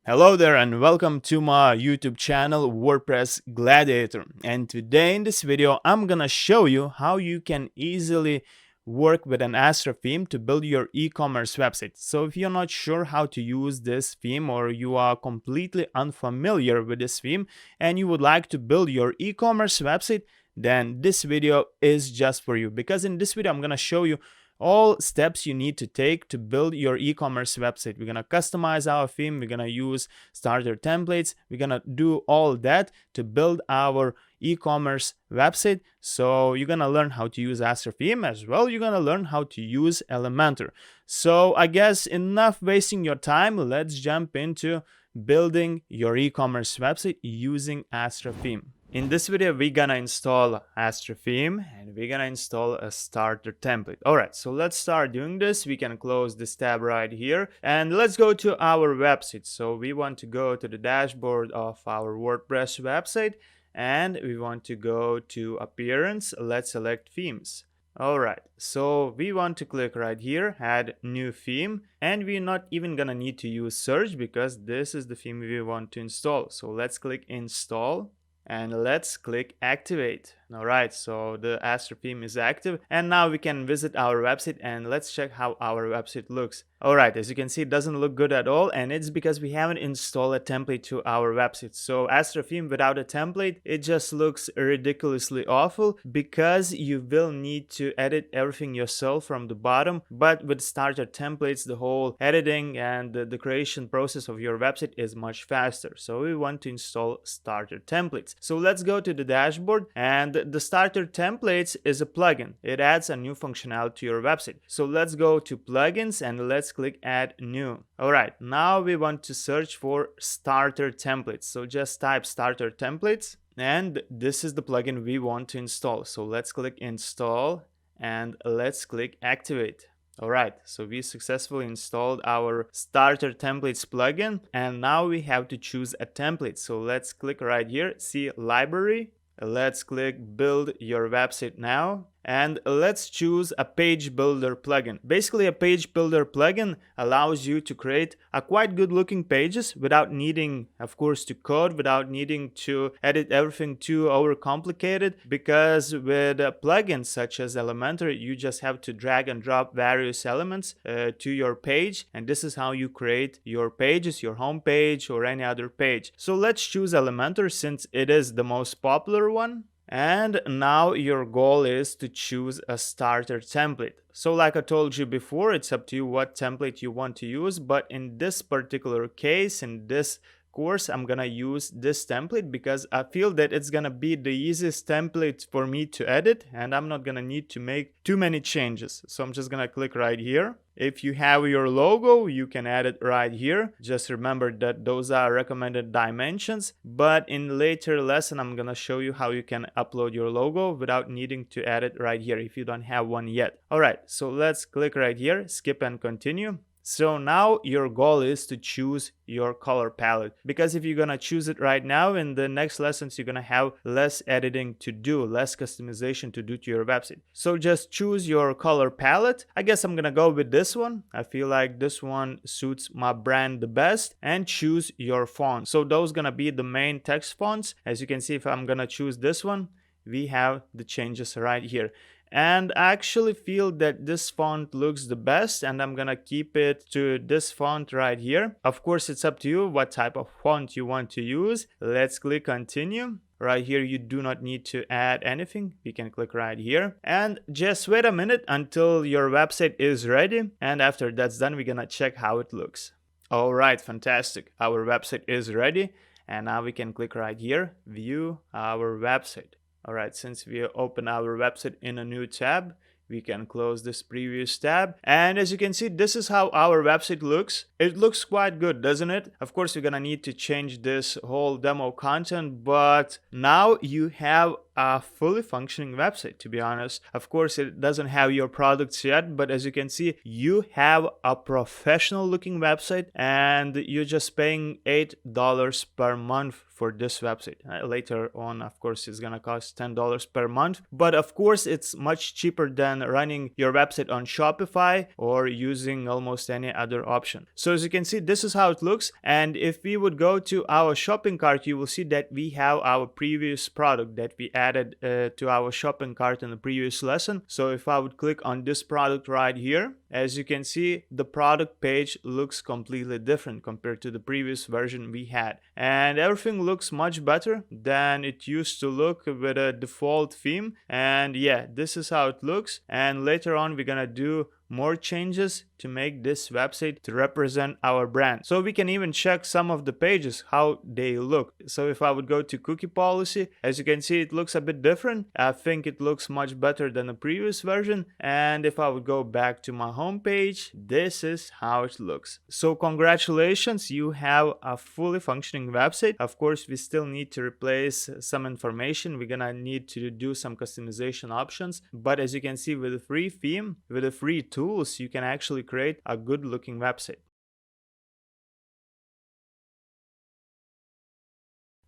Hello there and welcome to my YouTube channel WordPress Gladiator. And today in this video I'm gonna show you how you can easily work with an Astra theme to build your e-commerce website. So if you're not sure how to use this theme or you are completely unfamiliar with this theme and you would like to build your e-commerce website, then this video is just for you, because in this video I'm gonna show you all steps you need to take to build your e-commerce website. We're gonna customize our theme, we're gonna use starter templates, we're gonna do all that to build our e-commerce website. So you're gonna learn how to use Astra theme as well. You're gonna learn how to use Elementor. So I guess enough wasting your time. Let's jump into building your e-commerce website using Astra theme. In this video, we're gonna install Astra theme and we're gonna install a starter template. Alright, so let's start doing this. We can close this tab right here and let's go to our website. So we want to go to the dashboard of our WordPress website and we want to go to appearance. Let's select themes. Alright, so we want to click right here, add new theme, and we're not even gonna need to use search because this is the theme we want to install. So let's click install. And let's click activate. Alright, so the Astra theme is active and now we can visit our website and let's check how our website looks. Alright, as you can see, it doesn't look good at all, and it's because we haven't installed a template to our website. So Astra theme without a template, it just looks ridiculously awful because you will need to edit everything yourself from the bottom. But with starter templates, the whole editing and the creation process of your website is much faster. So we want to install starter templates. So let's go to the dashboard, and the starter templates is a plugin. It adds a new functionality to your website. So let's go to plugins and let's click add new. Alright, now we want to search for starter templates. So just type starter templates and this is the plugin we want to install. So let's click install and let's click activate. Alright, so we successfully installed our starter templates plugin and now we have to choose a template. So let's click right here, see library. Let's click build your website now and let's choose a page builder plugin. Basically, a page builder plugin allows you to create a quite good looking pages without needing, of course, to code, without needing to edit everything too overcomplicated, because with plugins such as Elementor, you just have to drag and drop various elements to your page, and this is how you create your pages, your home page or any other page. So let's choose Elementor since it is the most popular one. And now your goal is to choose a starter template. So like I told you before, it's up to you what template you want to use, but in this particular case, in this course, I'm gonna use this template because I feel that it's gonna be the easiest template for me to edit and I'm not gonna need to make too many changes. So I'm just gonna click right here. If you have your logo, you can add it right here. Just remember that those are recommended dimensions, but in later lesson I'm gonna show you how you can upload your logo without needing to add it right here if you don't have one yet. Alright, so let's click right here, skip and continue. So now your goal is to choose your color palette, because if you're gonna choose it right now, in the next lessons you're gonna have less editing to do, less customization to do to your website. So just choose your color palette. I guess I'm gonna go with this one. I feel like this one suits my brand the best. And choose your font. So those gonna be the main text fonts. As you can see, if I'm gonna choose this one, we have the changes right here. And I actually feel that this font looks the best and I'm gonna keep it to this font right here. Of course, it's up to you what type of font you want to use. Let's click continue. Right here, you do not need to add anything. You can click right here and just wait a minute until your website is ready. And after that's done, we're gonna check how it looks. All right, fantastic. Our website is ready. And now we can click right here, view our website. Alright, since we open our website in a new tab, we can close this previous tab. And as you can see, this is how our website looks. It looks quite good, doesn't it? Of course, you're gonna need to change this whole demo content, but now you have a fully functioning website, to be honest. Of course, it doesn't have your products yet, but as you can see, you have a professional looking website and you're just paying $8 per month for this website. Later on, of course, it's gonna cost $10 per month, but of course, it's much cheaper than than running your website on Shopify or using almost any other option. So as you can see, this is how it looks. And if we would go to our shopping cart, you will see that we have our previous product that we added to our shopping cart in the previous lesson. So if I would click on this product right here, as you can see, the product page looks completely different compared to the previous version we had. And everything looks much better than it used to look with a default theme. And yeah, this is how it looks. And later on, we're gonna do more changes to make this website to represent our brand. So we can even check some of the pages, how they look. So if I would go to cookie policy, as you can see, it looks a bit different. I think it looks much better than the previous version. And if I would go back to my home page, this is how it looks. So congratulations, you have a fully functioning website. Of course, we still need to replace some information. We're gonna need to do some customization options. But as you can see, with a free theme, with a free tools, you can actually create a good looking website.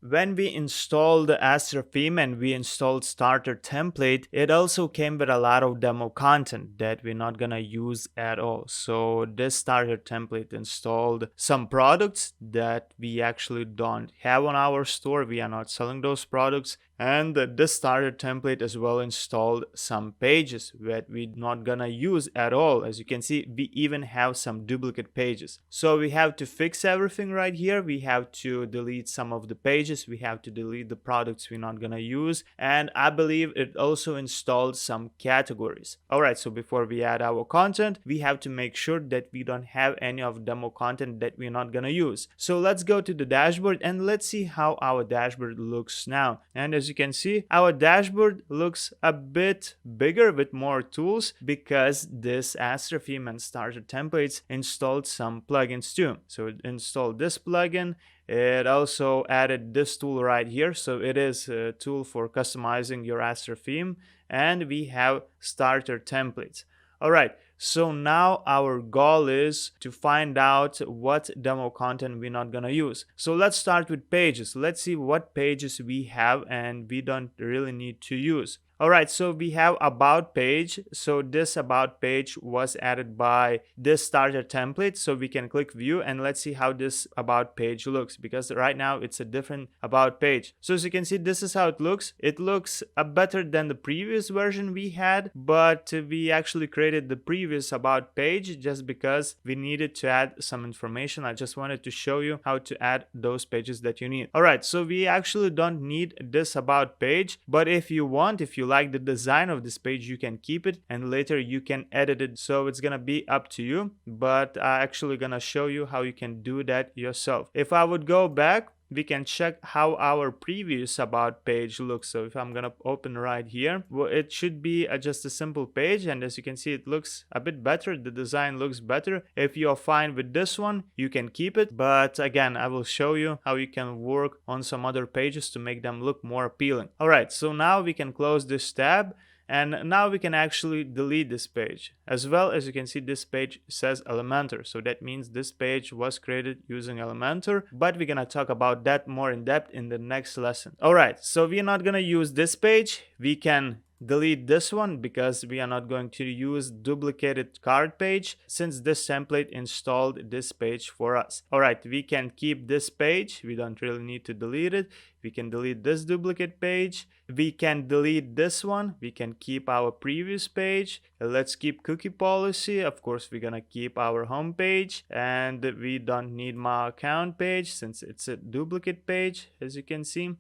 When we installed the Astra theme and we installed starter template, it also came with a lot of demo content that we're not gonna use at all. So this starter template installed some products that we actually don't have on our store. We are not selling those products. And this starter template as well installed some pages that we're not gonna use at all. As you can see, we even have some duplicate pages. So we have to fix everything right here. We have to delete some of the pages. We have to delete the products we're not gonna use. And I believe it also installed some categories. All right, so before we add our content, we have to make sure that we don't have any of demo content that we're not gonna use. So let's go to the dashboard and let's see how our dashboard looks now. And as you can see, our dashboard looks a bit bigger with more tools because this Astra theme and starter templates installed some plugins too. So it installed this plugin. It also added this tool right here. So it is a tool for customizing your Astra theme. And we have starter templates. All right, so now our goal is to find out what demo content we're not gonna use. So let's start with pages. Let's see what pages we have and we don't really need to use. All right, so we have about page. So this about page was added by this starter template. So we can click view and let's see how this about page looks, because right now it's a different about page. So as you can see, this is how it looks. It looks better than the previous version we had, but we actually created the previous about page just because we needed to add some information. I just wanted to show you how to add those pages that you need. All right, so we actually don't need this about page, but if you want, if you like the design of this page, you can keep it and later you can edit it. So it's gonna be up to you, but I'm actually gonna show you how you can do that yourself. If I would go back, we can check how our previous about page looks. So if I'm gonna open right here, well, it should be just a simple page, and as you can see, it looks a bit better. The design looks better. If you're fine with this one, you can keep it, but again, I will show you how you can work on some other pages to make them look more appealing. All right, so now we can close this tab. And now we can actually delete this page. As well, as you can see, this page says Elementor. So that means this page was created using Elementor, but we're gonna talk about that more in depth in the next lesson. All right, so we're not gonna use this page. We can delete this one because we are not going to use duplicated cart page since this template installed this page for us. All right, we can keep this page. We don't really need to delete it. We can delete this duplicate page. We can delete this one. We can keep our previous page. Let's keep cookie policy. Of course, we're gonna keep our home page, and we don't need my account page since it's a duplicate page, as you can see.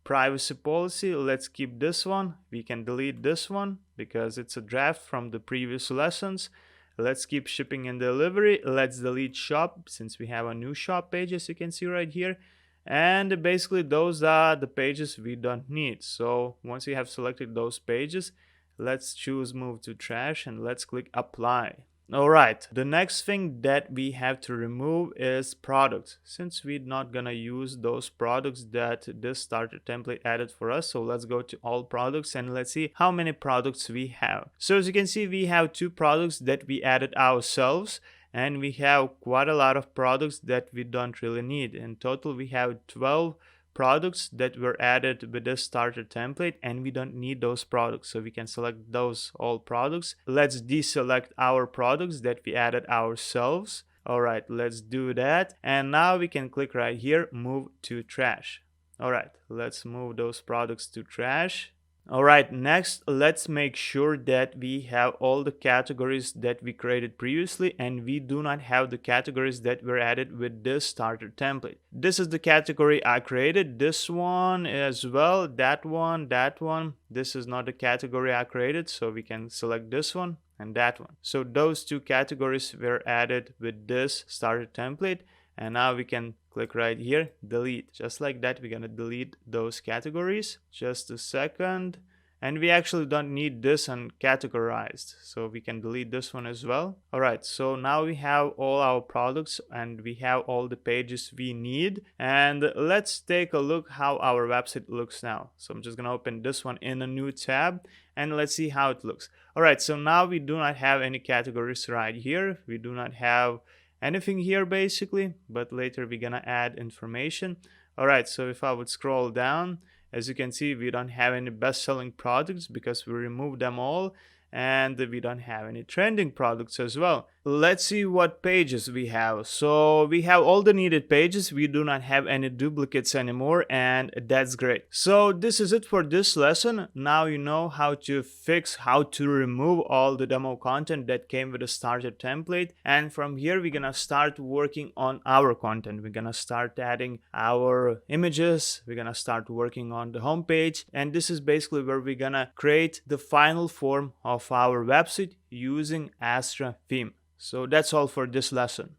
Privacy policy, let's keep this one. We can delete this one because it's a draft from the previous lessons. Let's keep shipping and delivery. Let's delete shop since we have a new shop page, as you can see right here. And basically those are the pages we don't need. So once you have selected those pages, let's choose move to trash and let's click apply. All right, the next thing that we have to remove is products, since we're not gonna use those products that this starter template added for us. So let's go to all products and let's see how many products we have. So as you can see, we have 2 products that we added ourselves, and we have quite a lot of products that we don't really need. In total, we have 12 products that were added with this starter template, and we don't need those products, so we can select those all products. Let's deselect our products that we added ourselves. All right, let's do that, and now we can click right here, move to trash. All right, let's move those products to trash. All right, next, let's make sure that we have all the categories that we created previously, and we do not have the categories that were added with this starter template. This is the category I created, this one as well, that one, that one. This is not the category I created, so we can select this one and that one. So those two categories were added with this starter template. And now we can click right here, delete. Just like that, we're gonna delete those categories. Just a second. And we actually don't need this uncategorized, so we can delete this one as well. All right, so now we have all our products and we have all the pages we need. And let's take a look how our website looks now. So I'm just gonna open this one in a new tab and let's see how it looks. All right, so now we do not have any categories right here. We do not have anything here basically, but later we're gonna add information. All right, so if I would scroll down, as you can see, we don't have any best-selling products because we removed them all, and we don't have any trending products as well. Let's see what pages we have. So we have all the needed pages. We do not have any duplicates anymore, and that's great. So this is it for this lesson. Now you know how to fix, how to remove all the demo content that came with the starter template. And from here, we're gonna start working on our content. We're gonna start adding our images. We're gonna start working on the homepage. And this is basically where we're gonna create the final form of our website using Astra theme. So that's all for this lesson.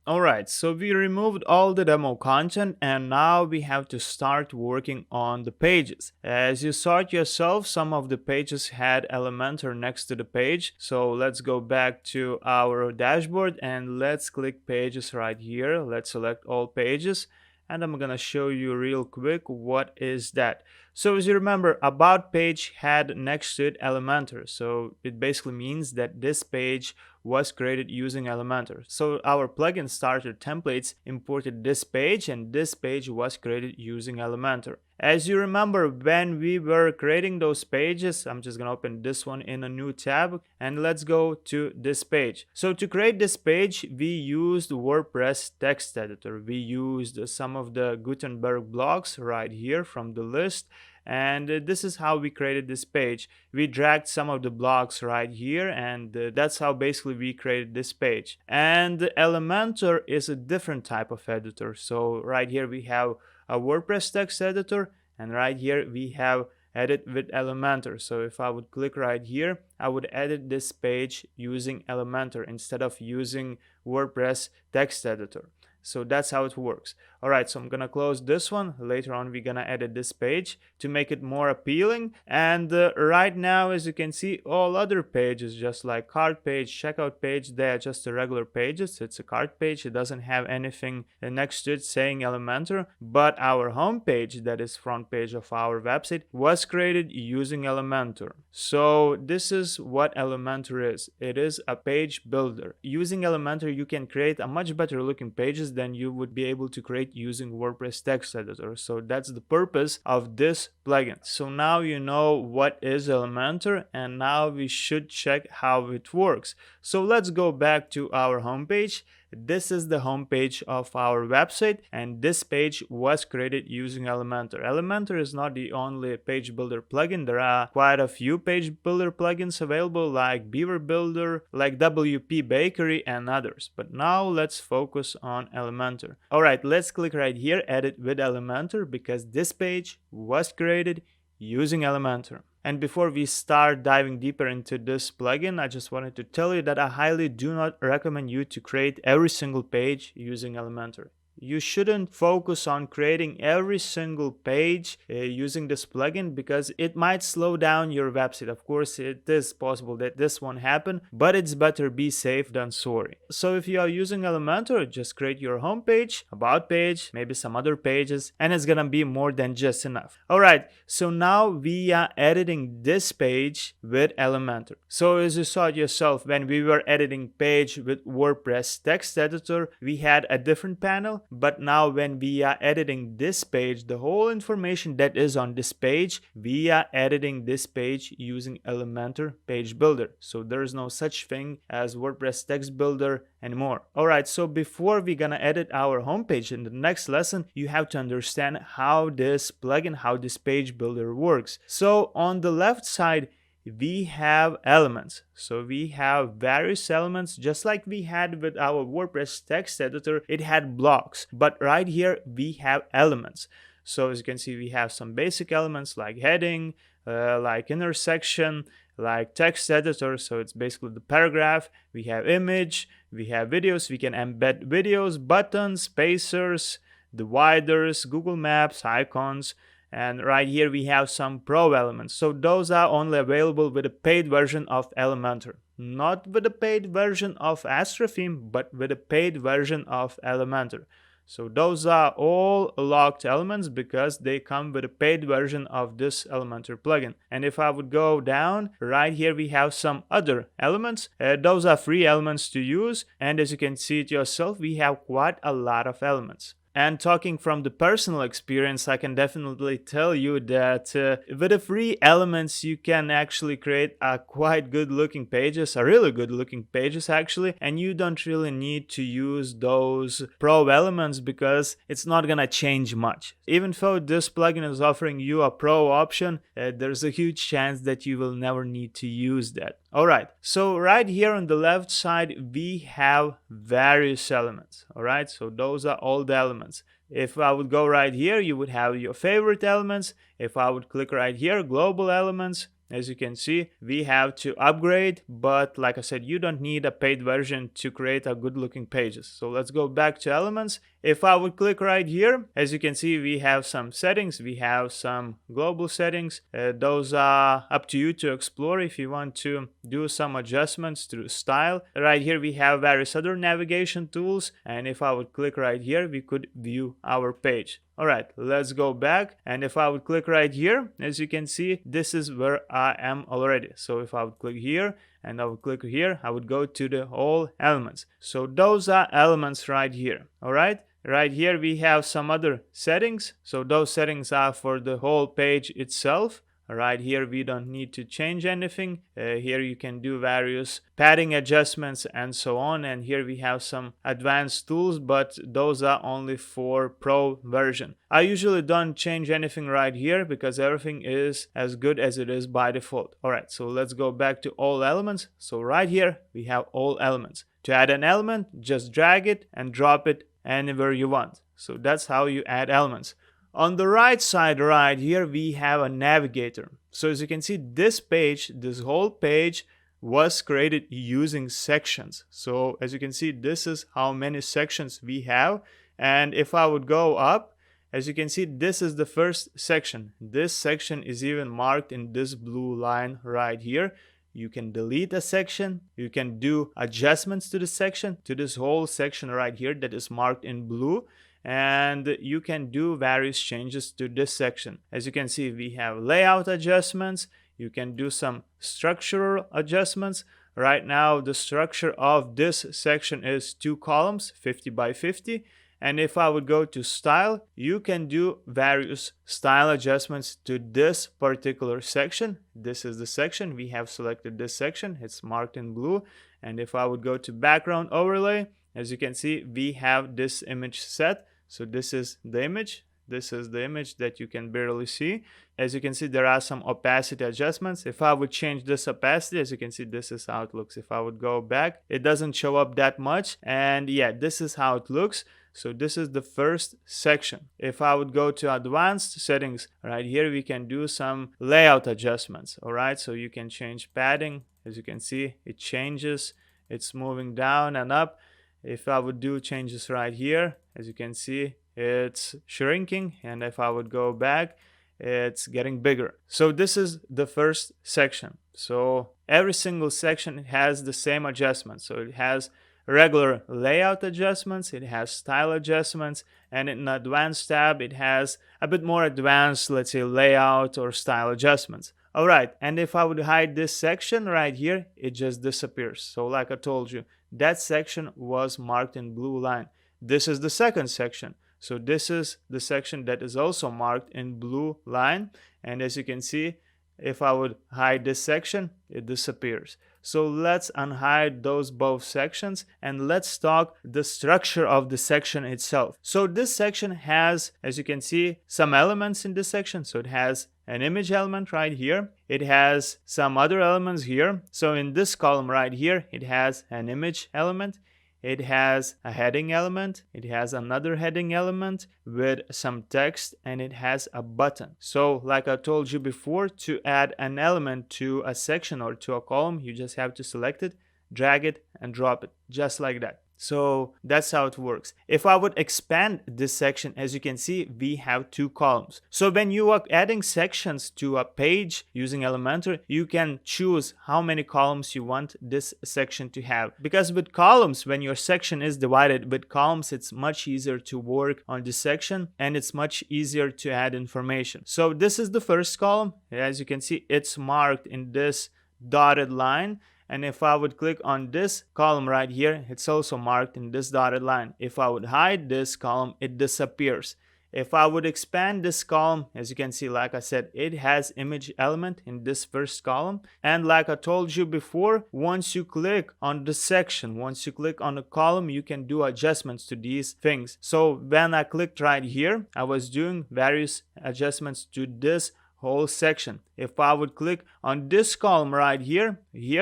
Alright, so we removed all the demo content and now we have to start working on the pages. As you saw it yourself, some of the pages had Elementor next to the page. So let's go back to our dashboard and let's click pages right here. Let's select all pages. And I'm gonna show you real quick what is that. So as you remember, about page had next to it Elementor. So it basically means that this page was created using Elementor. So our plugin starter templates imported this page and this page was created using Elementor. As you remember, when we were creating those pages, I'm just gonna open this one in a new tab and let's go to this page. So to create this page, we used WordPress text editor. We used some of the Gutenberg blocks right here from the list. And this is how we created this page. We dragged some of the blocks right here and that's how basically we created this page. And Elementor is a different type of editor. So right here we have a WordPress text editor and right here we have edit with Elementor. So if I would click right here, I would edit this page using Elementor instead of using WordPress text editor. So that's how it works. All right, so I'm gonna close this one. Later on, we're gonna edit this page to make it more appealing. And right now, as you can see, all other pages, just like cart page, checkout page, they're just the regular pages. It's a cart page. It doesn't have anything next to it saying Elementor. But our home page, that is front page of our website, was created using Elementor. So this is what Elementor is. It is a page builder. Using Elementor, you can create a much better looking pages than you would be able to create using WordPress text editor. So that's the purpose of this plugin. So now you know what is Elementor and now we should check how it works. So let's go back to our homepage. This is the homepage of our website and this page was created using Elementor. Elementor is not the only page builder plugin. There are quite a few page builder plugins available like Beaver Builder, like WP Bakery and others. But now let's focus on Elementor. Alright, let's click right here, edit with Elementor because this page was created using Elementor. And before we start diving deeper into this plugin, I just wanted to tell you that I highly do not recommend you to create every single page using Elementor. You shouldn't focus on creating every single page using this plugin, because it might slow down your website. Of course, it is possible that this won't happen, but it's better be safe than sorry. So if you are using Elementor, just create your home page, about page, maybe some other pages, and it's gonna be more than just enough. Alright, so now we are editing this page with Elementor. So as you saw it yourself, when we were editing page with WordPress text editor, we had a different panel, but now when we are editing this page, the whole information that is on this page, we are editing this page using Elementor page builder. So there's no such thing as WordPress text builder anymore. Alright, so before we're gonna edit our homepage in the next lesson, you have to understand how this plugin, how this page builder works. So on the left side, we have elements. So we have various elements, just like we had with our WordPress text editor, it had blocks. But right here, we have elements. So as you can see, we have some basic elements like heading, like intersection, like text editor. So it's basically the paragraph. We have image, we have videos, we can embed videos, buttons, spacers, dividers, Google Maps, icons. And right here we have some pro elements. So those are only available with a paid version of Elementor. Not with a paid version of Astra theme, but with a paid version of Elementor. So those are all locked elements because they come with a paid version of this Elementor plugin. And if I would go down, right here we have some other elements. Those are free elements to use. And as you can see it yourself, we have quite a lot of elements. And talking from the personal experience, I can definitely tell you that with the free elements, you can actually create a quite good looking pages, a really good looking pages actually, and you don't really need to use those pro elements because it's not gonna change much. Even though this plugin is offering you a pro option, there's a huge chance that you will never need to use that. Alright, so right here on the left side, we have various elements. Alright, so those are all the elements. If I would go right here, you would have your favorite elements. If I would click right here, global elements, as you can see, we have to upgrade, but like I said, you don't need a paid version to create a good looking pages. So let's go back to elements. If I would click right here, as you can see, we have some settings, we have some global settings. Those are up to you to explore if you want to do some adjustments to style. Right here, we have various other navigation tools. And if I would click right here, we could view our page. Alright, let's go back, and if I would click right here, as you can see, this is where I am already. So if I would click here and I would click here, I would go to the whole elements. So those are elements right here. Alright, right here we have some other settings. So those settings are for the whole page itself. Right here we don't need to change anything. Here you can do various padding adjustments and so on, and here we have some advanced tools, but those are only for pro version. I usually don't change anything right here because everything is as good as it is by default. Alright, so let's go back to all elements. So right here we have all elements. To add an element, just drag it and drop it anywhere you want. So that's how you add elements. On the right side right here, we have a navigator. So as you can see, this page, this whole page was created using sections. So as you can see, this is how many sections we have. And if I would go up, as you can see, this is the first section. This section is even marked in this blue line right here. You can delete a section. You can do adjustments to the section, to this whole section right here that is marked in blue. And you can do various changes to this section. As you can see, we have layout adjustments. You can do some structural adjustments. Right now, the structure of this section is 2 columns, 50 by 50. And if I would go to style, you can do various style adjustments to this particular section. This is the section. We have selected this section. It's marked in blue. And if I would go to background overlay, as you can see, we have this image set. So this is the image. This is the image that you can barely see. As you can see, there are some opacity adjustments. If I would change this opacity, as you can see, this is how it looks. If I would go back, it doesn't show up that much. And yeah, this is how it looks. So this is the first section. If I would go to advanced settings, right here, we can do some layout adjustments. All right, so you can change padding. As you can see, it changes. It's moving down and up. If I would do changes right here, as you can see, it's shrinking, and if I would go back, it's getting bigger. So this is the first section. So every single section has the same adjustments. So it has regular layout adjustments, it has style adjustments, and in the advanced tab it has a bit more advanced, let's say, layout or style adjustments. All right, and if I would hide this section right here, it just disappears. So like I told you, that section was marked in blue line. This is the second section. So this is the section that is also marked in blue line. And as you can see, if I would hide this section, it disappears. So let's unhide those both sections and let's talk the structure of the section itself. So this section has, as you can see, some elements in this section. So it has an image element right here. It has some other elements here. So in this column right here, it has an image element. It has a heading element, it has another heading element with some text, and it has a button. So like I told you before, to add an element to a section or to a column, you just have to select it, drag it, and drop it, just like that. So that's how it works. If I would expand this section, as you can see, we have two columns. So when you are adding sections to a page using Elementor, you can choose how many columns you want this section to have. Because with columns, when your section is divided with columns, it's much easier to work on this section and it's much easier to add information. So this is the first column. As you can see, it's marked in this dotted line. And if I would click on this column right here, it's also marked in this dotted line. If I would hide this column, it disappears. If I would expand this column, as you can see, like I said, it has image element in this first column. And like I told you before, once you click on the section, once you click on the column, you can do adjustments to these things. So when I clicked right here, I was doing various adjustments to this whole section. If I would click on this column right here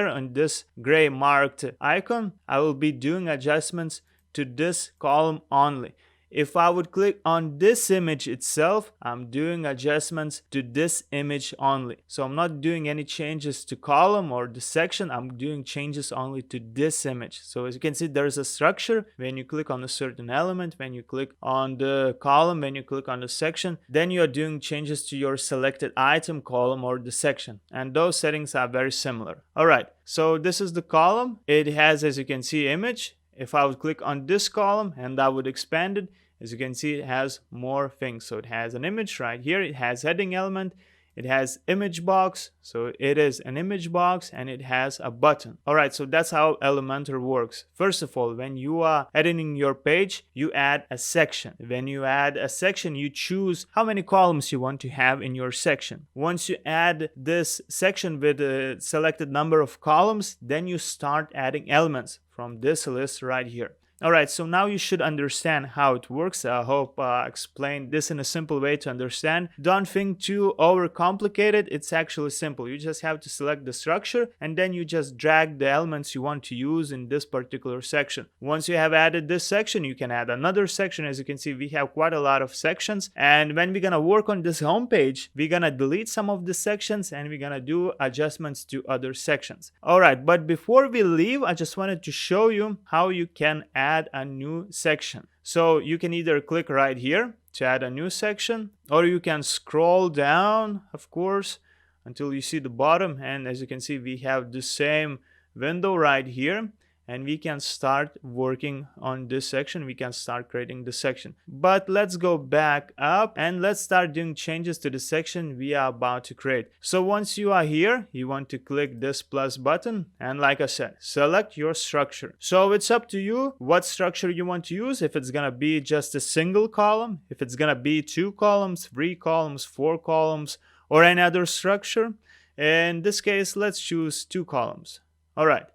on this gray marked icon, I will be doing adjustments to this column only. If I would click on this image itself, I'm doing adjustments to this image only. So I'm not doing any changes to column or the section. I'm doing changes only to this image. So as you can see, there's a structure. When you click on a certain element, when you click on the column, when you click on the section, then you're doing changes to your selected item, column, or the section. And those settings are very similar. All right, so this is the column. It has, as you can see, image. If I would click on this column and I would expand it, as you can see, it has more things. So it has an image right here, it has heading element, it has image box, so it is an image box, and it has a button. All right, so that's how Elementor works. First of all, when you are editing your page, you add a section. When you add a section, you choose how many columns you want to have in your section. Once you add this section with a selected number of columns, then you start adding elements from this list right here. Alright, so now you should understand how it works. I hope I explained this in a simple way to understand. Don't think too overcomplicated. It's actually simple. You just have to select the structure and then you just drag the elements you want to use in this particular section. Once you have added this section, you can add another section. As you can see, we have quite a lot of sections. And when we're gonna work on this home page, we're gonna delete some of the sections and we're gonna do adjustments to other sections. Alright, but before we leave, I just wanted to show you how you can add a new section. So you can either click right here to add a new section, or you can scroll down, of course, until you see the bottom, and as you can see, we have the same window right here, and we can start working on this section. We can start creating the section. But let's go back up and let's start doing changes to the section we are about to create. So once you are here, you want to click this plus button, and like I said, select your structure. So it's up to you what structure you want to use. If it's gonna be just a single column, if it's gonna be 2 columns, 3 columns, 4 columns, or any other structure. In this case, let's choose 2 columns. All right.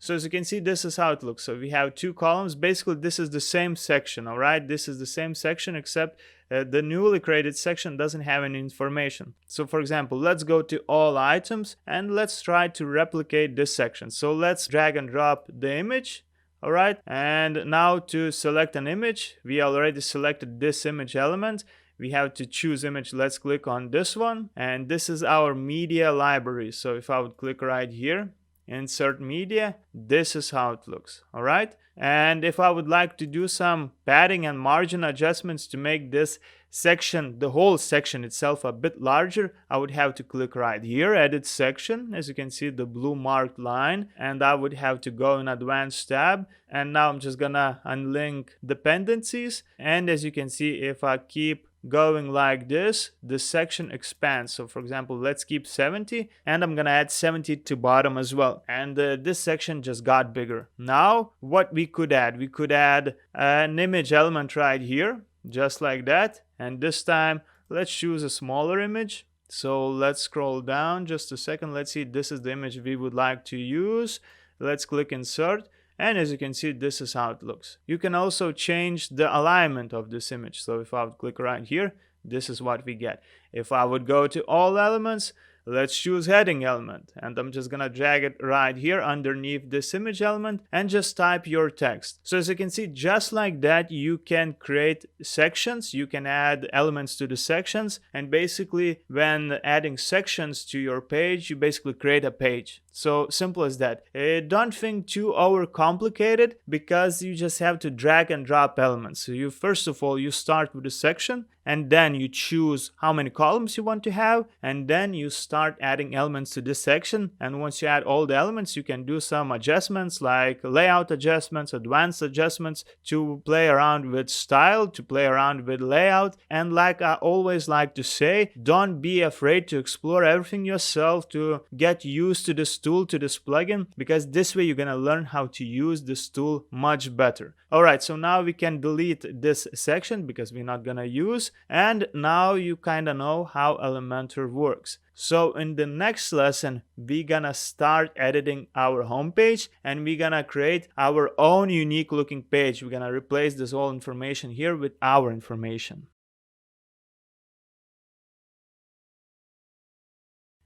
So as you can see, this is how it looks. So we have 2 columns. Basically, this is the same section, all right? This is the same section, except the newly created section doesn't have any information. So for example, let's go to all items and let's try to replicate this section. So let's drag and drop the image, all right? And now to select an image, we already selected this image element. We have to choose image. Let's click on this one. And this is our media library. So if I would click right here, insert media, this is how it looks. All right. And if I would like to do some padding and margin adjustments to make this section, the whole section itself, a bit larger, I would have to click right here, edit section, as you can see the blue marked line, and I would have to go in advanced tab. And now I'm just gonna unlink dependencies, and as you can see, if I keep going like this, the section expands. So for example, let's keep 70, and I'm gonna add 70 to bottom as well, and this section just got bigger. Now what we could add an image element right here, just like that. And this time let's choose a smaller image. So let's scroll down just a second. Let's see, this is the image we would like to use. Let's click insert. And as you can see, this is how it looks. You can also change the alignment of this image. So if I would click right here, this is what we get. If I would go to all elements, let's choose heading element, and I'm just gonna drag it right here underneath this image element and just type your text. So as you can see, just like that, you can create sections, you can add elements to the sections, and basically when adding sections to your page, you basically create a page. So simple as that. Don't think too overcomplicated, because you just have to drag and drop elements. So you first of all, you start with a section, and then you choose how many columns you want to have, and then you start adding elements to this section. And once you add all the elements, you can do some adjustments like layout adjustments, advanced adjustments, to play around with style, to play around with layout. And like I always like to say, don't be afraid to explore everything yourself, to get used to this tool, to this plugin, because this way you're gonna learn how to use this tool much better. Alright, so now we can delete this section because we're not gonna use, and now you kinda know how Elementor works. So in the next lesson, we're gonna start editing our homepage, and we're gonna create our own unique looking page. We're gonna replace this whole information here with our information.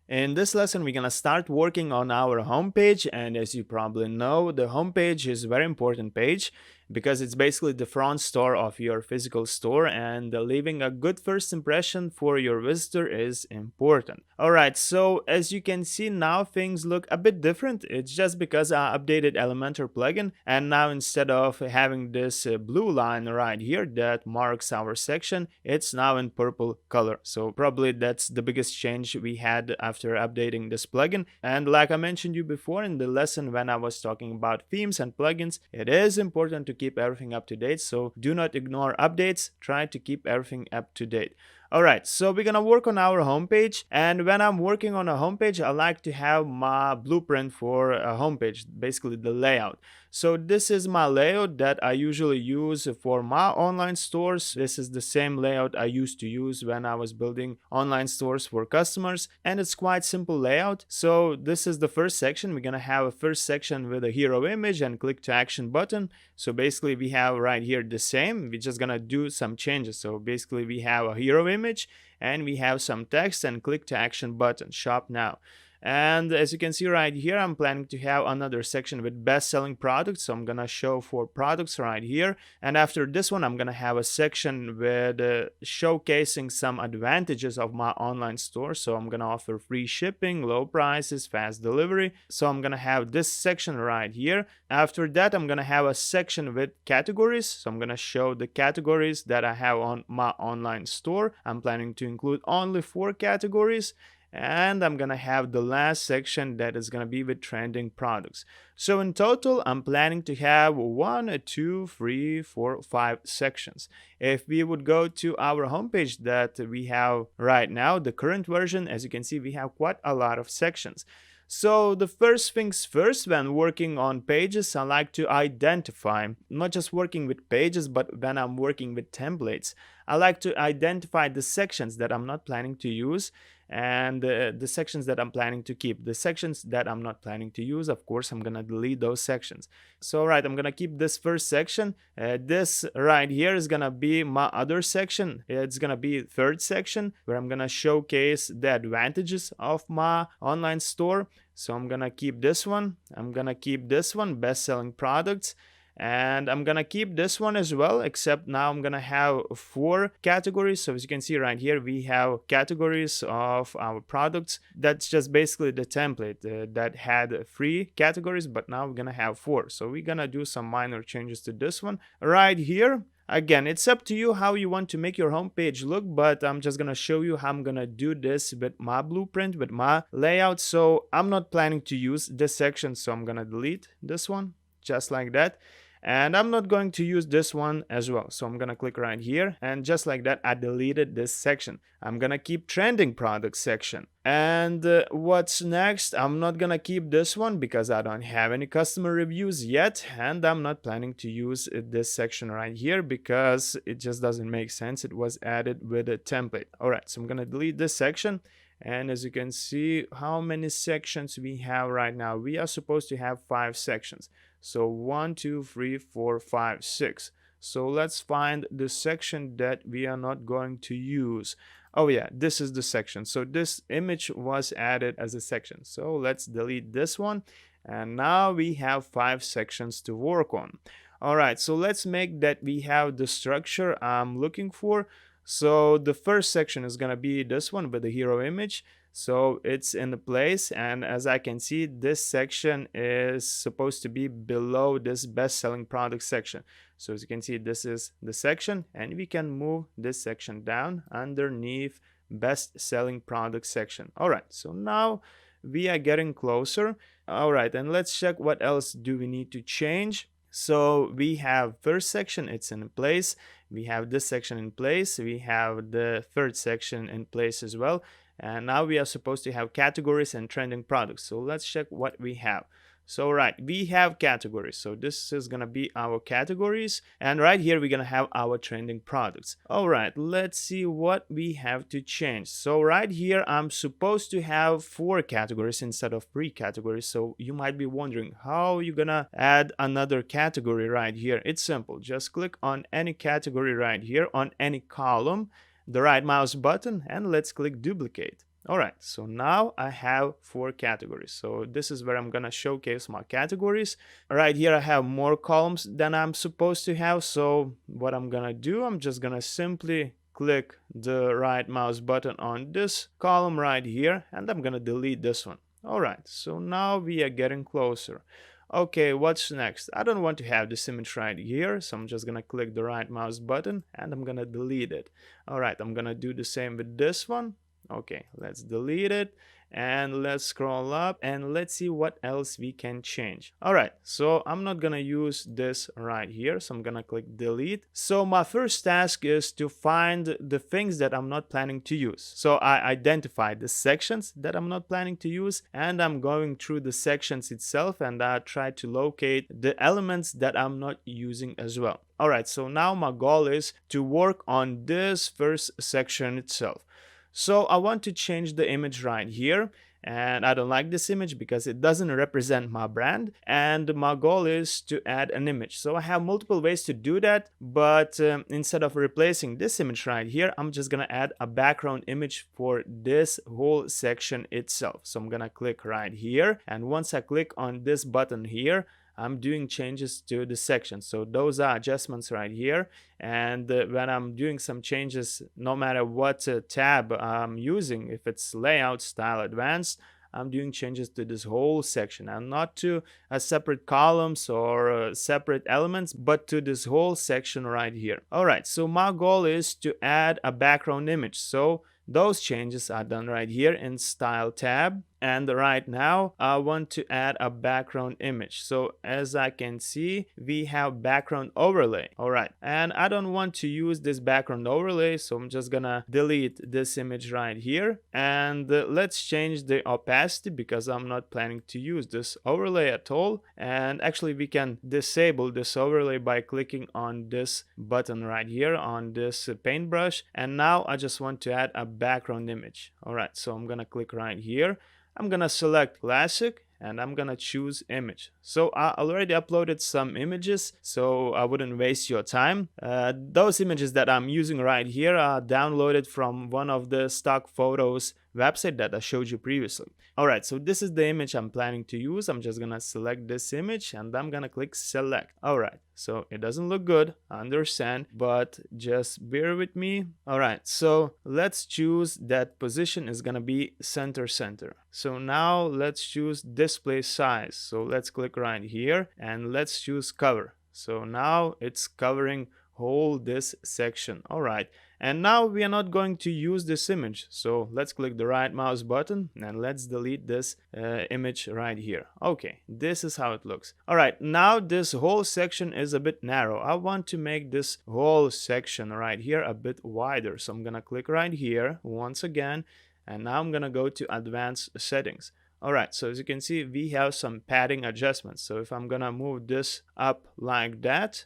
In this lesson, we're gonna start working on our homepage, and as you probably know, the homepage is a very important page because it's basically the front store of your physical store, and leaving a good first impression for your visitor is important. Alright, so as you can see, now things look a bit different. It's just because I updated Elementor plugin, and now instead of having this blue line right here that marks our section, it's now in purple color. So probably that's the biggest change we had after updating this plugin. And like I mentioned you before in the lesson when I was talking about themes and plugins, it is important to keep everything up to date, so do not ignore updates, try to keep everything up to date. Alright, so we're gonna work on our homepage, and when I'm working on a homepage, I like to have my blueprint for a homepage, basically the layout. So this is my layout that I usually use for my online stores. This is the same layout I used to use when I was building online stores for customers, and it's quite simple layout. So this is the first section. We're gonna have a first section with a hero image and click to action button. So basically we have right here the same. We're just gonna do some changes. So basically we have a hero image, and we have some text and click to action button, shop now. And as you can see right here, I'm planning to have another section with best-selling products. So I'm gonna show 4 products right here. And after this one, I'm gonna have a section with showcasing some advantages of my online store. So I'm gonna offer free shipping, low prices, fast delivery. So I'm gonna have this section right here. After that, I'm gonna have a section with categories. So I'm gonna show the categories that I have on my online store. I'm planning to include only 4 categories. And I'm gonna have the last section that is gonna be with trending products. So in total, I'm planning to have 1, 2, 3, 4, 5 sections. If we would go to our homepage that we have right now, the current version, as you can see, we have quite a lot of sections. So the first things first, when working on pages, I like to identify, not just working with pages, but when I'm working with templates, I like to identify the sections that I'm not planning to use, and the sections that I'm planning to keep. The sections that I'm not planning to use, of course, I'm gonna delete those sections. So right, I'm gonna keep this first section. This right here is gonna be my other section. It's gonna be third section where I'm gonna showcase the advantages of my online store. So I'm gonna keep this one. I'm gonna keep this one, best-selling products. And I'm gonna keep this one as well, except now I'm gonna have 4 categories. So as you can see right here, we have categories of our products. That's just basically the template that had 3 categories, but now we're gonna have 4. So we're gonna do some minor changes to this one right here. Again, it's up to you how you want to make your homepage look, but I'm just gonna show you how I'm gonna do this with my blueprint, with my layout. So I'm not planning to use this section, so I'm gonna delete this one just like that. And I'm not going to use this one as well. So I'm gonna click right here, and just like that, I deleted this section. I'm gonna keep trending products section. And what's next? I'm not gonna keep this one because I don't have any customer reviews yet, and I'm not planning to use this section right here because it just doesn't make sense. It was added with a template. All right, so I'm gonna delete this section. And as you can see, how many sections we have right now? We are supposed to have 5 sections. So 1, 2, 3, 4, 5, 6. So let's find the section that we are not going to use. Oh yeah, this is the section. So this image was added as a section. So let's delete this one. And now we have 5 sections to work on. All right, so let's make that we have the structure I'm looking for. So the first section is going to be this one with the hero image. So it's in the place, and as I can see, this section is supposed to be below this best selling product section. So as you can see, this is the section, and we can move this section down underneath best selling product section. All right, so now we are getting closer. All right, and let's check what else do we need to change. So we have first section, it's in place. We have this section in place. We have the third section in place as well. And now we are supposed to have categories and trending products. So let's check what we have. So right, we have categories. So this is gonna be our categories, and right here we're gonna have our trending products. All right, let's see what we have to change. So right here I'm supposed to have 4 categories instead of 3 categories. So you might be wondering how you're gonna add another category right here. It's simple. Just click on any category right here on any column, the right mouse button, and let's click duplicate. All right, so now I have 4 categories. So this is where I'm gonna showcase my categories. Right here I have more columns than I'm supposed to have. So what I'm gonna do, I'm just gonna simply click the right mouse button on this column right here, and I'm gonna delete this one. All right, so now we are getting closer. Okay, what's next? I don't want to have this image right here, so I'm just gonna click the right mouse button and I'm gonna delete it. All right, I'm gonna do the same with this one. Okay, let's delete it, and let's scroll up and let's see what else we can change. All right, so I'm not gonna use this right here, so I'm gonna click delete. So my first task is to find the things that I'm not planning to use. So I identified the sections that I'm not planning to use, and I'm going through the sections itself, and I try to locate the elements that I'm not using as well. All right, so now my goal is to work on this first section itself. So I want to change the image right here, and I don't like this image because it doesn't represent my brand, and my goal is to add an image. So I have multiple ways to do that, but instead of replacing this image right here, I'm just gonna add a background image for this whole section itself. So I'm gonna click right here, and once I click on this button here, I'm doing changes to the section. So those are adjustments right here, and when I'm doing some changes, no matter what tab I'm using, if it's layout, style, advanced, I'm doing changes to this whole section, and not to separate columns or separate elements, but to this whole section right here. All right, so my goal is to add a background image. So those changes are done right here in style tab, and right now I want to add a background image. So as I can see, we have background overlay. All right, and I don't want to use this background overlay, so I'm just gonna delete this image right here, and let's change the opacity because I'm not planning to use this overlay at all. And actually we can disable this overlay by clicking on this button right here on this paintbrush, and now I just want to add a background image. All right, so I'm gonna click right here. I'm gonna select classic, and I'm gonna choose image. So I already uploaded some images, so I wouldn't waste your time. Those images that I'm using right here are downloaded from one of the stock photos website that I showed you previously. Alright, so this is the image I'm planning to use. I'm just gonna select this image and I'm gonna click select. Alright, so it doesn't look good, I understand, but just bear with me. Alright, so let's choose that position is gonna be center. So now let's choose display size. So let's click right here and let's choose cover. So now it's covering whole this section. Alright, and now we are not going to use this image, so let's click the right mouse button and let's delete this image right here. Okay, this is how it looks. Alright, now this whole section is a bit narrow. I want to make this whole section right here a bit wider, so I'm gonna click right here once again, and now I'm gonna go to advanced settings. Alright, so as you can see, we have some padding adjustments. So if I'm gonna move this up like that,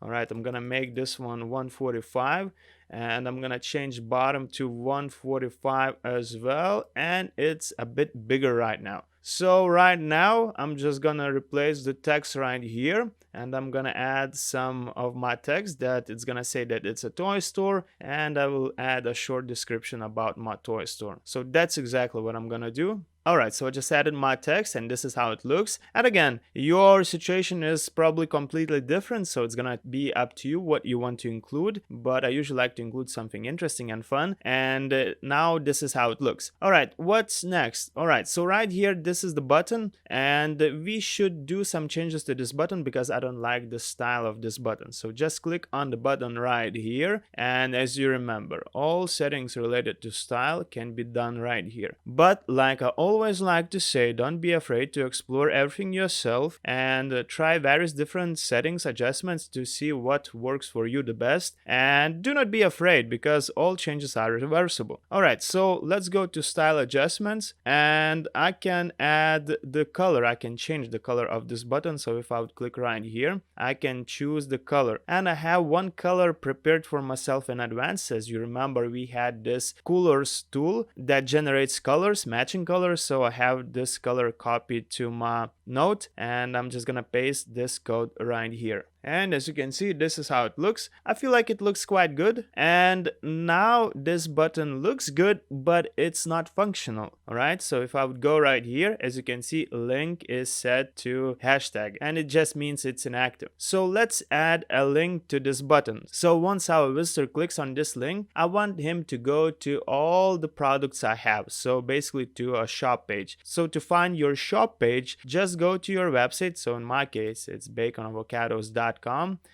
alright, I'm gonna make this one 145, and I'm gonna change bottom to 145 as well, and it's a bit bigger right now. So right now I'm just gonna replace the text right here, and I'm gonna add some of my text that it's gonna say that it's a toy store, and I will add a short description about my toy store. So that's exactly what I'm gonna do. Alright, so I just added my text and this is how it looks. And again, your situation is probably completely different, so it's gonna be up to you what you want to include, but I usually like to include something interesting and fun, and now this is how it looks. Alright, what's next? Alright, so right here, this is the button, and we should do some changes to this button because I don't like the style of this button. So just click on the button right here, and as you remember, all settings related to style can be done right here. But like I always like to say, don't be afraid to explore everything yourself and try various different settings adjustments to see what works for you the best, and do not be afraid because all changes are reversible. Alright, so let's go to style adjustments, and I can add the color. I can change the color of this button. So if I would click right here, I can choose the color, and I have one color prepared for myself in advance. As you remember, we had this colors tool that generates colors, matching colors. So I have this color copied to my note, and I'm just gonna paste this code right here. And as you can see, this is how it looks. I feel like it looks quite good. And now this button looks good, but it's not functional. Alright, so if I would go right here, as you can see, link is set to hashtag, and it just means it's inactive. So let's add a link to this button. So once our visitor clicks on this link, I want him to go to all the products I have. So basically to a shop page. So to find your shop page, just go to your website. So in my case, it's baconavocados.com.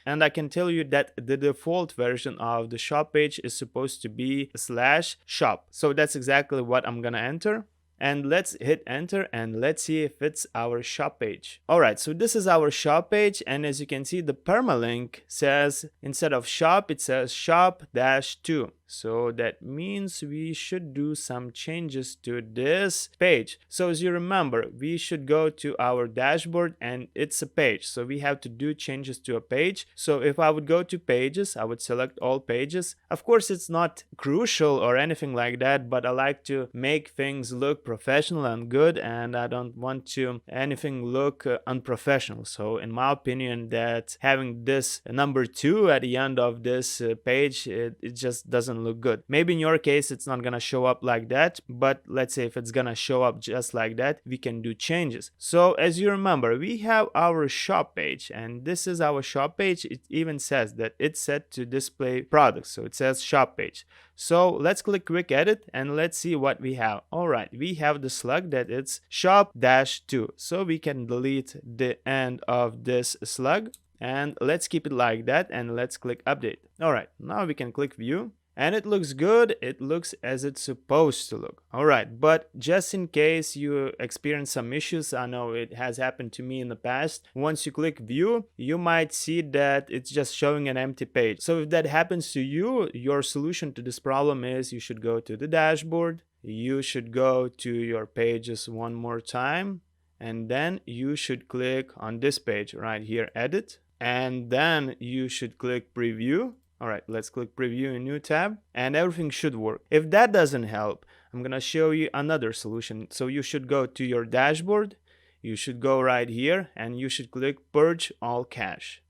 And I can tell you that the default version of the shop page is supposed to be /shop. So that's exactly what I'm gonna enter. And let's hit enter and let's see if it's our shop page. Alright, so this is our shop page, and as you can see, the permalink says, instead of shop, it says shop-2. So that means we should do some changes to this page. So as you remember, we should go to our dashboard and it's a page. So we have to do changes to a page. So if I would go to pages, I would select all pages. Of course, it's not crucial or anything like that, but I like to make things look professional and good, and I don't want to anything look unprofessional. So in my opinion, that having this number 2 at the end of this page, it just doesn't look good. Maybe in your case it's not gonna show up like that, but let's say if it's gonna show up just like that, we can do changes. So as you remember, we have our shop page, and this is our shop page. It even says that it's set to display products, so it says shop page. So let's click quick edit and let's see what we have. Alright, we have the slug that it's shop-2, so we can delete the end of this slug, and let's keep it like that, and let's click update. Alright, now we can click view, and it looks good. It looks as it's supposed to look. Alright, but just in case you experience some issues, I know it has happened to me in the past, once you click view, you might see that it's just showing an empty page. So if that happens to you, your solution to this problem is you should go to the dashboard, you should go to your pages one more time, and then you should click on this page right here, edit, and then you should click preview. Alright, let's click preview in new tab, and everything should work. If that doesn't help, I'm gonna show you another solution. So you should go to your dashboard, you should go right here and you should click purge all cache,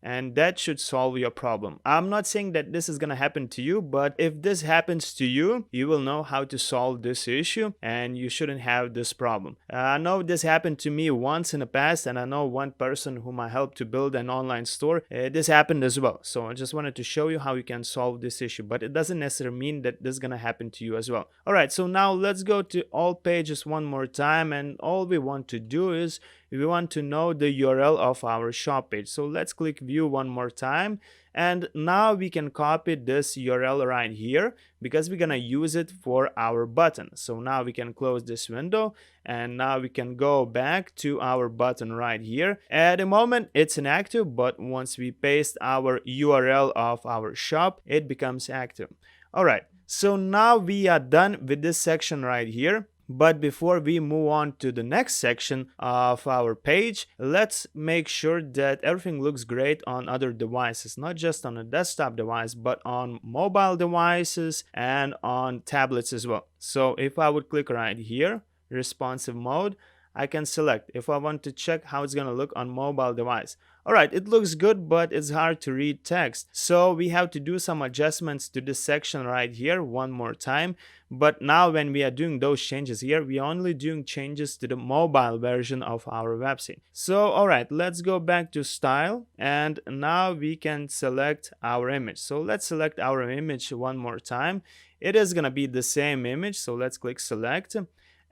and that should solve your problem. I'm not saying that this is gonna happen to you, but if this happens to you, you will know how to solve this issue and you shouldn't have this problem. I know this happened to me once in the past, and I know one person whom I helped to build an online store. This happened as well. So I just wanted to show you how you can solve this issue, but it doesn't necessarily mean that this is gonna happen to you as well. Alright, so now let's go to all pages one more time, and all we want to do is we want to know the URL of our shop page. So let's click view one more time, and now we can copy this URL right here because we're gonna use it for our button. So now we can close this window, and now we can go back to our button right here. At the moment it's inactive, but once we paste our URL of our shop, it becomes active. Alright, so now we are done with this section right here. But before we move on to the next section of our page, let's make sure that everything looks great on other devices, not just on a desktop device, but on mobile devices and on tablets as well. So if I would click right here, responsive mode, I can select if I want to check how it's gonna look on mobile device. Alright, it looks good, but it's hard to read text. So we have to do some adjustments to this section right here one more time. But now when we are doing those changes here, we are only doing changes to the mobile version of our website. So alright, let's go back to style, and now we can select our image. So let's select our image one more time. It is gonna be the same image, so let's click select.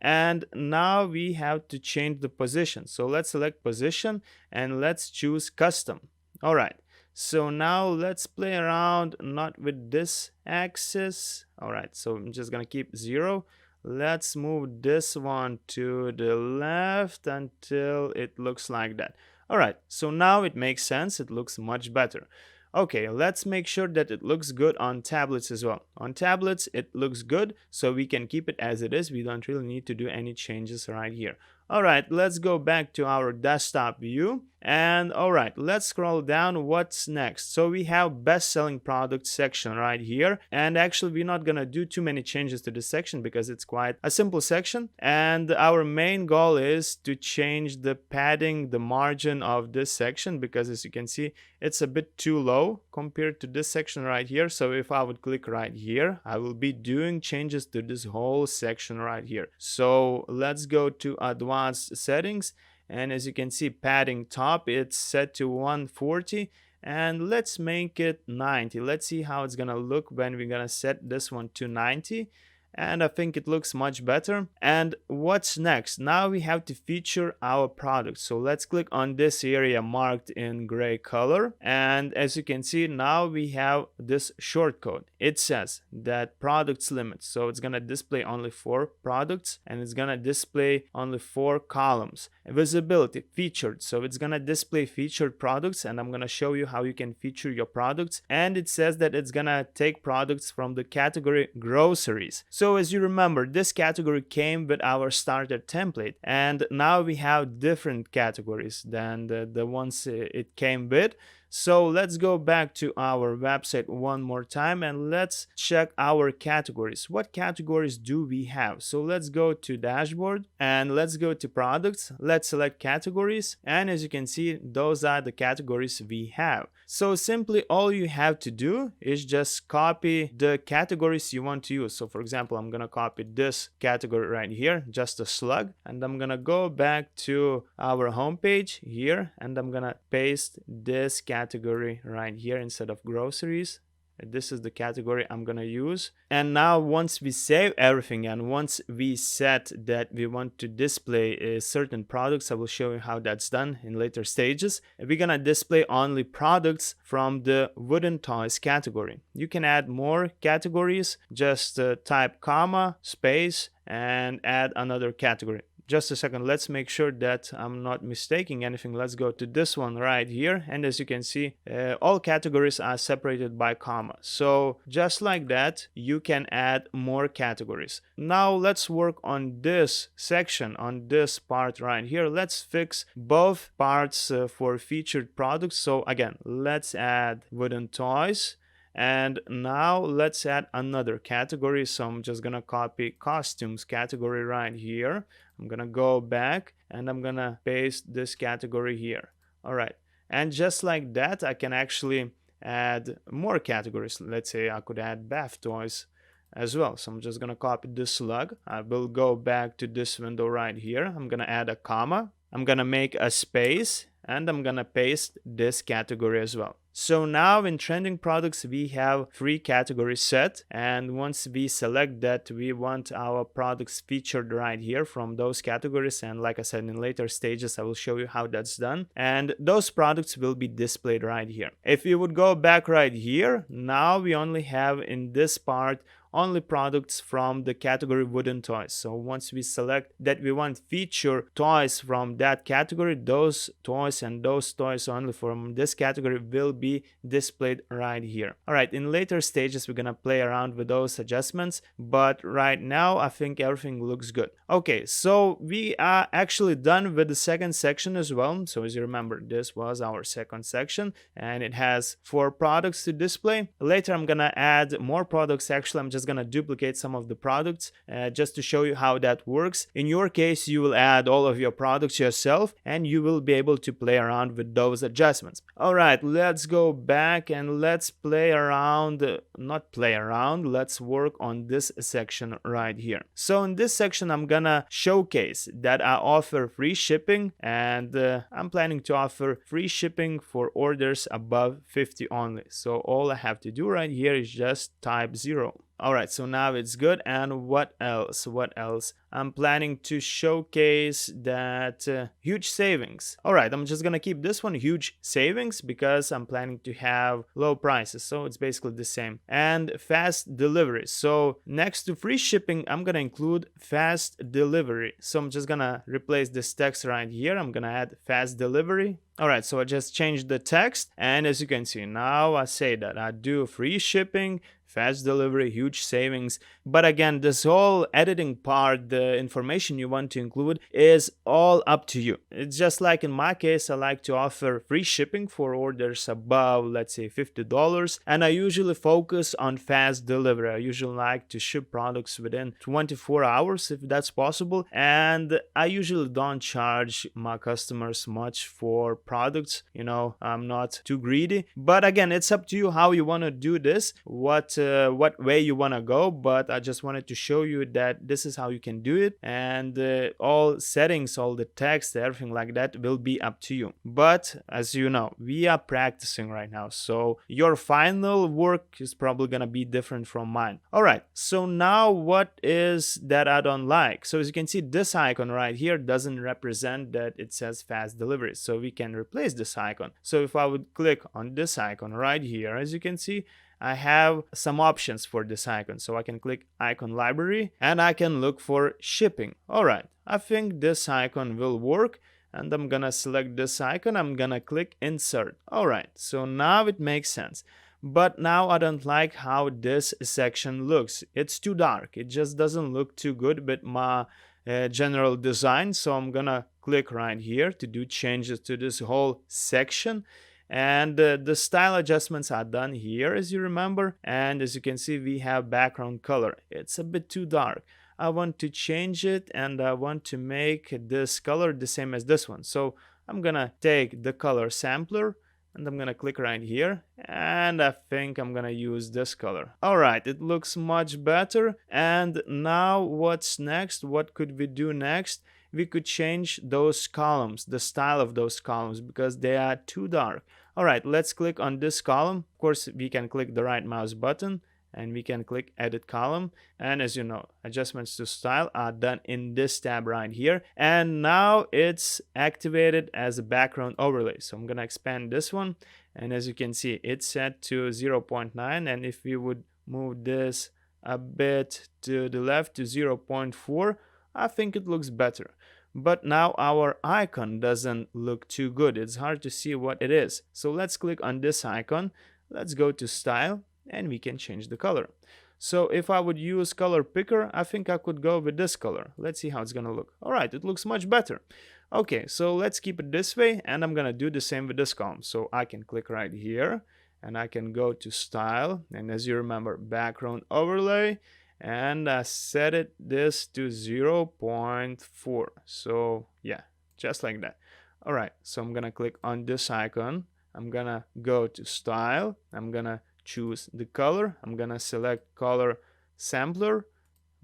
And now we have to change the position. So let's select position and let's choose custom. Alright, so now let's play around not with this axis. Alright, so I'm just gonna keep 0. Let's move this one to the left until it looks like that. Alright, so now it makes sense, it looks much better. Okay, let's make sure that it looks good on tablets as well. On tablets, it looks good, so we can keep it as it is. We don't really need to do any changes right here. Alright, let's go back to our desktop view. And alright, let's scroll down. What's next? So we have best selling products section right here. And actually, we're not gonna do too many changes to this section because it's quite a simple section. And our main goal is to change the padding, the margin of this section, because as you can see, it's a bit too low compared to this section right here. So if I would click right here, I will be doing changes to this whole section right here. So let's go to advanced settings, and as you can see, padding top, it's set to 140, and let's make it 90. Let's see how it's gonna look when we're gonna set this one to 90. And I think it looks much better. And what's next? Now we have to feature our product. So let's click on this area marked in gray color. And as you can see, now we have this shortcode. It says that products limit. So it's gonna display only 4 products, and it's gonna display only 4 columns. Visibility, featured. So it's gonna display featured products, and I'm gonna show you how you can feature your products. And it says that it's gonna take products from the category groceries. So as you remember, this category came with our starter template, and now we have different categories than the ones it came with. So let's go back to our website one more time and let's check our categories. What categories do we have? So let's go to dashboard and let's go to products. Let's select categories, and as you can see, those are the categories we have. So simply all you have to do is just copy the categories you want to use. So for example, I'm gonna copy this category right here, just a slug, and I'm gonna go back to our homepage here, and I'm gonna paste this category right here instead of groceries. This is the category I'm gonna use. And now once we save everything and once we set that we want to display certain products, I will show you how that's done in later stages. We're gonna display only products from the wooden toys category. You can add more categories, just type comma, space, and add another category. Just a second, let's make sure that I'm not mistaking anything. Let's go to this one right here, and as you can see, all categories are separated by comma. So just like that, you can add more categories. Now let's work on this section, on this part right here. Let's fix both parts for featured products. So again, let's add wooden toys. And now let's add another category. So I'm just gonna copy costumes category right here. I'm gonna go back and I'm gonna paste this category here. All right, and just like that, I can actually add more categories. Let's say I could add bath toys as well. So I'm just gonna copy this slug. I will go back to this window right here. I'm gonna add a comma. I'm gonna make a space and I'm gonna paste this category as well. So now in trending products, we have 3 categories set, and once we select that we want our products featured right here from those categories, and like I said, in later stages I will show you how that's done, and those products will be displayed right here. If you would go back right here, now we only have in this part only products from the category wooden toys. So once we select that we want feature toys from that category, those toys and those toys only from this category will be displayed right here. All right, in later stages we're gonna play around with those adjustments, but right now I think everything looks good. Okay, so we are actually done with the second section as well. So as you remember, this was our second section and it has 4 products to display. Later I'm gonna add more products. Actually, I'm just gonna duplicate some of the products just to show you how that works. In your case, you will add all of your products yourself and you will be able to play around with those adjustments. All right, let's go back and let's play around, not play around, let's work on this section right here. So in this section, I'm gonna showcase that I offer free shipping, and I'm planning to offer free shipping for orders above 50 only. So all I have to do right here is just type 0. All right, so now it's good. And what else? What else? I'm planning to showcase that huge savings. All right, I'm just gonna keep this one, huge savings, because I'm planning to have low prices. So it's basically the same. And fast delivery. So next to free shipping, I'm gonna include fast delivery. So I'm just gonna replace this text right here. I'm gonna add fast delivery. All right, so I just changed the text, and as you can see, now I say that I do free shipping, fast delivery, huge savings. But again, this whole editing part, the information you want to include is all up to you. It's just like in my case, I like to offer free shipping for orders above, let's say, $50. And I usually focus on fast delivery. I usually like to ship products within 24 hours if that's possible. And I usually don't charge my customers much for products. You know, I'm not too greedy. But again, it's up to you how you want to do this, what way you want to go. But I just wanted to show you that this is how you can do it, and all settings, all the text, everything like that will be up to you. But as you know, we are practicing right now, so your final work is probably gonna be different from mine. All right, so now what is that I don't like? So as you can see, this icon right here doesn't represent that it says fast delivery, so we can replace this icon. So if I would click on this icon right here, as you can see, I have some options for this icon. So I can click icon library and I can look for shipping. All right, I think this icon will work, and I'm gonna select this icon. I'm gonna click insert. All right, so now it makes sense. But now I don't like how this section looks. It's too dark. It just doesn't look too good with my general design. So I'm gonna click right here to do changes to this whole section. And the style adjustments are done here, as you remember. And as you can see, we have background color. It's a bit too dark. I want to change it, and I want to make this color the same as this one. So I'm gonna take the color sampler and I'm gonna click right here, and I think I'm gonna use this color. All right, it looks much better. And now what's next? What could we do next? We could change those columns, the style of those columns, because they are too dark. All right, let's click on this column. Of course, we can click the right mouse button and we can click edit column. And as you know, adjustments to style are done in this tab right here. And now it's activated as a background overlay. So I'm gonna expand this one. And as you can see, it's set to 0.9. And if we would move this a bit to the left to 0.4, I think it looks better. But now our icon doesn't look too good. It's hard to see what it is. So let's click on this icon. Let's go to style and we can change the color. So if I would use color picker, I think I could go with this color. Let's see how it's gonna look. All right, it looks much better. Okay, so let's keep it this way, and I'm gonna do the same with this column. So I can click right here and I can go to style, and as you remember, background overlay. and set this to 0.4. So yeah, just like that. All right, so I'm gonna click on this icon. I'm gonna go to style. I'm gonna choose the color. I'm gonna select color sampler.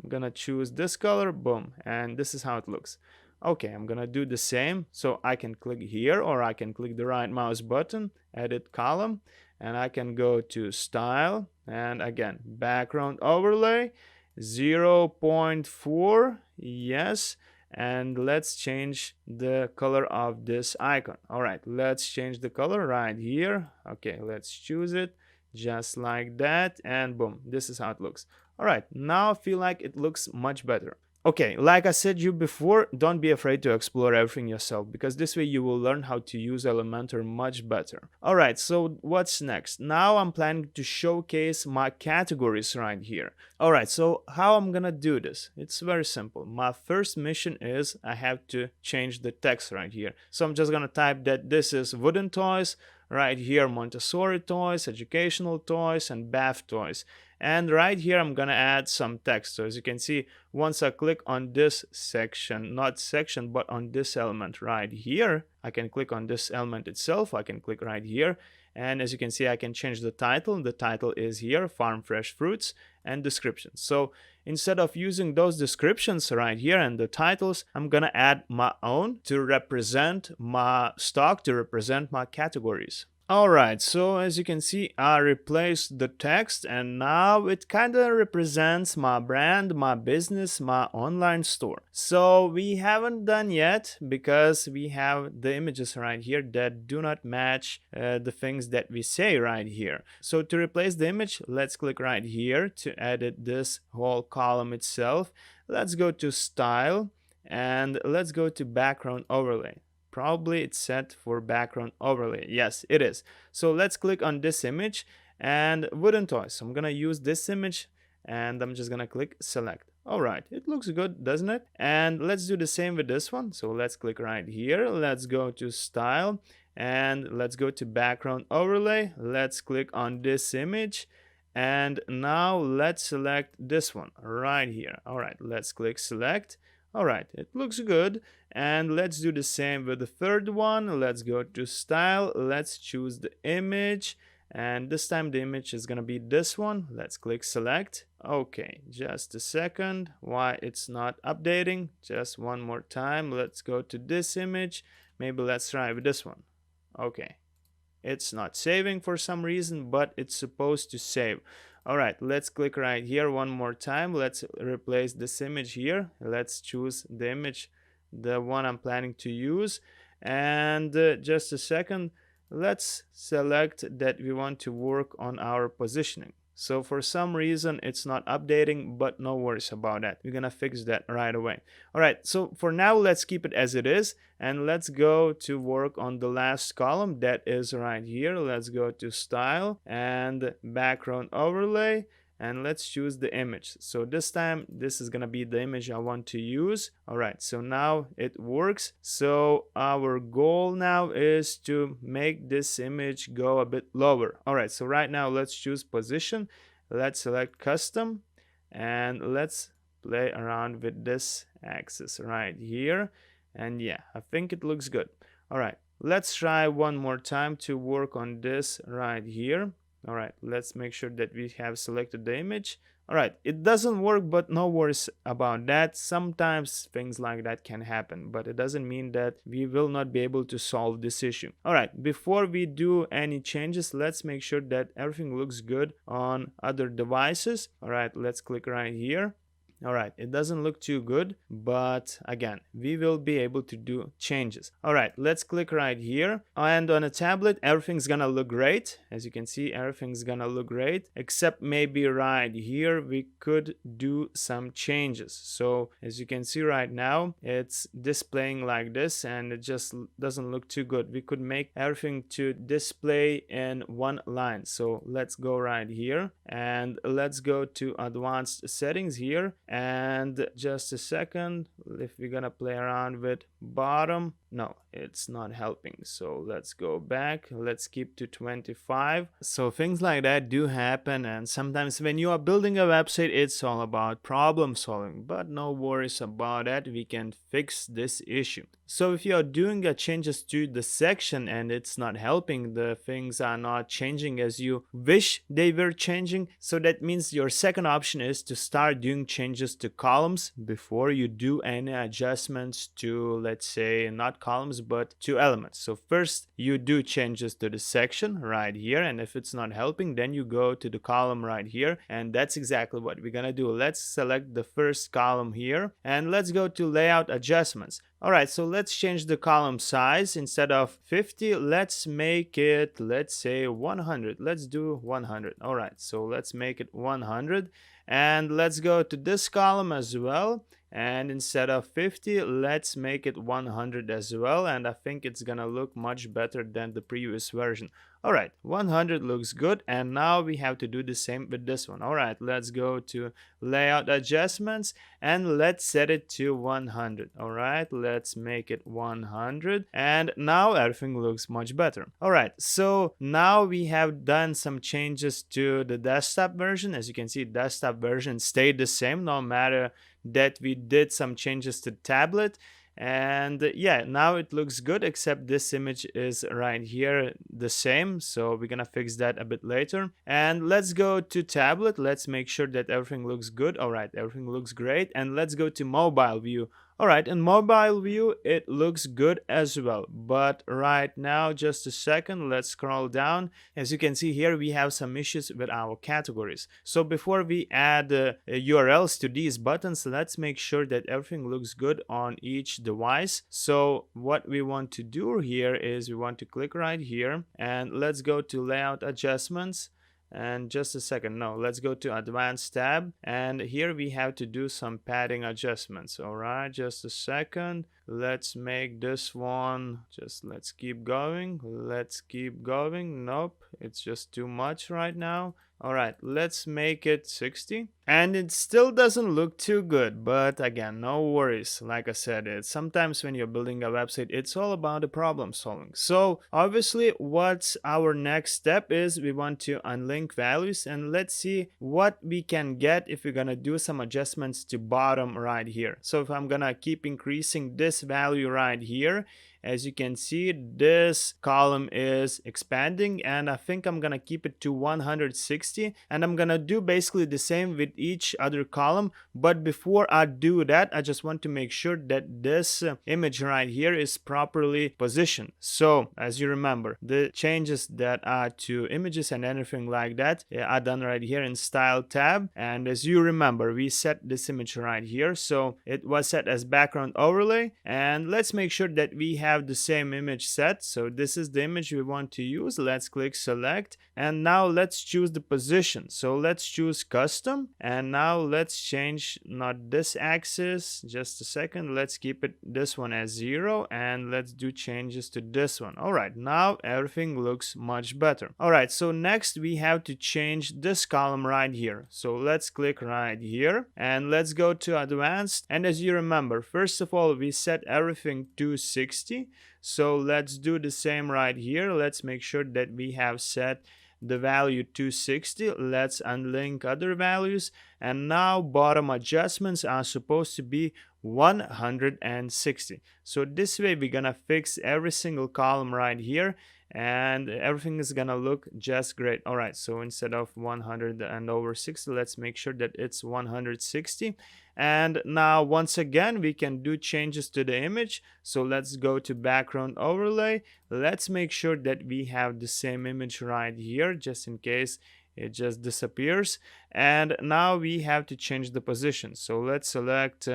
I'm gonna choose this color, boom, and this is how it looks. Okay, I'm gonna do the same. So I can click here, or I can click the right mouse button, edit column, and I can go to style, and again, background overlay, 0.4, yes, and let's change the color of this icon. All right, let's change the color right here. Okay, let's choose it just like that, and boom, this is how it looks. All right, now I feel like it looks much better. Okay, like I said you before, don't be afraid to explore everything yourself, because this way you will learn how to use Elementor much better. Alright, so what's next? Now I'm planning to showcase my categories right here. Alright, so how I'm gonna do this? It's very simple. My first mission is I have to change the text right here. So I'm just gonna type that this is wooden toys, right here Montessori toys, educational toys, and bath toys. And right here I'm gonna add some text. So as you can see, once I click on this section, not section, but on this element right here, I can click on this element itself. I can click right here, and as you can see, I can change the title. The title is here, Farm Fresh Fruits, and description. So instead of using those descriptions right here and the titles, I'm gonna add my own to represent my stock, to represent my categories. Alright, so as you can see, I replaced the text, and now it kind of represents my brand, my business, my online store. So we haven't done yet, because we have the images right here that do not match the things that we say right here. So to replace the image, let's click right here to edit this whole column itself. Let's go to style, and let's go to background overlay. Probably it's set for background overlay. Yes, it is. So let's click on this image and wooden toys. So I'm gonna use this image, and I'm just gonna click select. All right, it looks good, doesn't it? And let's do the same with this one. So let's click right here. Let's go to style, and let's go to background overlay. Let's click on this image, and now let's select this one right here. All right, let's click select. All right, it looks good. And let's do the same with the third one. Let's go to style. Let's choose the image. And this time the image is gonna be this one. Let's click select. Okay, just a second. Why it's not updating? Just one more time. Let's go to this image. Maybe let's try with this one. Okay, it's not saving for some reason, but it's supposed to save. All right, let's click right here one more time. Let's replace this image here. Let's choose the image, the one I'm planning to use. And just a second, let's select that we want to work on our positioning. So for some reason it's not updating, but no worries about that. We're gonna fix that right away. All right, so for now, let's keep it as it is, and let's go to work on the last column that is right here. Let's go to style and background overlay, and let's choose the image. So this time this is gonna be the image I want to use. All right, so now it works. So our goal now is to make this image go a bit lower. All right, so right now let's choose position. Let's select custom, and let's play around with this axis right here. And yeah, I think it looks good. All right, let's try one more time to work on this right here. All right, let's make sure that we have selected the image. All right, it doesn't work, but no worries about that. Sometimes things like that can happen, but it doesn't mean that we will not be able to solve this issue. All right, before we do any changes, let's make sure that everything looks good on other devices. All right, let's click right here. All right, it doesn't look too good, but again, we will be able to do changes. All right, let's click right here, and on a tablet, everything's gonna look great. As you can see, everything's gonna look great, except maybe right here, we could do some changes. So as you can see right now, it's displaying like this, and it just doesn't look too good. We could make everything to display in one line. So let's go right here, and let's go to advanced settings here. And just a second, if we're gonna play around with bottom, No, it's not helping. So let's go back. Let's keep to 25. So things like that do happen, and sometimes when you are building a website, it's all about problem solving. But no worries about that. We can fix this issue. So if you are doing a changes to the section and it's not helping, the things are not changing as you wish they were changing, so that means your second option is to start doing changes to columns before you do any adjustments to, let's say, not columns but to elements. So first you do changes to the section right here, and if it's not helping, then you go to the column right here, and that's exactly what we're gonna do. Let's select the first column here and let's go to layout adjustments. Alright, so let's change the column size. Instead of 50, let's make it, let's say 100. Let's do 100. Alright, so let's make it 100, and let's go to this column as well, and instead of 50, let's make it 100 as well, and I think it's gonna look much better than the previous version. Alright, 100 looks good, and now we have to do the same with this one. Alright, let's go to layout adjustments and let's set it to 100. Alright, let's make it 100, and now everything looks much better. Alright, so now we have done some changes to the desktop version. As you can see, desktop version stayed the same no matter that we did some changes to tablet. And yeah, now it looks good, except this image is right here the same, so we're gonna fix that a bit later. And let's go to tablet. Let's make sure that everything looks good. All right, everything looks great, and let's go to mobile view. Alright, in mobile view, it looks good as well. But right now, just a second, let's scroll down. As you can see here, we have some issues with our categories. So before we add URLs to these buttons, let's make sure that everything looks good on each device. So what we want to do here is we want to click right here, and let's go to layout adjustments. And just a second, no, let's go to advanced tab, and here we have to do some padding adjustments. All right, just a second, let's make this one, just let's keep going, nope, it's just too much right now. All right, let's make it 60, and it still doesn't look too good, but again, no worries. Like I said, it's sometimes when you're building a website, it's all about the problem solving. So obviously what's our next step is we want to unlink values, and let's see what we can get if we're gonna do some adjustments to bottom right here. So if I'm gonna keep increasing this value right here, as you can see, this column is expanding, and I think I'm gonna keep it to 160, and I'm gonna do basically the same with each other column. But before I do that, I just want to make sure that this image right here is properly positioned. So as you remember, the changes that are to images and anything like that are done right here in style tab. And as you remember, we set this image right here, so it was set as background overlay, and let's make sure that we have the same image set. So this is the image we want to use. Let's click select, and now let's choose the position. So let's choose custom, and now let's change not this axis, just a second, let's keep it this one as 0, and let's do changes to this one. All right, now everything looks much better. All right, so next we have to change this column right here. So let's click right here, and let's go to advanced, and as you remember, first of all, we set everything to 60. So let's do the same right here. Let's make sure that we have set the value to 60. Let's unlink other values, and now bottom adjustments are supposed to be 160. So this way we're gonna fix every single column right here, and everything is gonna look just great. All right, so instead of 100 and over 60, let's make sure that it's 160. And now once again we can do changes to the image. So let's go to background overlay. Let's make sure that we have the same image right here, just in case it just disappears. And now we have to change the position. So let's select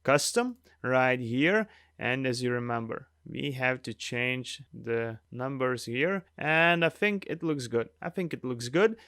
custom right here, and as you remember, we have to change the numbers here, and I think it looks good.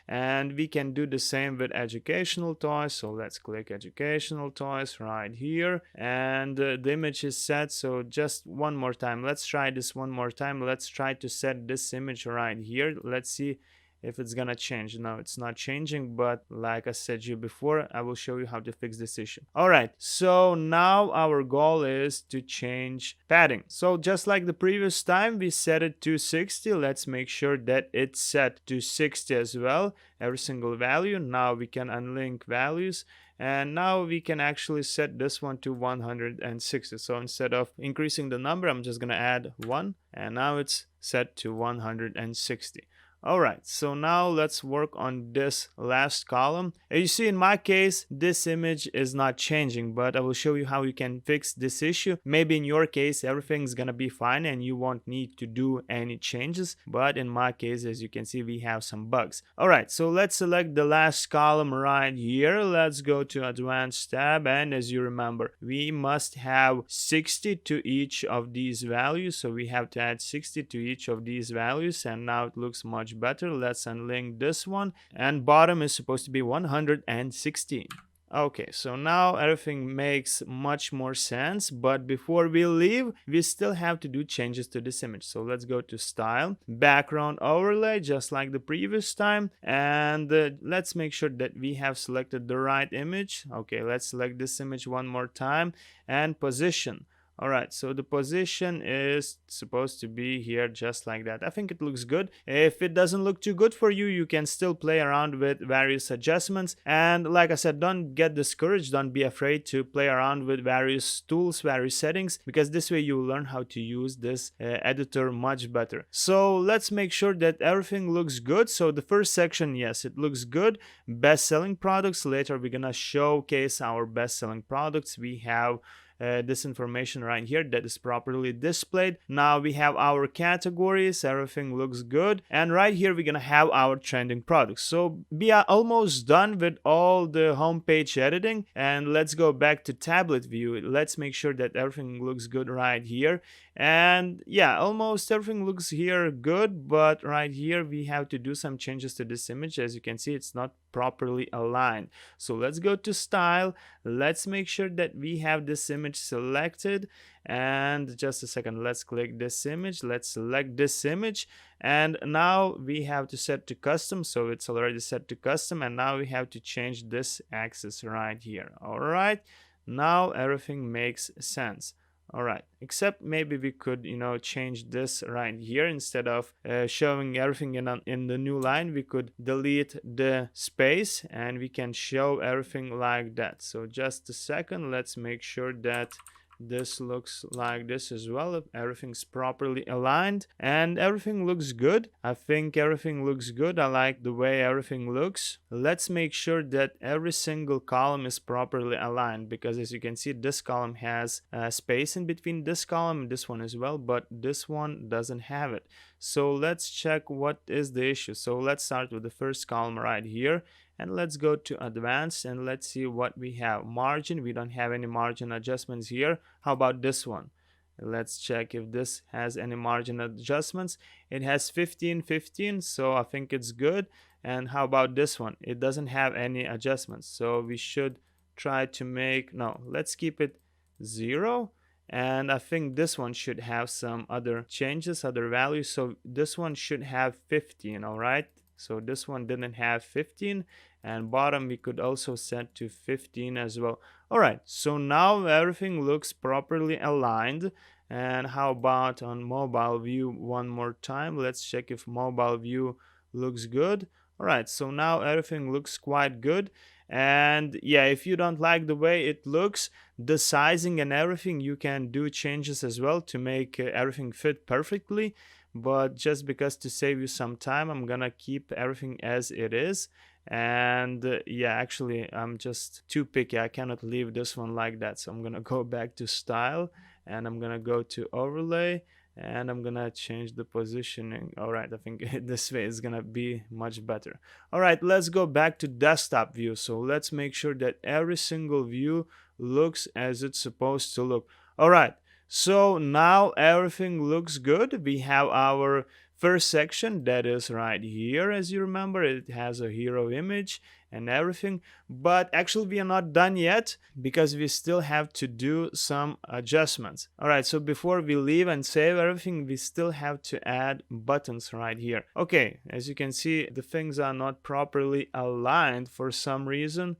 And we can do the same with educational toys. So let's click educational toys right here, and the image is set. So just one more time, let's try this one more time. Let's try to set this image right here. Let's see if it's gonna change. No, it's not changing, but like I said to you before, I will show you how to fix this issue. All right, so now our goal is to change padding. So just like the previous time, we set it to 60. Let's make sure that it's set to 60 as well, every single value. Now we can unlink values, and now we can actually set this one to 160. So instead of increasing the number, I'm just gonna add 1, and now it's set to 160. Alright, so now let's work on this last column. As you see, in my case, this image is not changing, but I will show you how you can fix this issue. Maybe in your case, everything's gonna be fine and you won't need to do any changes, but in my case, as you can see, we have some bugs. Alright, so let's select the last column right here. Let's go to Advanced tab, and as you remember, we must have 60 to each of these values, so we have to add 60 to each of these values, and now it looks much better. Let's unlink this one, and bottom is supposed to be 116. Okay, so now everything makes much more sense, but before we leave, we still have to do changes to this image. So let's go to Style, Background Overlay, just like the previous time, and let's make sure that we have selected the right image. Okay, let's select this image one more time, and Position. Alright, so the position is supposed to be here just like that. I think it looks good. If it doesn't look too good for you, you can still play around with various adjustments. And like I said, don't get discouraged. Don't be afraid to play around with various tools, various settings, because this way you will learn how to use this editor much better. So let's make sure that everything looks good. So the first section, yes, it looks good. Best-selling products. Later we're gonna showcase our best-selling products. We have this information right here that is properly displayed. Now we have our categories, everything looks good, and right here we're gonna have our trending products. So we are almost done with all the homepage editing, and let's go back to tablet view. Let's make sure that everything looks good right here. And yeah, almost everything looks here good, but right here we have to do some changes to this image. As you can see, it's not properly aligned. So let's go to Style. Let's make sure that we have this image selected, and just a second, let's click this image, let's select this image, and now we have to set to custom. So it's already set to custom, and now we have to change this axis right here. All right, now everything makes sense. All right, except maybe we could, change this right here. Instead of showing everything in the new line, we could delete the space and we can show everything like that. So just a second, let's make sure that this looks like this as well. Everything's properly aligned and everything looks good. I think everything looks good. I like the way everything looks. Let's make sure that every single column is properly aligned, because as you can see, this column has space in between this column and this one as well, but this one doesn't have it. So let's check what is the issue. So let's start with the first column right here, and let's go to Advanced and let's see what we have. Margin, we don't have any margin adjustments here. How about this one? Let's check if this has any margin adjustments. It has 15, so I think it's good. And how about this one? It doesn't have any adjustments, so we should try to make, no, let's keep it 0. And I think this one should have some other changes, other values. So this one should have 15, all right? So this one didn't have 15, and bottom we could also set to 15 as well. All right, so now everything looks properly aligned. And how about on mobile view one more time? Let's check if mobile view looks good. All right, so now everything looks quite good. And yeah, if you don't like the way it looks, the sizing and everything, you can do changes as well to make everything fit perfectly. But just because to save you some time, I'm gonna keep everything as it is. And yeah, actually I'm just too picky. I cannot leave this one like that, so I'm gonna go back to Style and I'm gonna go to Overlay and I'm gonna change the positioning. All right, I think this way is gonna be much better. All right, let's go back to desktop view. So let's make sure that every single view looks as it's supposed to look. All right, so now everything looks good. We have our first section that is right here. As you remember, it has a hero image and everything, but actually we are not done yet because we still have to do some adjustments. All right, so before we leave and save everything, we still have to add buttons right here. Okay, as you can see, the things are not properly aligned for some reason.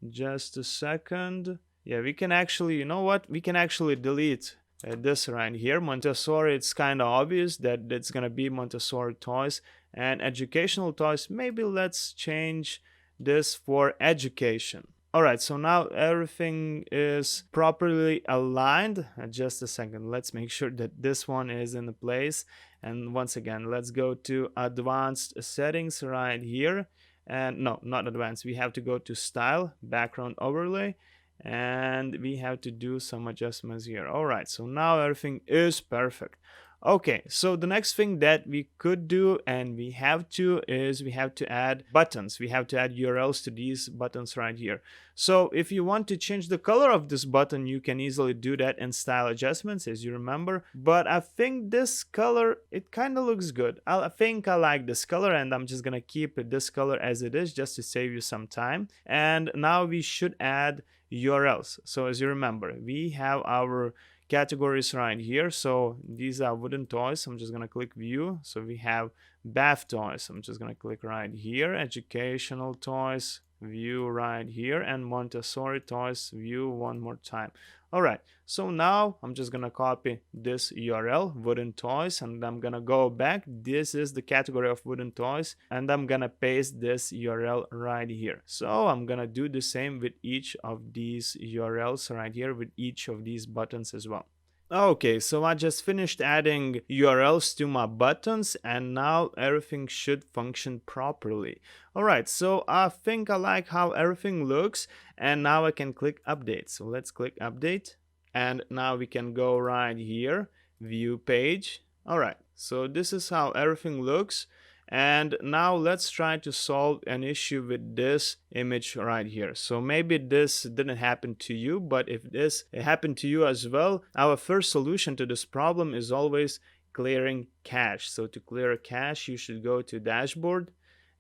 Just a second. Yeah, we can actually, you know what, we can actually delete this right here. Montessori, it's kind of obvious that it's gonna be Montessori toys, and educational toys, maybe let's change this for education. All right, so now everything is properly aligned. Just a second, let's make sure that this one is in place. And once again, let's go to advanced settings right here. And no, not advanced, we have to go to style, background overlay, and we have to do some adjustments here. All right, so now everything is perfect. Okay, so the next thing that we could do, and we have to, is we have to add buttons. We have to add URLs to these buttons right here. So if you want to change the color of this button, you can easily do that in style adjustments, as you remember. But I think this color, it kind of looks good. I think I like this color, and I'm just gonna keep this color as it is just to save you some time. And now we should add URLs. So as you remember, we have our categories right here. So these are wooden toys. I'm just gonna click view. So we have bath toys. I'm just gonna click right here. Educational toys, view right here, and Montessori toys, view one more time. All right, so now I'm just gonna copy this URL, wooden toys, and I'm gonna go back. This is the category of wooden toys, and I'm gonna paste this URL right here. So I'm gonna do the same with each of these URLs right here, with each of these buttons as well. Okay, so I just finished adding URLs to my buttons, and now everything should function properly. Alright, so I think I like how everything looks, and now I can click update. So let's click update, and now we can go right here, view page. Alright, so this is how everything looks. And now let's try to solve an issue with this image right here. So maybe this didn't happen to you, but if this happened to you as well, our first solution to this problem is always clearing cache. So to clear cache, you should go to dashboard,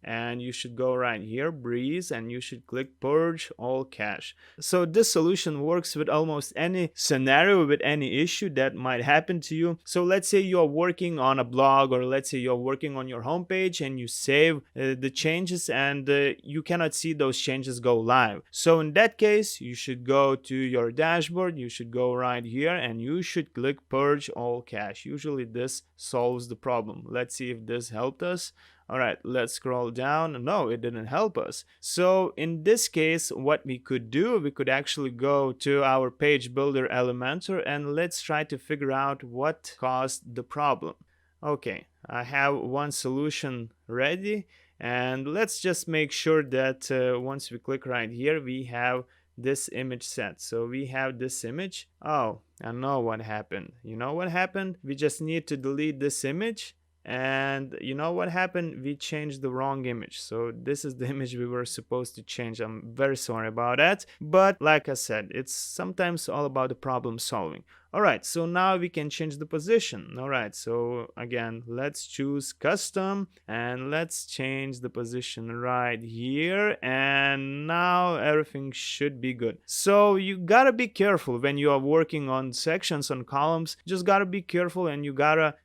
and you should go right here, breeze, and you should click purge all cache. So this solution works with almost any scenario, with any issue that might happen to you. So let's say you're working on a blog, or let's say you're working on your homepage, and you save the changes, and you cannot see those changes go live. So in that case, you should go to your dashboard, you should go right here, and you should click purge all cache. Usually this solves the problem. Let's see if this helped us. All right, let's scroll down. No, it didn't help us. So in this case, what we could do, we could actually go to our page builder Elementor, and let's try to figure out what caused the problem. Okay, I have one solution ready, and let's just make sure that once we click right here, we have this image set. So we have this image. Oh, I know what happened. You know what happened? We just need to delete this image. And you know what happened? We changed the wrong image. So this is the image we were supposed to change. I'm very sorry about that. But like I said, it's sometimes all about the problem solving. All right, so now we can change the position. All right, so again, let's choose custom, and let's change the position right here, and now everything should be good. So you gotta be careful when you are working on sections, on columns. Just gotta be careful, and you gotta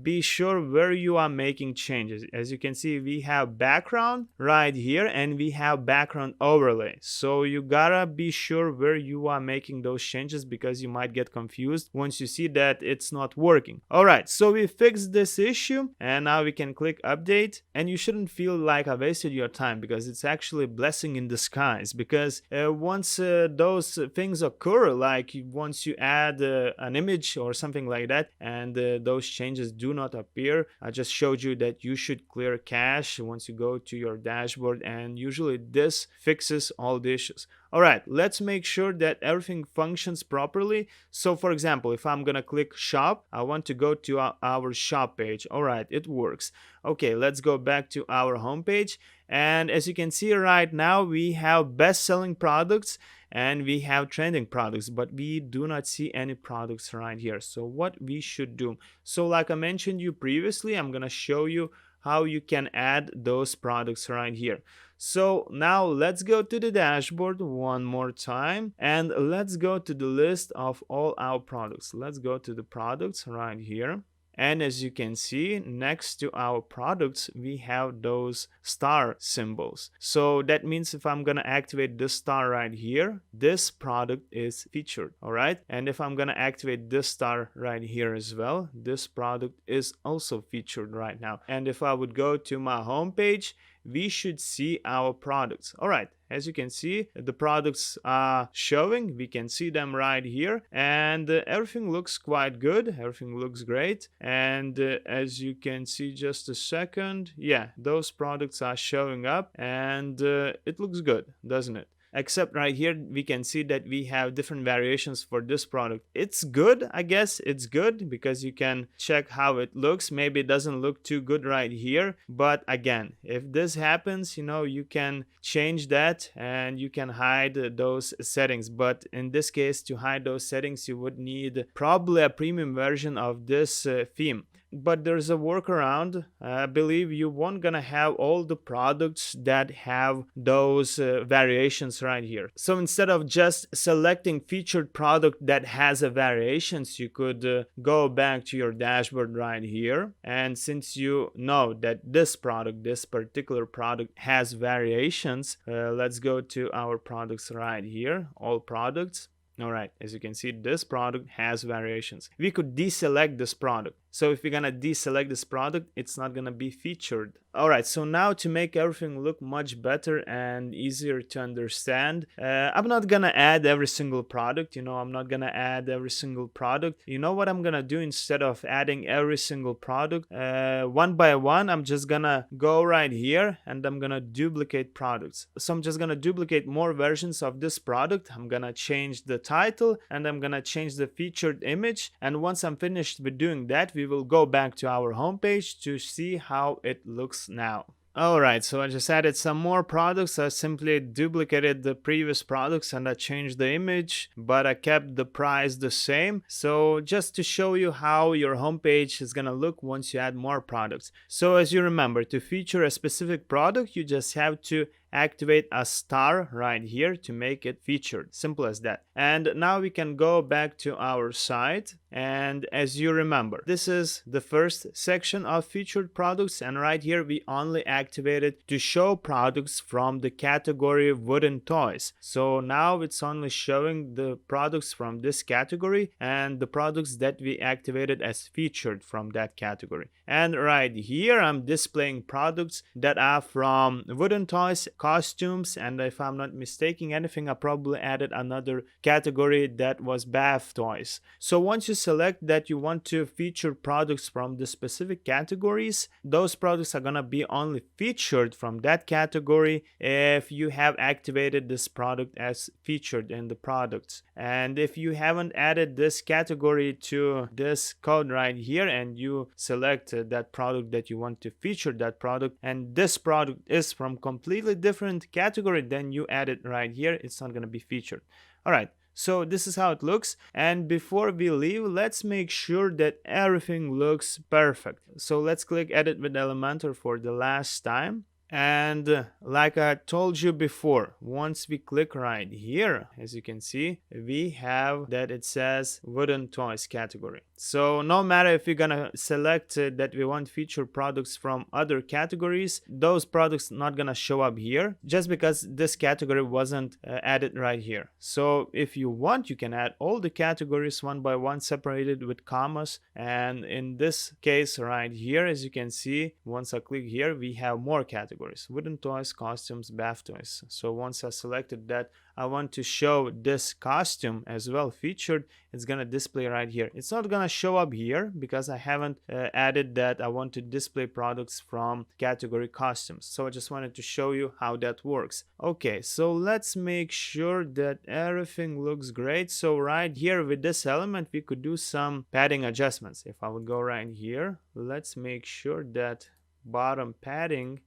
be sure where you are making changes. As you can see, we have background right here, and we have background overlay. So you gotta be sure where you are making those changes, because you might get confused once you see that it's not working. All right, so we fixed this issue, and now we can click update, and you shouldn't feel like I wasted your time, because it's actually a blessing in disguise. Because once those things occur, like once you add an image or something like that, and those changes do not appear, I just showed you that you should clear cache once you go to your dashboard, and usually this fixes all the issues. All right, let's make sure that everything functions properly. So for example, if I'm gonna click shop, I want to go to our shop page. All right, it works. Okay, let's go back to our home page. And as you can see right now, we have best-selling products, and we have trending products, but we do not see any products right here. So what we should do, so like I mentioned you previously, I'm gonna show you how you can add those products right here. So now let's go to the dashboard one more time, and let's go to the list of all our products. Let's go to the products right here. And as you can see, next to our products, we have those star symbols. So that means if I'm gonna activate this star right here, this product is featured, all right? And if I'm gonna activate this star right here as well, this product is also featured right now. And if I would go to my home page, we should see our products. All right, as you can see, the products are showing. We can see them right here, and everything looks quite good. Everything looks great. And as you can see, just a second, yeah, those products are showing up, and it looks good, doesn't it? Except right here we can see that we have different variations for this product. It's good, I guess it's good, because you can check how it looks. Maybe it doesn't look too good right here, but again, if this happens, you know, you can change that and you can hide those settings. But in this case, to hide those settings, you would need probably a premium version of this theme. But there's a workaround. I believe you won't gonna have all the products that have those variations right here. So instead of just selecting featured product that has a variations, you could go back to your dashboard right here. And since you know that this product, this particular product has variations, let's go to our products right here, all products. All right, as you can see, this product has variations. We could deselect this product. So if we're gonna deselect this product, it's not gonna be featured. All right, so now to make everything look much better and easier to understand, I'm not gonna add every single product. You know, I'm not gonna add every single product. You know what I'm gonna do? Instead of adding every single product one by one, I'm just gonna go right here and I'm gonna duplicate products. So I'm just gonna duplicate more versions of this product. I'm gonna change the title and I'm gonna change the featured image. And once I'm finished with doing that, we will go back to our homepage to see how it looks now. Alright, so I just added some more products. I simply duplicated the previous products and I changed the image, but I kept the price the same. So just to show you how your homepage is gonna look once you add more products. So as you remember, to feature a specific product, you just have to activate a star right here to make it featured. Simple as that. And now we can go back to our site. And as you remember, this is the first section of featured products. And right here, we only activated to show products from the category wooden toys. So now it's only showing the products from this category and the products that we activated as featured from that category. And right here, I'm displaying products that are from wooden toys, costumes, and if I'm not mistaken anything, I probably added another category that was bath toys. So once you select that you want to feature products from the specific categories, those products are gonna be only featured from that category if you have activated this product as featured in the products. And if you haven't added this category to this code right here and you select that product that you want to feature that product, and this product is from completely different category, then you add it right here, it's not going to be featured. All right, so this is how it looks. And before we leave, let's make sure that everything looks perfect. So let's click edit with Elementor for the last time. And like I told you before, once we click right here, as you can see, we have that it says wooden toys category. So no matter if you're gonna select that we want feature products from other categories, those products not gonna show up here just because this category wasn't added right here. So if you want, you can add all the categories one by one, separated with commas. And in this case right here, as you can see, once I click here, we have more categories: wooden toys, costumes, bath toys. So once I selected that I want to show this costume as well featured, it's gonna display right here. It's not gonna show up here because I haven't added that I want to display products from category costumes. So I just wanted to show you how that works. Okay, so let's make sure that everything looks great. So right here with this element, we could do some padding adjustments. If I would go right here, let's make sure that bottom padding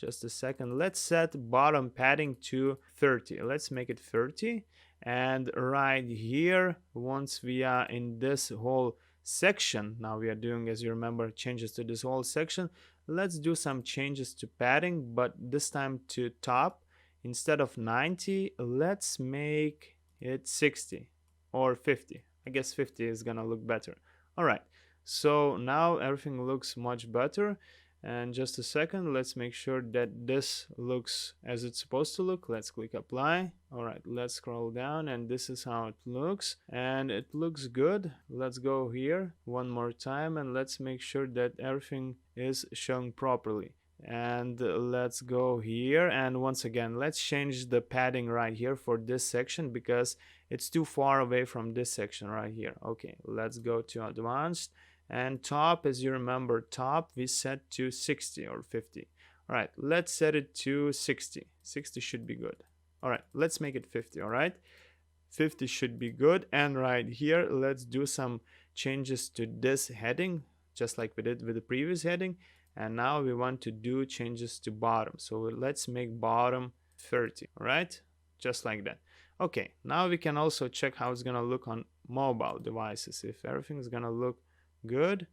Just a second. Let's set bottom padding to 30. Let's make it 30. And right here, once we are in this whole section, now we are doing, as you remember, changes to this whole section. Let's do some changes to padding, but this time to top. Instead of 90, let's make it 60 or 50. I guess 50 is gonna look better. All right, so now everything looks much better. And just a second, let's make sure that this looks as it's supposed to look. Let's click apply. All right, let's scroll down, and this is how it looks, and it looks good. Let's go here one more time, and let's make sure that everything is shown properly. And let's go here, and once again, let's change the padding right here for this section because it's too far away from this section right here. Okay, let's go to advanced. And top, as you remember, top we set to 60 or 50. All right, let's set it to 60. 60 should be good. All right, let's make it 50. All right, 50 should be good. And right here, let's do some changes to this heading, just like we did with the previous heading. And now we want to do changes to bottom. So let's make bottom 30. All right, just like that. Okay, now we can also check how it's gonna look on mobile devices. If everything's gonna look good,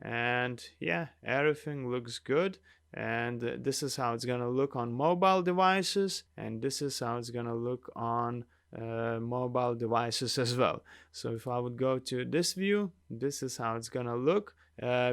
and yeah, everything looks good, and this is how it's gonna look on mobile devices, and this is how it's gonna look on mobile devices as well. So if I would go to this view, this is how it's gonna look.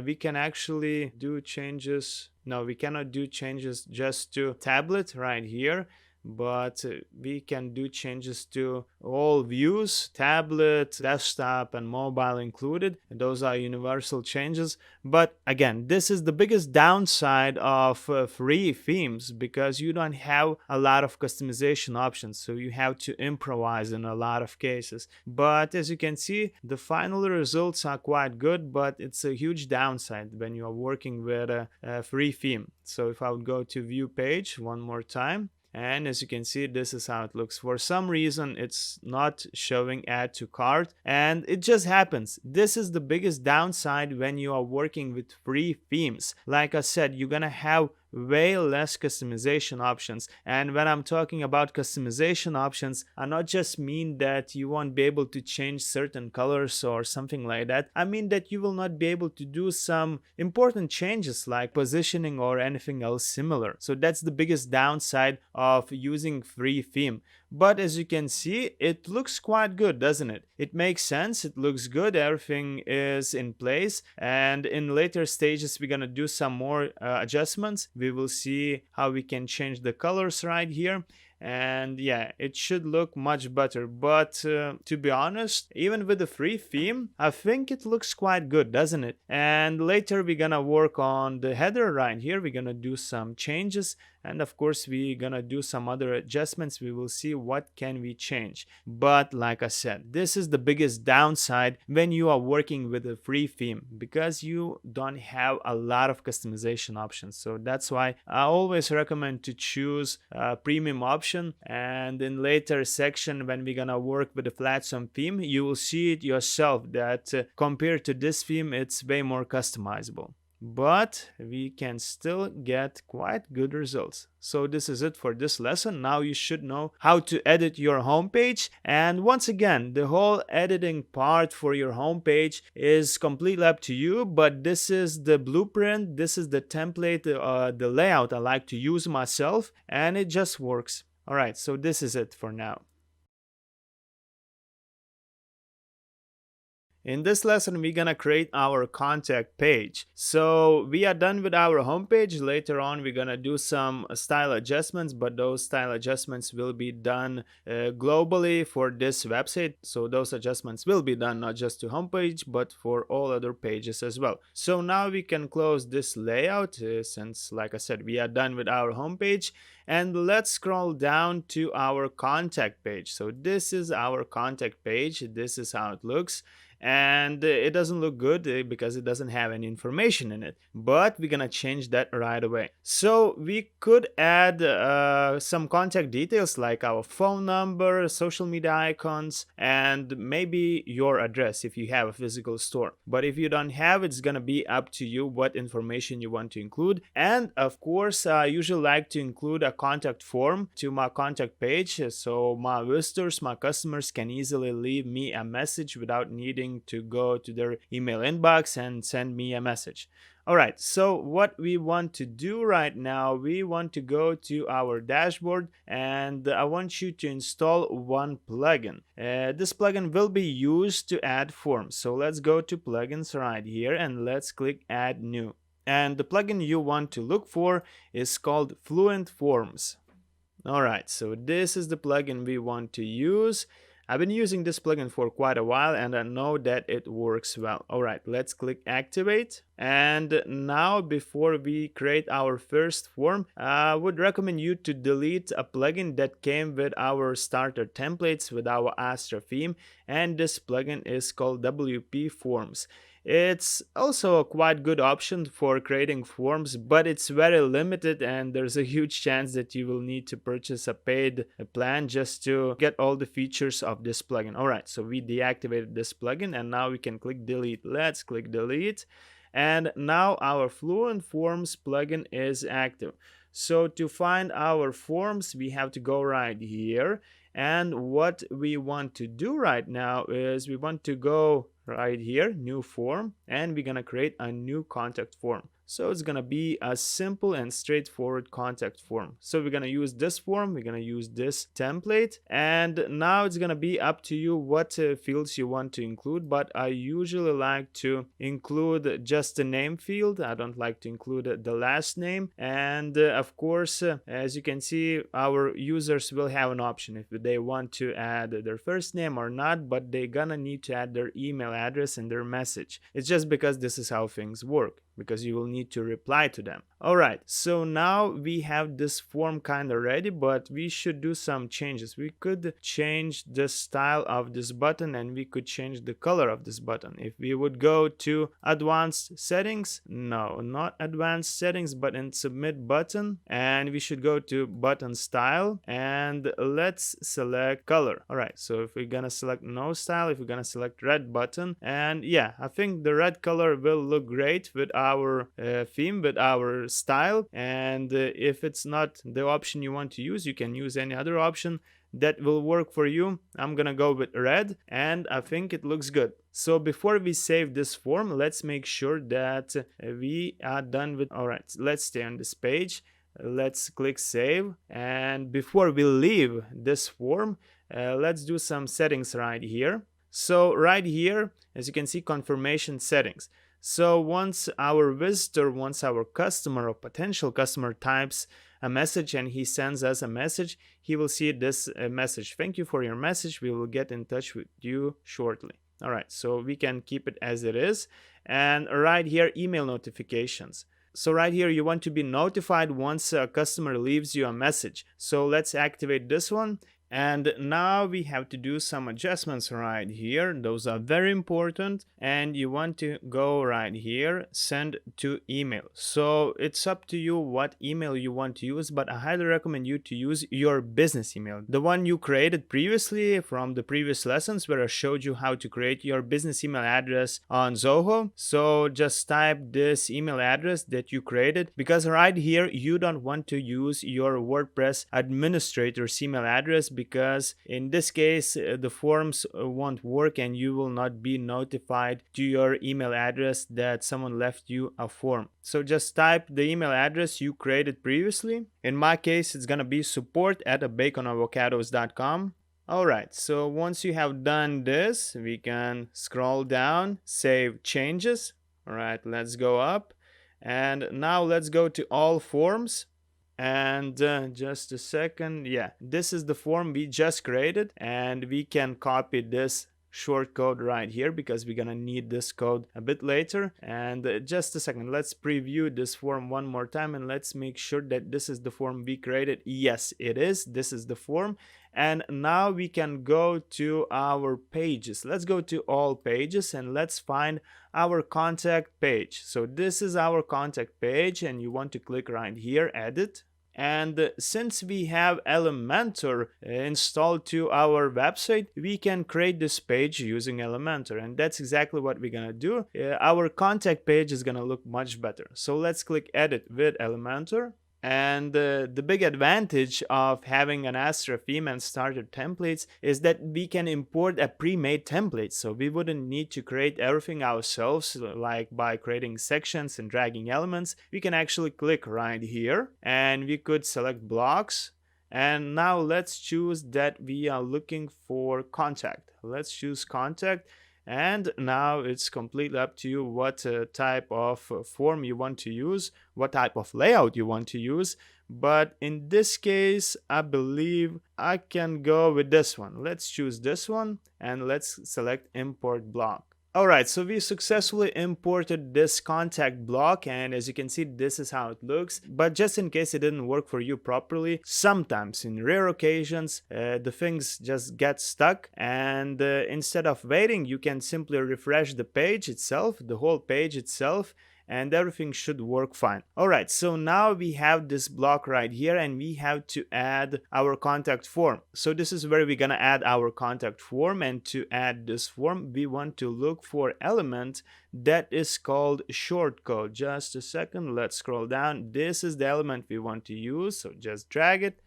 We can actually do changes. No, we cannot do changes just to tablet right here, but we can do changes to all views, tablet, desktop, and mobile included. And those are universal changes. But again, this is the biggest downside of free themes, because you don't have a lot of customization options, so you have to improvise in a lot of cases. But as you can see, the final results are quite good, but it's a huge downside when you are working with a free theme. So if I would go to view page one more time, and as you can see, this is how it looks. For some reason, it's not showing add to cart, and it just happens. This is the biggest downside when you are working with free themes. Like I said, you're gonna have way less customization options. And when I'm talking about customization options, I not just mean that you won't be able to change certain colors or something like that. I mean that you will not be able to do some important changes like positioning or anything else similar. So that's the biggest downside of using free theme. But as you can see, it looks quite good, doesn't it? It makes sense, it looks good, everything is in place, and in later stages we're gonna do some more adjustments. We will see how we can change the colors right here. And yeah, it should look much better. But to be honest, even with the free theme, I think it looks quite good, doesn't it? And later we're gonna work on the header right here. We're gonna do some changes, and of course we're gonna do some other adjustments. We will see what can we change. But like I said, this is the biggest downside when you are working with a free theme, because you don't have a lot of customization options. So that's why I always recommend to choose a premium option. And in later section, when we're gonna work with the flat-sum theme, you will see it yourself that compared to this theme, it's way more customizable. But we can still get quite good results. So this is it for this lesson. Now you should know how to edit your homepage. And once again, the whole editing part for your homepage is completely up to you. But this is the blueprint. This is the template, the layout I like to use myself. And it just works. All right, so this is it for now. In this lesson, we're gonna create our contact page. So we are done with our homepage. Later on, we're gonna do some style adjustments, but those style adjustments will be done globally for this website. So those adjustments will be done not just to homepage, but for all other pages as well. So now we can close this layout since, like I said, we are done with our homepage. And let's scroll down to our contact page. So this is our contact page. This is how it looks. and it doesn't look good because it doesn't have any information in it, but we're gonna change that right away. So we could add some contact details like our phone number, social media icons, and maybe your address if you have a physical store. But if you don't have, it's gonna be up to you what information you want to include. And of course, I usually like to include a contact form to my contact page, so my visitors, my customers can easily leave me a message without needing to go to their email inbox and send me a message. Alright, so what we want to do right now, we want to go to our dashboard, and I want you to install one plugin. This plugin will be used to add forms. So let's go to plugins right here and let's click add new. And the plugin you want to look for is called Fluent Forms. Alright, so this is the plugin we want to use. I've been using this plugin for quite a while and I know that it works well. Alright, let's click activate. And now before we create our first form, I would recommend you to delete a plugin that came with our starter templates with our Astra theme, and this plugin is called WP Forms. It's also a quite good option for creating forms, but it's very limited and there's a huge chance that you will need to purchase a paid plan just to get all the features of this plugin. Alright, so we deactivated this plugin and now we can click delete. Let's click delete. And now our Fluent Forms plugin is active. So to find our forms, we have to go right here. And what we want to do right now is we want to go right here, new form, and we're gonna create a new contact form. So it's gonna be a simple and straightforward contact form. So we're gonna use this form, we're gonna use this template, and now it's gonna be up to you what fields you want to include, but I usually like to include just the name field. I don't like to include the last name. And of course, as you can see, our users will have an option if they want to add their first name or not, but they're gonna need to add their email address and their message. It's just because this is how things work, because you will need to reply to them. Alright, so now we have this form kind of ready, but we should do some changes. We could change the style of this button and we could change the color of this button. If we would go to advanced settings, no, not advanced settings, but in submit button, and we should go to button style and let's select color. Alright, so if we're gonna select no style, if we're gonna select red button, and yeah, I think the red color will look great with our theme, with our style. And if it's not the option you want to use, you can use any other option that will work for you. I'm gonna go with red and I think it looks good. So before we save this form, let's make sure that we are done with. Alright, let's stay on this page. Let's click save, and before we leave this form, let's do some settings right here. So right here, as you can see, confirmation settings. So once our visitor, once our customer or potential customer types a message and he sends us a message, he will see this message. Thank you for your message. We will get in touch with you shortly. All right, so we can keep it as it is. And right here, email notifications. So right here, you want to be notified once a customer leaves you a message. So let's activate this one. And now we have to do some adjustments right here. Those are very important. And you want to go right here, send to email. So it's up to you what email you want to use, but I highly recommend you to use your business email. The one you created previously from the previous lessons where I showed you how to create your business email address on Zoho. So just type this email address that you created, because right here you don't want to use your WordPress administrator's email address, because in this case the forms won't work and you will not be notified to your email address that someone left you a form. So just type the email address you created previously. In my case, it's gonna be support@baconavocados.com. Alright, so once you have done this, we can scroll down, save changes. Alright, let's go up, and now let's go to all forms. And just a second, yeah, this is the form we just created, and we can copy this short code right here because we're gonna need this code a bit later. And just a second, let's preview this form one more time and let's make sure that this is the form we created. Yes, it is. This is the form. And now we can go to our pages. Let's go to all pages and let's find our contact page. So this is our contact page, and you want to click right here, edit. And since we have Elementor installed to our website, we can create this page using Elementor, and that's exactly what we're gonna do. Our contact page is gonna look much better. So let's click edit with Elementor. And the big advantage of having an Astra theme and starter templates is that we can import a pre-made template, so we wouldn't need to create everything ourselves, like by creating sections and dragging elements. We can actually click right here and we could select blocks. And now let's choose that we are looking for contact. Let's choose contact. And now it's completely up to you what type of form you want to use, what type of layout you want to use. But in this case, I believe I can go with this one. Let's choose this one and let's select import block. Alright, so we successfully imported this contact block, and as you can see, this is how it looks. But just in case it didn't work for you properly, sometimes in rare occasions the things just get stuck, and instead of waiting, you can simply refresh the page itself, the whole page itself, and everything should work fine. Alright, so now we have this block right here and we have to add our contact form. So this is where we're gonna add our contact form, and to add this form we want to look for element that is called shortcode. Just a second, let's scroll down. This is the element we want to use, so just drag it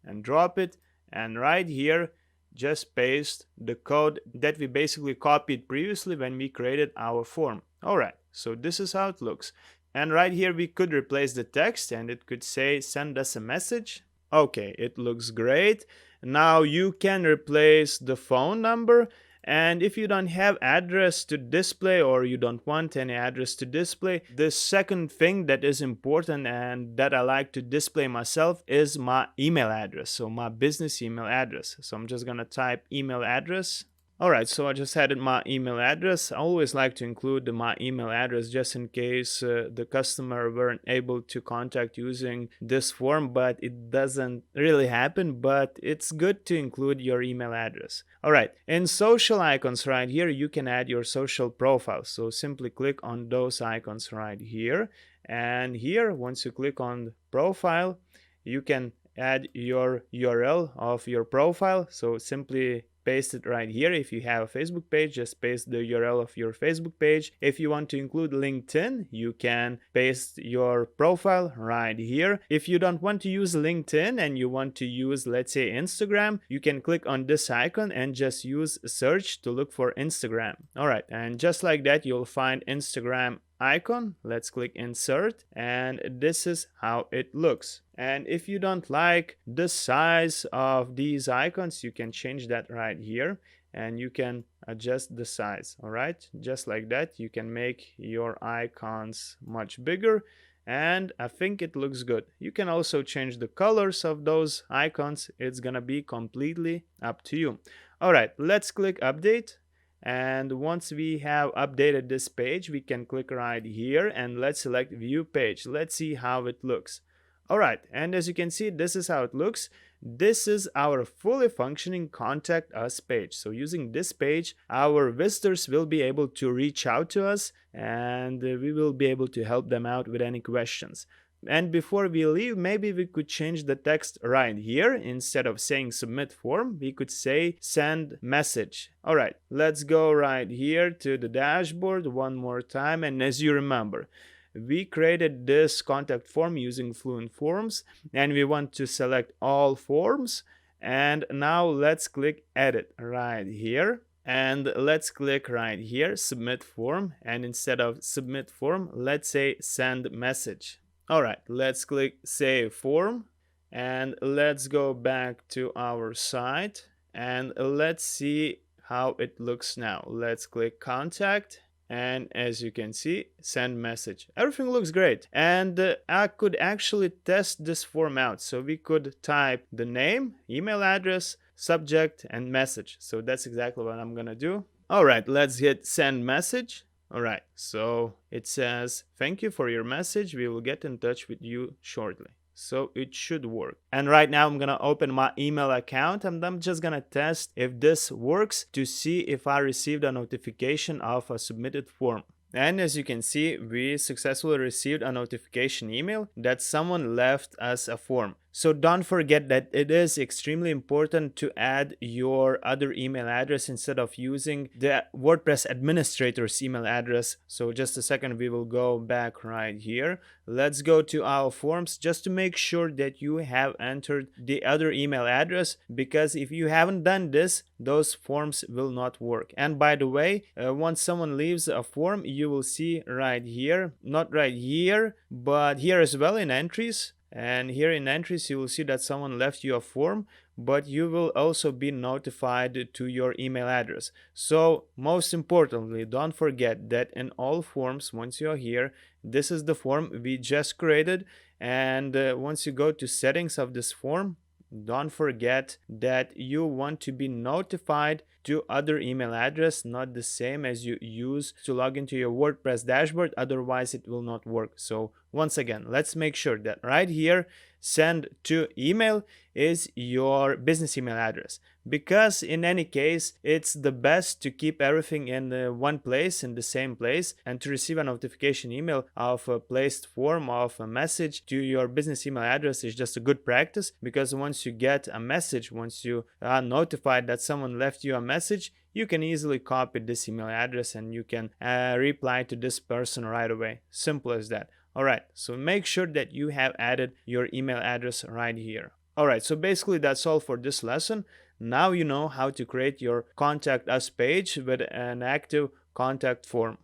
and drop it, and right here just paste the code that we basically copied previously when we created our form. Alright, so this is how it looks. And right here we could replace the text and it could say send us a message. Okay, it looks great. Now you can replace the phone number, and if you don't have address to display or you don't want any address to display, the second thing that is important and that I like to display myself is my email address, so my business email address. So I'm just gonna type email address. Alright, so I just added my email address. I always like to include my email address just in case the customer weren't able to contact using this form, but it doesn't really happen, but it's good to include your email address. Alright, in social icons right here, you can add your social profile. So simply click on those icons right here. And here, once you click on profile, you can add your URL of your profile. So simply paste it right here. If you have a Facebook page, just paste the URL of your Facebook page. If you want to include LinkedIn, you can paste your profile right here. If you don't want to use LinkedIn and you want to use, let's say, Instagram, you can click on this icon and just use search to look for Instagram. All right, and just like that, you'll find Instagram icon. Let's click insert, and this is how it looks. And if you don't like the size of these icons, you can change that right here and you can adjust the size. All right, just like that, you can make your icons much bigger, and I think it looks good. You can also change the colors of those icons. It's gonna be completely up to you. All right, let's click update. And once we have updated this page, we can click right here and let's select view page. Let's see how it looks. Alright, and as you can see, this is how it looks. This is our fully functioning contact us page. So using this page, our visitors will be able to reach out to us and we will be able to help them out with any questions. And before we leave, maybe we could change the text right here. Instead of saying submit form, we could say send message. All right, let's go right here to the dashboard one more time. And as you remember, we created this contact form using Fluent Forms, and we want to select all forms. And now let's click edit right here. And let's click right here, submit form. And instead of submit form, let's say send message. All right, let's click save form and let's go back to our site and let's see how it looks now. Let's click contact And as you can see, send message. Everything looks great. And I could actually test this form out. So we could type the name, email address, subject, and message. So that's exactly what I'm gonna do. All right, let's hit send message. All right, so it says, thank you for your message. We will get in touch with you shortly. So it should work. And right now I'm gonna open my email account and I'm just gonna test if this works to see if I received a notification of a submitted form. And as you can see, we successfully received a notification email that someone left us a form. So don't forget that it is extremely important to add your other email address instead of using the WordPress administrator's email address. So just a second, we will go back right here. Let's go to our forms just to make sure that you have entered the other email address, because if you haven't done this, those forms will not work. And by the way, once someone leaves a form, you will see right here, not right here, but here as well in entries. And here in entries, you will see that someone left you a form, but you will also be notified to your email address. So most importantly, don't forget that in all forms, once you're here, this is the form we just created. And once you go to settings of this form, don't forget that you want to be notified to other email address, not the same as you use to log into your WordPress dashboard. Otherwise, it will not work. So once again, let's make sure that right here, send to email is your business email address, because in any case, it's the best to keep everything in one place, in the same place, and to receive a notification email of a placed form of a message to your business email address is just a good practice, because once you get a message, once you are notified that someone left you a message, you can easily copy this email address and you can reply to this person right away. Simple as that. Alright, so make sure that you have added your email address right here. Alright, so basically that's all for this lesson. Now you know how to create your Contact Us page with an active contact form.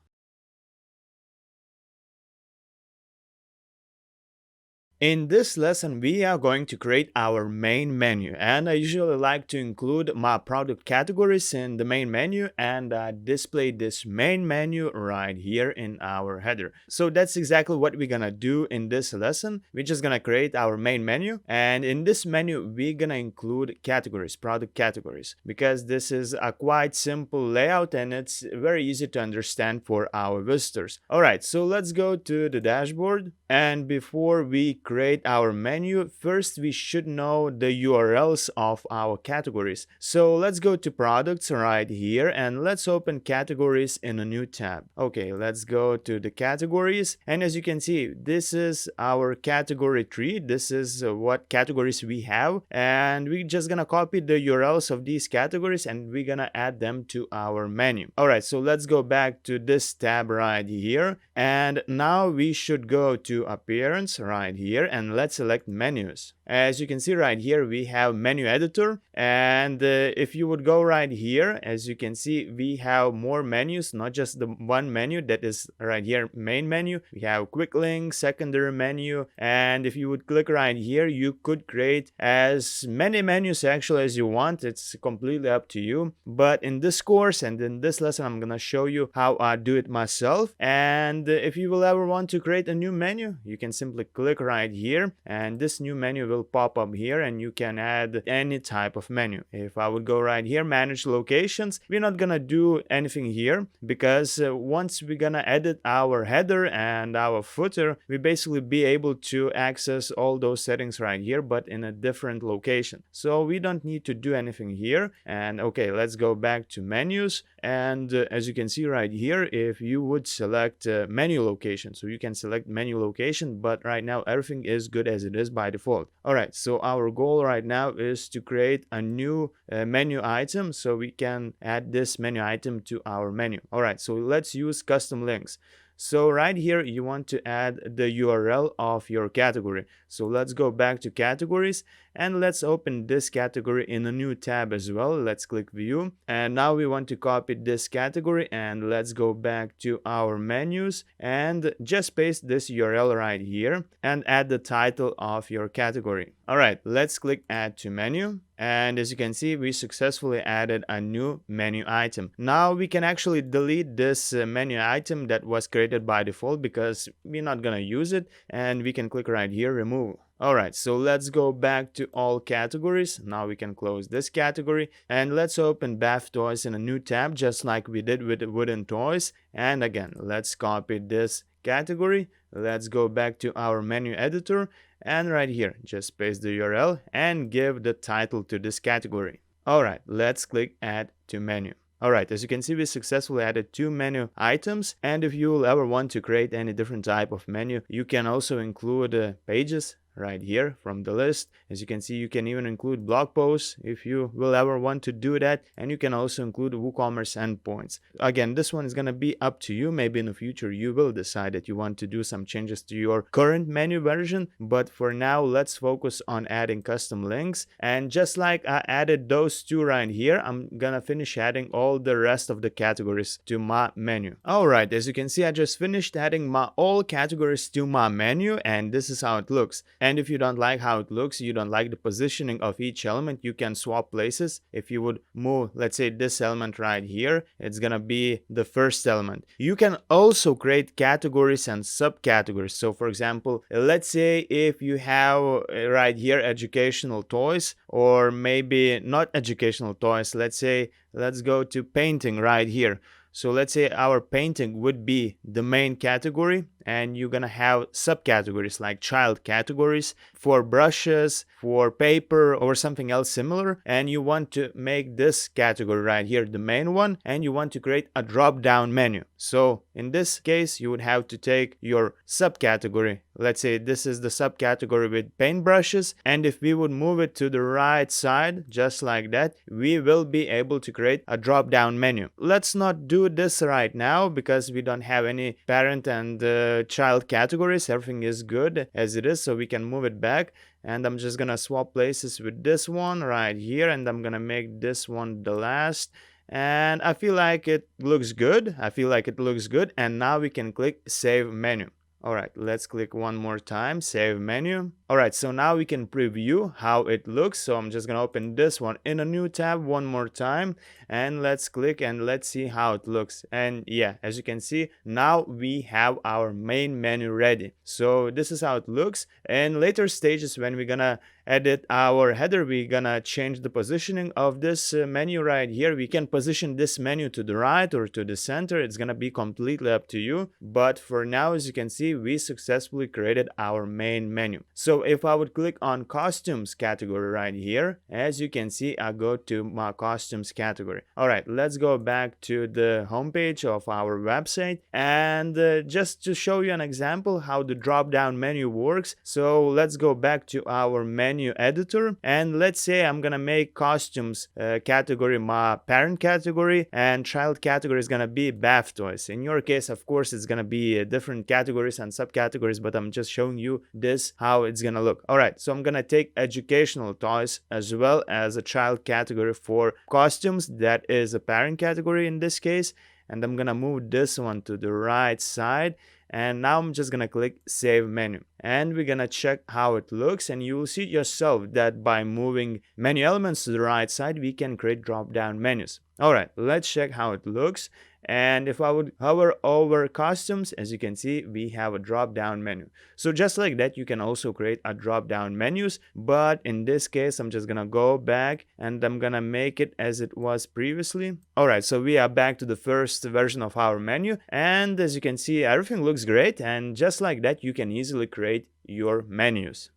In this lesson, we are going to create our main menu, and I usually like to include my product categories in the main menu and display this main menu right here in our header. So that's exactly what we're gonna do in this lesson. We're just gonna create our main menu, and in this menu, we're gonna include categories, product categories, because this is a quite simple layout and it's very easy to understand for our visitors. All right, so let's go to the dashboard, and before we create our menu, first we should know the URLs of our categories. So let's go to products right here and let's open categories in a new tab. Okay, let's go to the categories, and as you can see, this is our category tree. This is what categories we have, and we're just gonna copy the URLs of these categories and we're gonna add them to our menu. All right, so let's go back to this tab right here, and now we should go to appearance right here and let's select menus. As you can see right here, we have menu editor, and if you would go right here, as you can see, we have more menus, not just the one menu that is right here, main menu. We have quick link, secondary menu, and if you would click right here, you could create as many menus actually as you want. It's completely up to you, but in this course and in this lesson, I'm gonna show you how I do it myself. And if you will ever want to create a new menu, you can simply click right here and this new menu will pop up here and you can add any type of menu. If I would go right here, manage locations, we're not gonna do anything here because once we're gonna edit our header and our footer, we basically be able to access all those settings right here, but in a different location. So we don't need to do anything here. And okay, let's go back to menus. And as you can see right here, if you would select menu location, so you can select menu location, but right now everything is good as it is by default. All right, so our goal right now is to create a new menu item so we can add this menu item to our menu. All right, so let's use custom links. So right here, you want to add the URL of your category. So let's go back to categories and let's open this category in a new tab as well. Let's click view. And now we want to copy this category and let's go back to our menus and just paste this URL right here and add the title of your category. All right, let's click add to menu. And as you can see, we successfully added a new menu item. Now we can actually delete this menu item that was created by default because we're not gonna use it, and we can click right here, remove. Alright, so let's go back to all categories. Now we can close this category, and let's open bath toys in a new tab just like we did with the wooden toys. And again, let's copy this category. Let's go back to our menu editor, and right here just paste the URL and give the title to this category. Alright, let's click add to menu. Alright, as you can see, we successfully added 2 menu items, and if you will ever want to create any different type of menu, you can also include pages right here from the list. As you can see, you can even include blog posts if you will ever want to do that, and you can also include WooCommerce endpoints. Again, this one is going to be up to you. Maybe in the future you will decide that you want to do some changes to your current menu version, but for now let's focus on adding custom links. And just like I added those 2 right here, I'm gonna finish adding all the rest of the categories to my menu. Alright, as you can see, I just finished adding my all categories to my menu, and this is how it looks. And if you don't like how it looks, you don't like the positioning of each element, you can swap places. If you would move, let's say, this element right here, it's gonna be the first element. You can also create categories and subcategories. So for example, let's say if you have right here educational toys, or maybe not educational toys, let's say, let's go to painting right here. So let's say our painting would be the main category, and you're gonna have subcategories like child categories for brushes, for paper, or something else similar, and you want to make this category right here the main one, and you want to create a drop down menu. So in this case, you would have to take your subcategory. Let's say this is the subcategory with paintbrushes, and if we would move it to the right side just like that, we will be able to create a drop down menu. Let's not do this right now because we don't have any parent and child categories. Everything is good as it is, so we can move it back. And I'm just gonna swap places with this one right here, and I'm gonna make this one the last. And I feel like it looks good. And now we can click save menu. Alright, let's click one more time, save menu. Alright, so now we can preview how it looks. So I'm just gonna open this one in a new tab one more time, and let's click and let's see how it looks. And yeah, as you can see, now we have our main menu ready. So this is how it looks. And later stages, when we're gonna edit our header, we're gonna change the positioning of this menu right here. We can position this menu to the right or to the center. It's gonna be completely up to you. But for now, as you can see, we successfully created our main menu. So if I would click on costumes category right here, as you can see, I go to my costumes category. Alright, let's go back to the homepage of our website, and just to show you an example how the drop down menu works. So let's go back to our menu editor, and let's say I'm gonna make costumes category my parent category, and child category is gonna be bath toys. In your case, of course, it's gonna be different categories and subcategories, but I'm just showing you this how it's gonna look. Alright, so I'm gonna take educational toys as well as a child category for costumes. That is a parent category in this case, and I'm gonna move this one to the right side. And now I'm just gonna click save menu, and we're gonna check how it looks, and you will see yourself that by moving menu elements to the right side, we can create drop down menus. Alright, let's check how it looks. And if I would hover over costumes, as you can see, we have a drop down menu. So just like that, you can also create a drop down menus, but in this case, I'm just gonna go back and I'm gonna make it as it was previously. Alright, so we are back to the first version of our menu, and as you can see, everything looks great, and just like that, you can easily create your menus.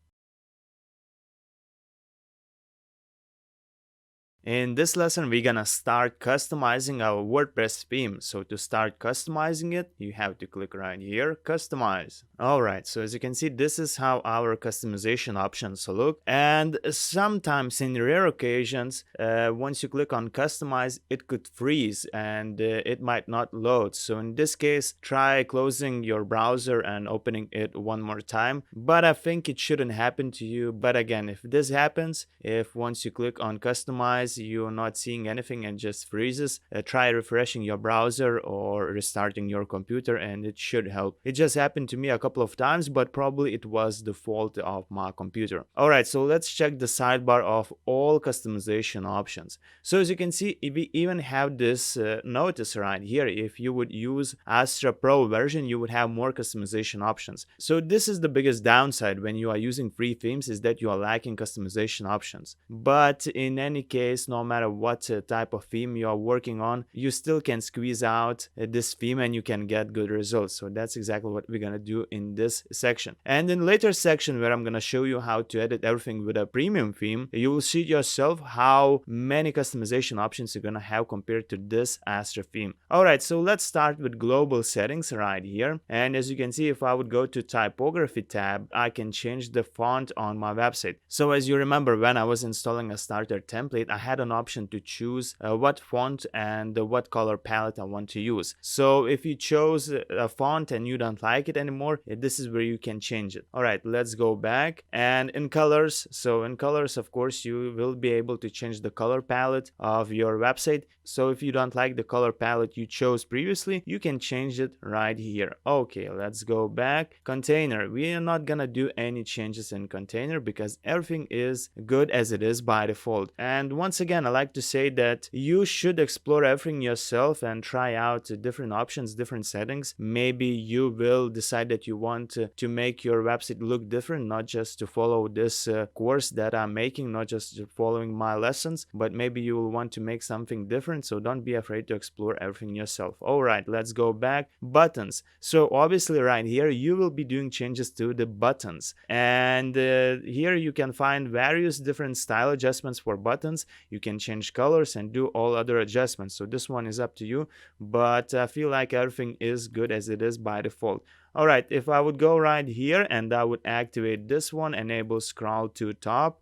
In this lesson, we're gonna start customizing our WordPress theme. So to start customizing it, you have to click right here, customize. Alright, so as you can see, this is how our customization options look. And sometimes in rare occasions, once you click on customize, it could freeze and it might not load. So in this case, try closing your browser and opening it one more time. But I think it shouldn't happen to you. But again, if this happens, if once you click on customize, case you're not seeing anything and just freezes, try refreshing your browser or restarting your computer and it should help. It just happened to me a couple of times, but probably it was the fault of my computer. Alright, so let's check the sidebar of all customization options. So as you can see, we even have this notice right here. If you would use Astra Pro version, you would have more customization options. So this is the biggest downside when you are using free themes, is that you are lacking customization options. But in any case, no matter what type of theme you are working on, you still can squeeze out this theme and you can get good results. So that's exactly what we're gonna do in this section. And in later section where I'm gonna show you how to edit everything with a premium theme, you will see yourself how many customization options you're gonna have compared to this Astra theme. Alright, so let's start with global settings right here. And as you can see, if I would go to typography tab, I can change the font on my website. So as you remember, when I was installing a starter template, I had an option to choose what font and what color palette I want to use. So if you chose a font and you don't like it anymore, this is where you can change it. Alright, let's go back. And in colors, so in colors, of course, you will be able to change the color palette of your website. So if you don't like the color palette you chose previously, you can change it right here. Okay, let's go back. Container, we are not gonna do any changes in container because everything is good as it is by default. And once again, I like to say that you should explore everything yourself and try out different options, different settings. Maybe you will decide that you want to make your website look different, not just to follow this course that I'm making, not just following my lessons, but maybe you will want to make something different. So don't be afraid to explore everything yourself. Alright, let's go back. Buttons. So obviously right here you will be doing changes to the buttons, and here you can find various different style adjustments for buttons. You can change colors and do all other adjustments. So this one is up to you, but I feel like everything is good as it is by default. Alright, if I would go right here and I would activate this one, enable scroll to top.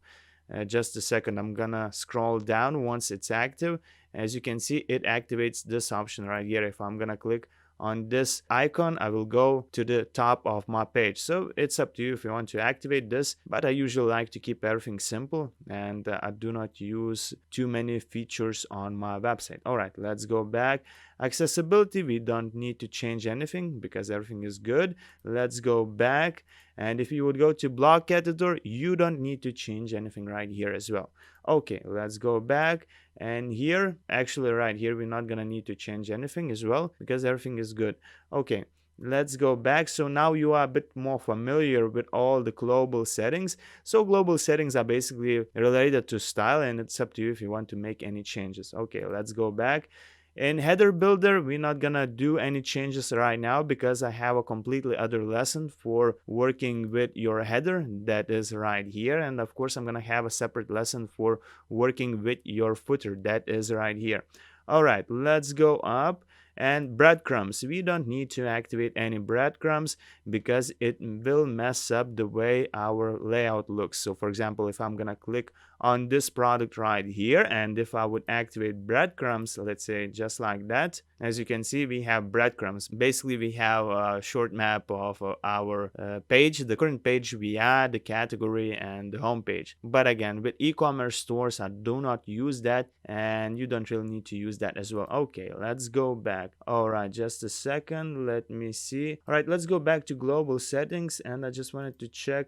Just a second, I'm gonna scroll down. Once it's active, as you can see, it activates this option right here. If I'm gonna click on this icon, I will go to the top of my page. So it's up to you if you want to activate this, but I usually like to keep everything simple, and I do not use too many features on my website. All right, let's go back. Accessibility, we don't need to change anything because everything is good. Let's go back, and if you would go to block editor, you don't need to change anything right here as well. Okay, let's go back, and here, actually right here, we're not gonna need to change anything as well because everything is good. Okay, let's go back. So now you are a bit more familiar with all the global settings. So global settings are basically related to style, and it's up to you if you want to make any changes. Okay, let's go back. In header builder, we're not gonna do any changes right now because I have a completely other lesson for working with your header that is right here, and of course I'm gonna have a separate lesson for working with your footer that is right here. All right, let's go up. And breadcrumbs, we don't need to activate any breadcrumbs because it will mess up the way our layout looks. So for example, if I'm gonna click on this product right here, and if I would activate breadcrumbs, let's say just like that, as you can see, we have breadcrumbs. Basically, we have a short map of our page, the current page we add, the category, and the home page. But again, with e-commerce stores, I do not use that, and you don't really need to use that as well. Okay, let's go back. All right, just a second, let me see. All right, let's go back to global settings, and I just wanted to check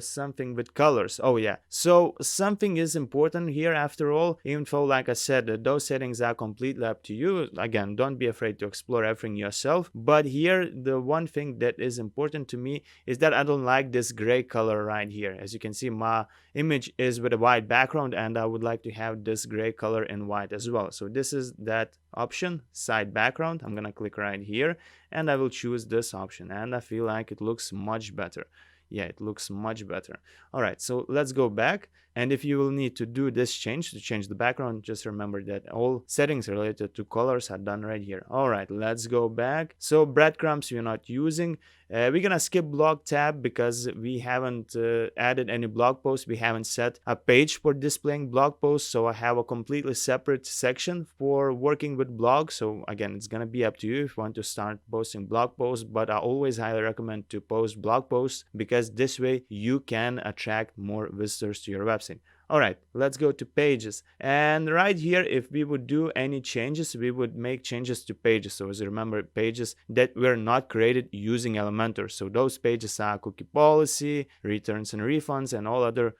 something with colors. Oh yeah, so something is important here after all, even though like I said, those settings are completely up to you. Again, don't be afraid to explore everything yourself, but here the one thing that is important to me is that I don't like this gray color right here. As you can see, my image is with a white background, and I would like to have this gray color in white as well. So this is that option, side background. I'm gonna click right here, and I will choose this option, and I feel like it looks much better. Yeah, it looks much better. All right, so let's go back. And if you will need to do this change to change the background, just remember that all settings related to colors are done right here. All right, let's go back. So breadcrumbs we're not using. We're gonna skip blog tab because we haven't added any blog posts. We haven't set a page for displaying blog posts. So I have a completely separate section for working with blogs. So again, it's gonna be up to you if you want to start posting blog posts, but I always highly recommend to post blog posts because this way you can attract more visitors to your website. All right, let's go to pages. And right here, if we would do any changes, we would make changes to pages. So as you remember, pages that were not created using Elementor. So those pages are cookie policy, returns and refunds, and all other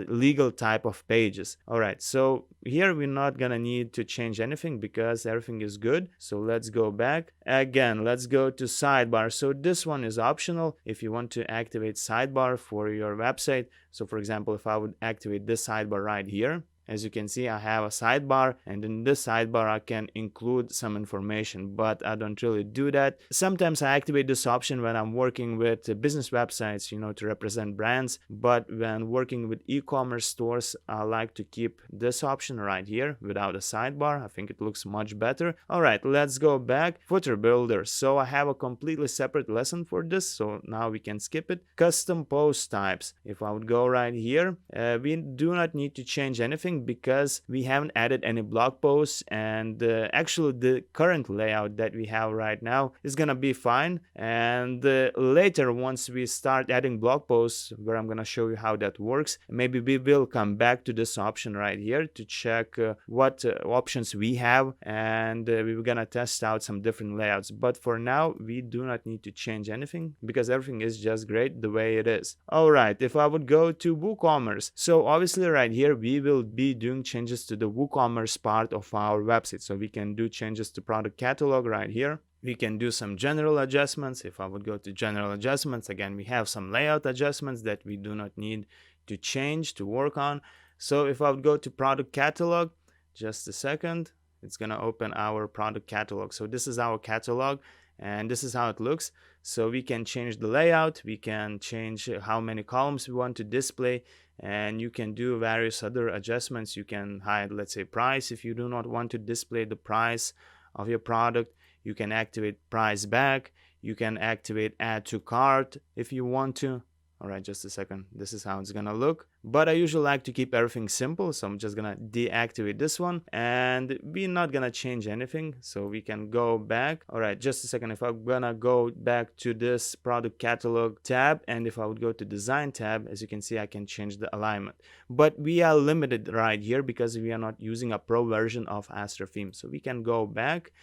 legal type of pages. All right, so here we're not gonna need to change anything because everything is good. So let's go back. Again, let's go to sidebar. So this one is optional if you want to activate sidebar for your website. So for example, if I would activate this sidebar right here, as you can see, I have a sidebar, and in this sidebar I can include some information, but I don't really do that. Sometimes I activate this option when I'm working with business websites, to represent brands, but when working with e-commerce stores, I like to keep this option right here without a sidebar. I think it looks much better. All right, let's go back. Footer builder. So I have a completely separate lesson for this, so now we can skip it. Custom post types. If I would go right here, we do not need to change anything because we haven't added any blog posts, and actually the current layout that we have right now is gonna be fine. And later, once we start adding blog posts, where I'm gonna show you how that works, maybe we will come back to this option right here to check what options we have, and we're gonna test out some different layouts. But for now, we do not need to change anything because everything is just great the way it is. All right, if I would go to WooCommerce, so obviously right here we will be doing changes to the WooCommerce part of our website. So we can do changes to product catalog right here. We can do some general adjustments. If I would go to general adjustments, again, we have some layout adjustments that we do not need to change to work on. So if I would go to product catalog, just a second, it's gonna open our product catalog. So this is our catalog, and this is how it looks. So we can change the layout, we can change how many columns we want to display, and you can do various other adjustments. You can hide, let's say, price if you do not want to display the price of your product. You can activate price back. You can activate add to cart if you want to. All right, just a second. This is how it's gonna look. But I usually like to keep everything simple, so I'm just gonna deactivate this one, and we're not gonna change anything, so we can go back. All right, just a second. If I'm gonna go back to this product catalog tab, and if I would go to design tab, as you can see, I can change the alignment. But we are limited right here because we are not using a pro version of Astra theme, so we can go back.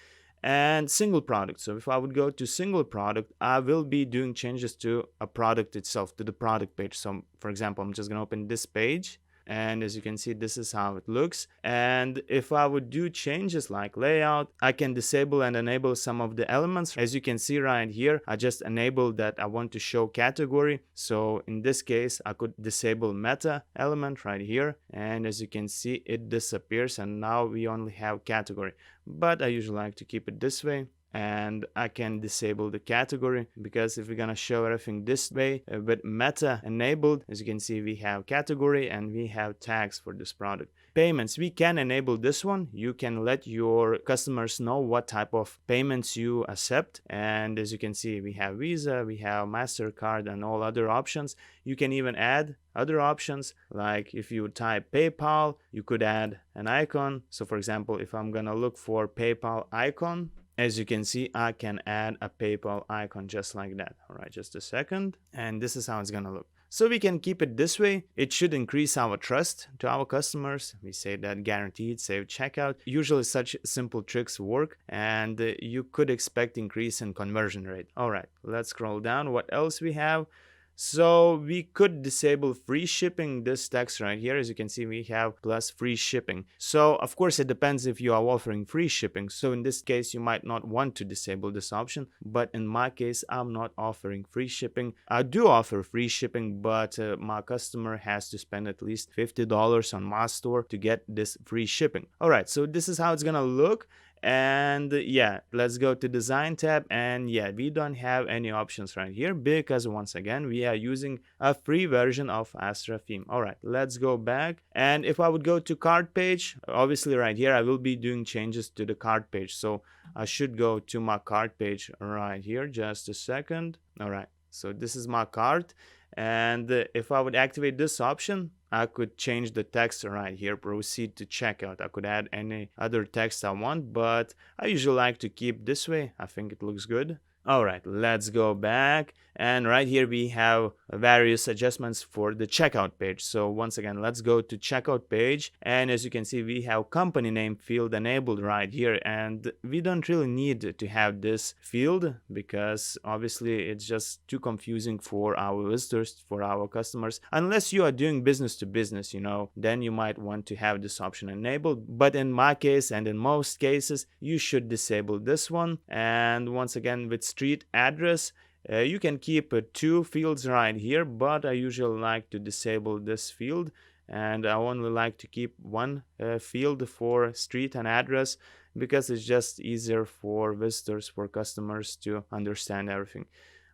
And single product. So if I would go to single product, I will be doing changes to a product itself, to the product page. So for example, I'm just going to open this page, and as you can see, this is how it looks. And if I would do changes like layout, I can disable and enable some of the elements. As you can see right here, I just enabled that I want to show category. So in this case, I could disable meta element right here, and as you can see, it disappears, and now we only have category. But I usually like to keep it this way, and I can disable the category, because if we're gonna show everything this way with meta enabled, as you can see, we have category and we have tags for this product. Payments, we can enable this one. You can let your customers know what type of payments you accept, and as you can see, we have Visa, we have MasterCard, and all other options. You can even add other options, like if you type PayPal, you could add an icon. So for example, if I'm gonna look for PayPal icon, as you can see, I can add a PayPal icon just like that. All right, just a second. And this is how it's gonna look. So we can keep it this way. It should increase our trust to our customers. We say that guaranteed save checkout. Usually such simple tricks work, and you could expect increase in conversion rate. All right, let's scroll down. What else we have? So we could disable free shipping, this text right here. As you can see, we have plus free shipping. So of course it depends if you are offering free shipping. So in this case, you might not want to disable this option, but in my case, I'm not offering free shipping. I do offer free shipping, but my customer has to spend at least $50 on my store to get this free shipping. All right, so this is how it's gonna look. And yeah, let's go to design tab, and yeah, we don't have any options right here because once again we are using a free version of Astra theme. All right, let's go back, and if I would go to cart page, obviously right here I will be doing changes to the cart page. So I should go to my cart page right here, just a second. All right, so this is my cart, and if I would activate this option, I could change the text right here, proceed to checkout. I could add any other text I want, but I usually like to keep this way. I think it looks good. All right, let's go back. And right here we have various adjustments for the checkout page. So once again, let's go to checkout page, and as you can see, we have company name field enabled right here, and we don't really need to have this field because obviously it's just too confusing for our visitors, for our customers. Unless you are doing business to business, then you might want to have this option enabled, but in my case and in most cases you should disable this one. And once again, with street address, you can keep two fields right here, but I usually like to disable this field, and I only like to keep one field for street and address because it's just easier for visitors, for customers to understand everything.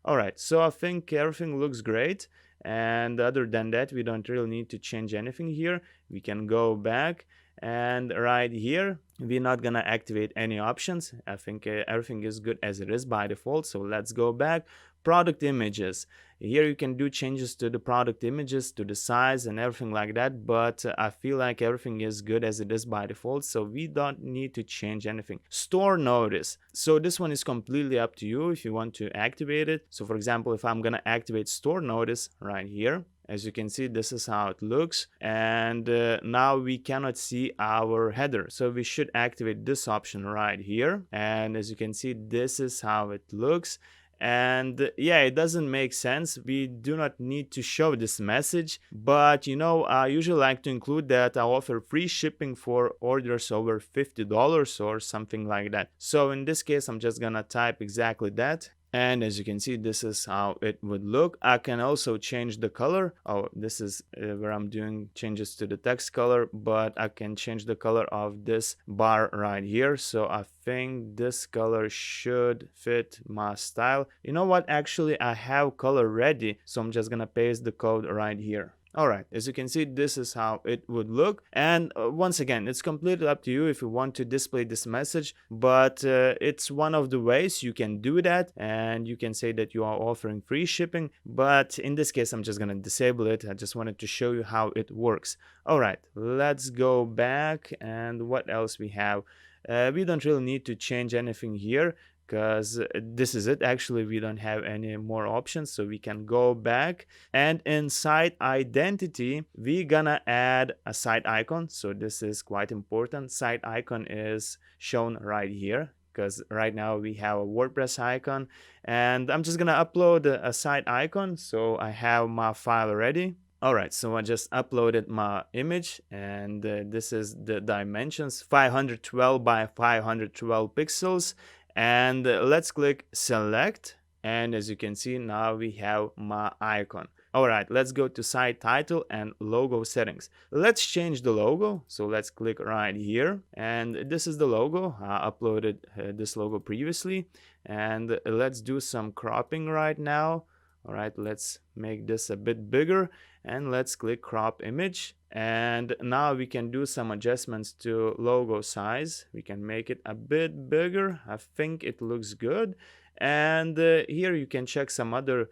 Alright, so I think everything looks great, and other than that we don't really need to change anything here. We can go back, and right here we're not gonna activate any options. I think everything is good as it is by default. So let's go back. Product images, here you can do changes to the product images, to the size and everything like that, but I feel like everything is good as it is by default, so we don't need to change anything. Store notice, so this one is completely up to you if you want to activate it. So for example, if I'm gonna activate store notice right here, as you can see, this is how it looks, and now we cannot see our header, so we should activate this option right here, and as you can see, this is how it looks. And yeah, it doesn't make sense. We do not need to show this message, but I usually like to include that I offer free shipping for orders over $50 or something like that. So in this case, I'm just gonna type exactly that. And as you can see, this is how it would look. I can also change the color. Oh, this is where I'm doing changes to the text color, but I can change the color of this bar right here. So I think this color should fit my style. You know what? Actually, I have color ready, so I'm just gonna paste the code right here. Alright, as you can see, this is how it would look, and once again, it's completely up to you if you want to display this message, but it's one of the ways you can do that, and you can say that you are offering free shipping, but in this case I'm just gonna disable it. I just wanted to show you how it works. Alright, let's go back, and what else we have? We don't really need to change anything here, because this is it. Actually, we don't have any more options, so we can go back, and in site identity we're gonna add a site icon. So this is quite important. Site icon is shown right here, because right now we have a WordPress icon, and I'm just gonna upload a site icon. So I have my file ready. Alright, so I just uploaded my image, and this is the dimensions, 512 by 512 pixels. And let's click select, and as you can see, now we have my icon. Alright, let's go to site title and logo settings. Let's change the logo, so let's click right here, and this is the logo. I uploaded this logo previously, and let's do some cropping right now. Alright, let's make this a bit bigger, and let's click crop image, and now we can do some adjustments to logo size. We can make it a bit bigger. I think it looks good. And here you can check some other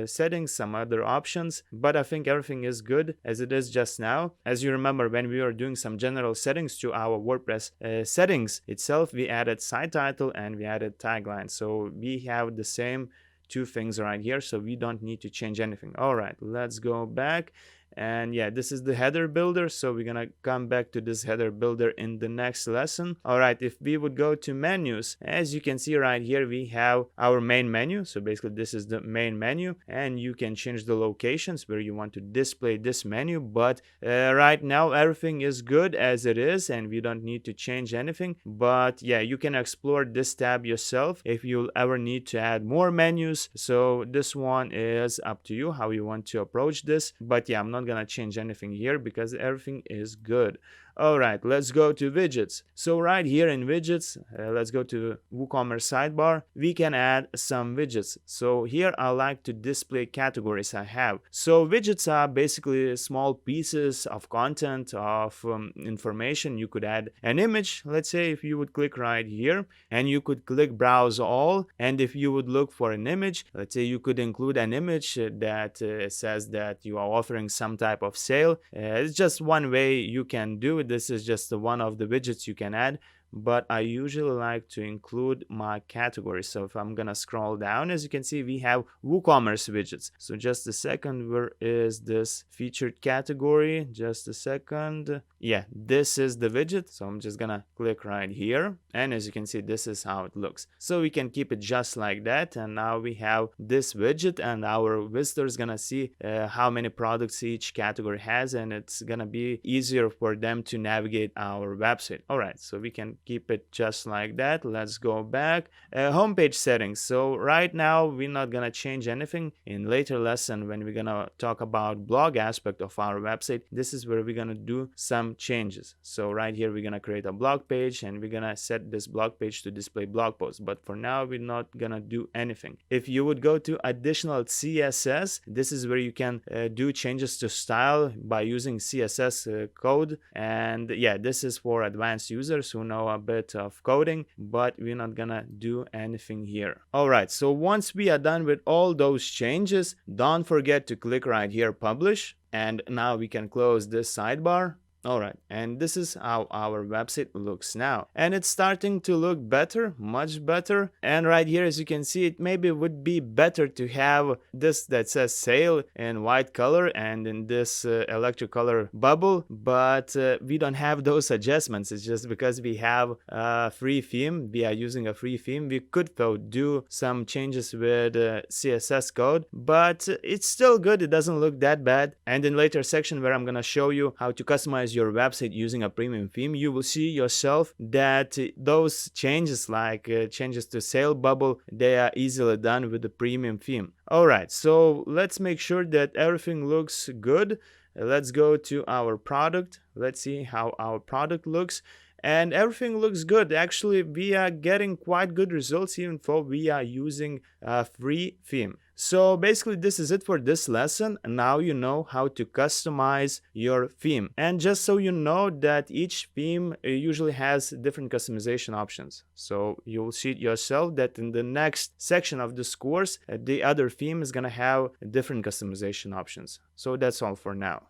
settings, some other options, but I think everything is good as it is just now. As you remember, when we were doing some general settings to our WordPress settings itself, we added site title and we added tagline, so we have the same two things right here, so we don't need to change anything. All right, let's go back, and yeah, this is the header builder, so we're gonna come back to this header builder in the next lesson. All right, if we would go to menus, as you can see right here, we have our main menu. So basically this is the main menu, and you can change the locations where you want to display this menu, but right now everything is good as it is, and we don't need to change anything. But yeah, you can explore this tab yourself if you'll ever need to add more menus. So this one is up to you how you want to approach this, but yeah, I'm not gonna change anything here because everything is good. All right, let's go to widgets. So right here in widgets, let's go to WooCommerce sidebar. We can add some widgets. So here I like to display categories I have. So widgets are basically small pieces of content, of information. You could add an image. Let's say if you would click right here, and you could click browse all, and if you would look for an image, let's say you could include an image that says that you are offering some type of sale. It's just one way you can do it. This is just one of the widgets you can add, but I usually like to include my categories. So if I'm gonna scroll down, as you can see, we have WooCommerce widgets. So just a second, where is this featured category? Just a second. Yeah, this is the widget. So I'm just gonna click right here, and as you can see, this is how it looks. So we can keep it just like that, and now we have this widget, and our visitors gonna see how many products each category has, and it's gonna be easier for them to navigate our website. All right, so we can keep it just like that. Let's go back. Homepage settings. So right now we're not gonna change anything. In later lesson, when we're gonna talk about blog aspect of our website, this is where we're gonna do some changes. So right here we're gonna create a blog page, and we're gonna set this blog page to display blog posts, but for now we're not gonna do anything. If you would go to additional CSS, this is where you can do changes to style by using CSS code, and yeah, this is for advanced users who know a bit of coding, but we're not gonna do anything here. All right, so once we are done with all those changes, don't forget to click right here, publish, and now we can close this sidebar. All right, and this is how our website looks now, and it's starting to look better, much better. And right here, as you can see, it maybe would be better to have this that says sale in white color and in this electric color bubble, but we don't have those adjustments. It's just because we have a free theme, we are using a free theme. We could though do some changes with CSS code, but it's still good. It doesn't look that bad. And in later section where I'm gonna show you how to customize your website using a premium theme, you will see yourself that those changes, like changes to sale bubble, they are easily done with the premium theme. All right, so let's make sure that everything looks good. Let's go to our product. Let's see how our product looks. And everything looks good. Actually, we are getting quite good results even though we are using a free theme. So basically, this is it for this lesson. Now you know how to customize your theme. And just so you know that each theme usually has different customization options. So you'll see it yourself that in the next section of this course, the other theme is going to have different customization options. So that's all for now.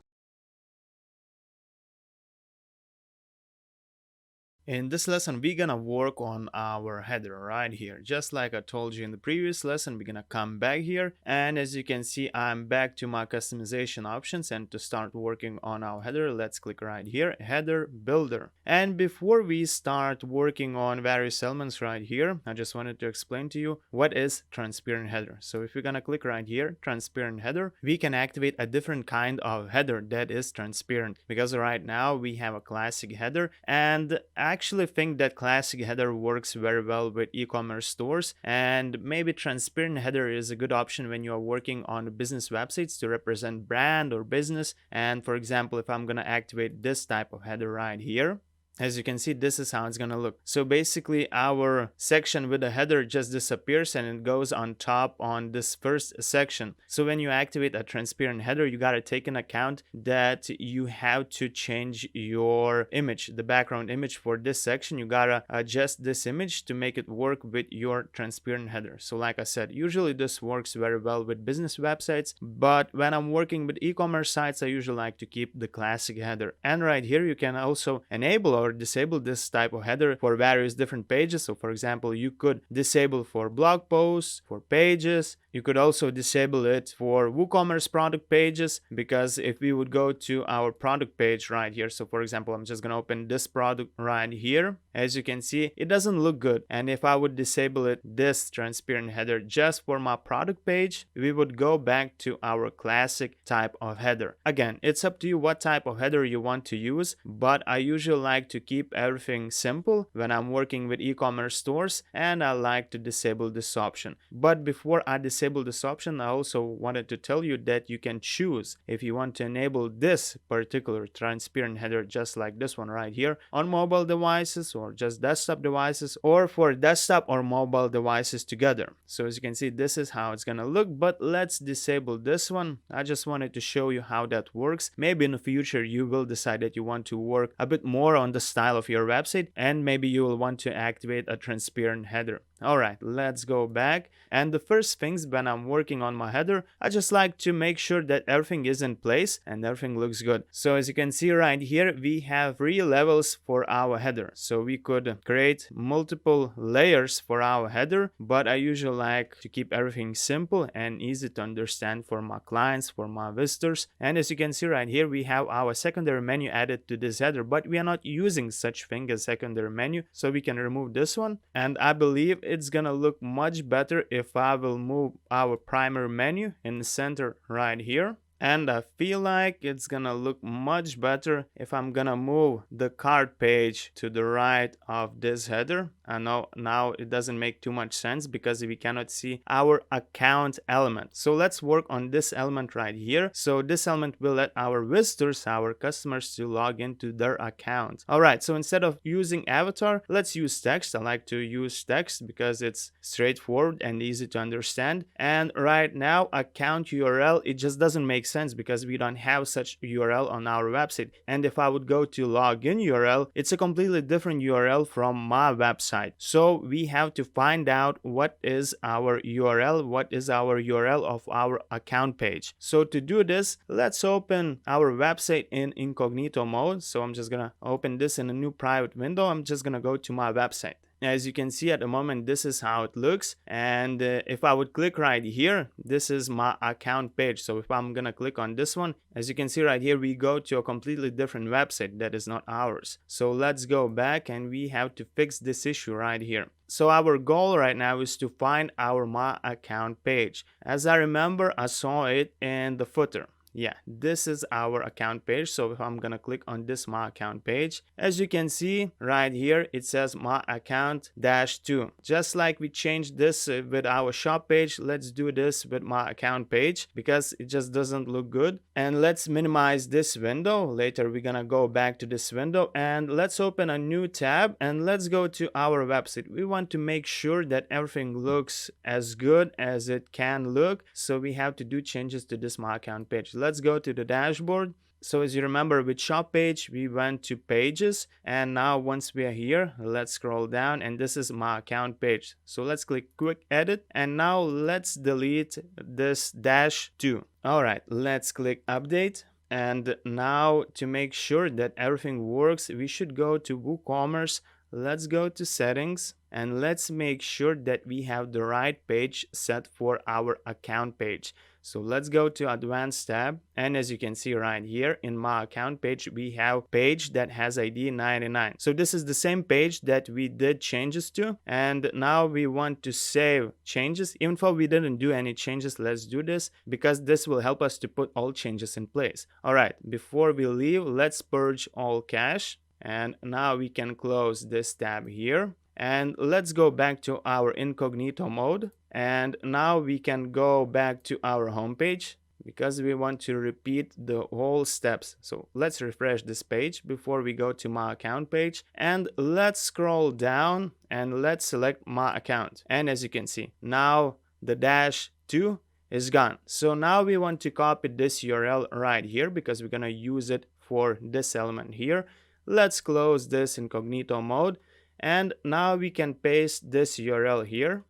In this lesson, we're gonna work on our header right here. Just like I told you in the previous lesson, we're gonna come back here. And as you can see, I'm back to my customization options. And to start working on our header, let's click right here, header builder. And before we start working on various elements right here, I just wanted to explain to you what is transparent header. So if we're gonna click right here, transparent header, we can activate a different kind of header that is transparent. Because right now we have a classic header, and I actually think that classic header works very well with e-commerce stores, and maybe transparent header is a good option when you are working on business websites to represent brand or business. And for example, if I'm going to activate this type of header right here, as you can see, this is how it's gonna look. So basically our section with the header just disappears and it goes on top on this first section. So when you activate a transparent header, you gotta take into account that you have to change your image, the background image for this section. You gotta adjust this image to make it work with your transparent header. So like I said, usually this works very well with business websites, but when I'm working with e-commerce sites, I usually like to keep the classic header. And right here, you can also enable or disable this type of header for various different pages. So for example, you could disable for blog posts, for pages. You could also disable it for WooCommerce product pages, because if we would go to our product page right here, so for example, I'm just going to open this product right here. As you can see, it doesn't look good. And if I would disable it, this transparent header just for my product page, we would go back to our classic type of header. Again, it's up to you what type of header you want to use, but I usually like to keep everything simple when I'm working with e-commerce stores, and I like to disable this option. But before I disable this option, I also wanted to tell you that you can choose if you want to enable this particular transparent header, just like this one right here, on mobile devices or just desktop devices, or for desktop or mobile devices together. So as you can see, this is how it's gonna look, but let's disable this one. I just wanted to show you how that works. Maybe in the future you will decide that you want to work a bit more on the style of your website, and maybe you will want to activate a transparent header. Alright, let's go back. And the first things when I'm working on my header, I just like to make sure that everything is in place and everything looks good. So as you can see right here, we have 3 levels for our header. So we could create multiple layers for our header, but I usually like to keep everything simple and easy to understand for my clients, for my visitors. And as you can see right here, we have our secondary menu added to this header, but we are not using such thing as secondary menu, so we can remove this one. And I believe it's gonna look much better if I will move our primary menu in the center right here. And I feel like it's gonna look much better if I'm gonna move the cart page to the right of this header. I know now it doesn't make too much sense because we cannot see our account element. So let's work on this element right here. So this element will let our visitors, our customers, to log into their account. Alright, so instead of using avatar, let's use text. I like to use text because it's straightforward and easy to understand. And right now, account URL, it just doesn't make sense because we don't have such URL on our website. And if I would go to login URL, it's a completely different URL from my website. So we have to find out what is our URL, what is our URL of our account page. So to do this, let's open our website in incognito mode. So I'm just gonna open this in a new private window. I'm just gonna go to my website. As you can see at the moment, this is how it looks. And if I would click right here, this is my account page. So if I'm gonna click on this one, as you can see right here, we go to a completely different website that is not ours. So let's go back and we have to fix this issue right here. So our goal right now is to find our My Account page. As I remember, I saw it in the footer. Yeah, this is our account page. So if I'm gonna click on this My Account page, as you can see right here, it says My Account -2. Just like we changed this with our shop page, let's do this with My Account page because it just doesn't look good. And let's minimize this window. Later we're gonna go back to this window and let's open a new tab and let's go to our website. We want to make sure that everything looks as good as it can look. So we have to do changes to this My Account page. Let's go to the dashboard. So as you remember with shop page, we went to pages, and now once we are here, let's scroll down and this is My Account page. So let's click quick edit and now let's delete this -2. Alright, let's click update. And now to make sure that everything works, we should go to WooCommerce. Let's go to settings and let's make sure that we have the right page set for our account page. So let's go to advanced tab, and as you can see right here in My Account page, we have page that has ID 99. So this is the same page that we did changes to, and now we want to save changes. Even though we didn't do any changes, let's do this because this will help us to put all changes in place. Alright, before we leave, let's purge all cache, and now we can close this tab here. And let's go back to our incognito mode. And now we can go back to our home page because we want to repeat the whole steps. So let's refresh this page before we go to My Account page. And let's scroll down and let's select My Account. And as you can see, now the -2 is gone. So now we want to copy this URL right here because we're gonna use it for this element here. Let's close this incognito mode. And now we can paste this URL here.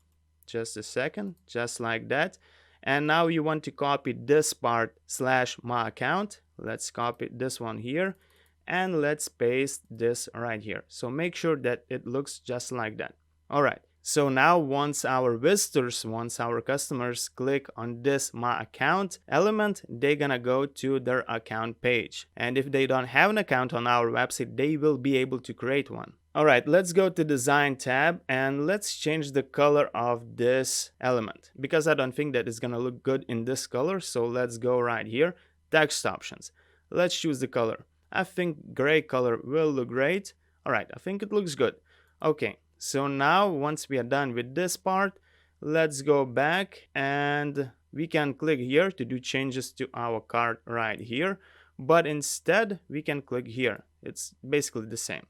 Just a second, just like that. And now you want to copy this part /my account. Let's copy this one here and let's paste this right here. So make sure that it looks just like that. All right. So now once our visitors, once our customers click on this My Account element, they're gonna go to their account page. And if they don't have an account on our website, they will be able to create one. Alright, let's go to Design tab and let's change the color of this element because I don't think that it's gonna look good in this color. So let's go right here, text options. Let's choose the color. I think gray color will look great. Alright, I think it looks good. Okay, so now once we are done with this part, let's go back and we can click here to do changes to our cart right here. But instead, we can click here. It's basically the same.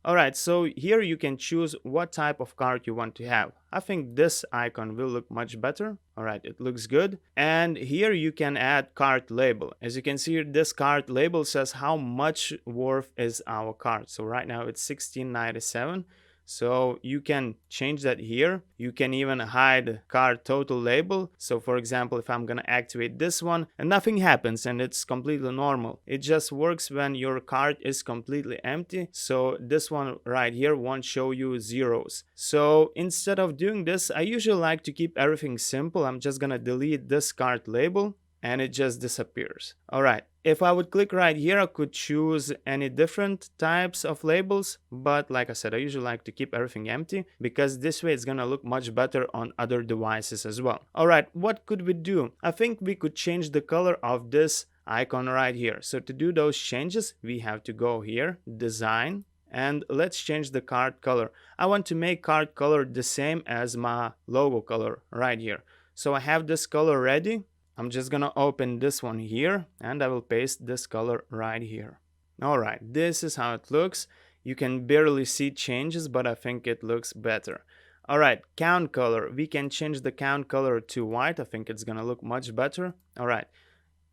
Alright, so here you can choose what type of cart you want to have. I think this icon will look much better. Alright, it looks good. And here you can add cart label. As you can see, this cart label says how much worth is our cart. So right now it's $16.97. So you can change that here. You can even hide cart total label. So for example, if I'm gonna activate this one and nothing happens and it's completely normal, it just works when your cart is completely empty. So this one right here won't show you zeros. So instead of doing this, I usually like to keep everything simple. I'm just gonna delete this cart label and it just disappears. Alright, if I would click right here, I could choose any different types of labels, but like I said, I usually like to keep everything empty because this way it's gonna look much better on other devices as well. Alright, what could we do? I think we could change the color of this icon right here. So to do those changes, we have to go here, design, and let's change the card color. I want to make card color the same as my logo color right here. So I have this color ready. I'm just gonna open this one here and I will paste this color right here. Alright, this is how it looks. You can barely see changes, but I think it looks better. Alright, count color. We can change the count color to white. I think it's gonna look much better. Alright,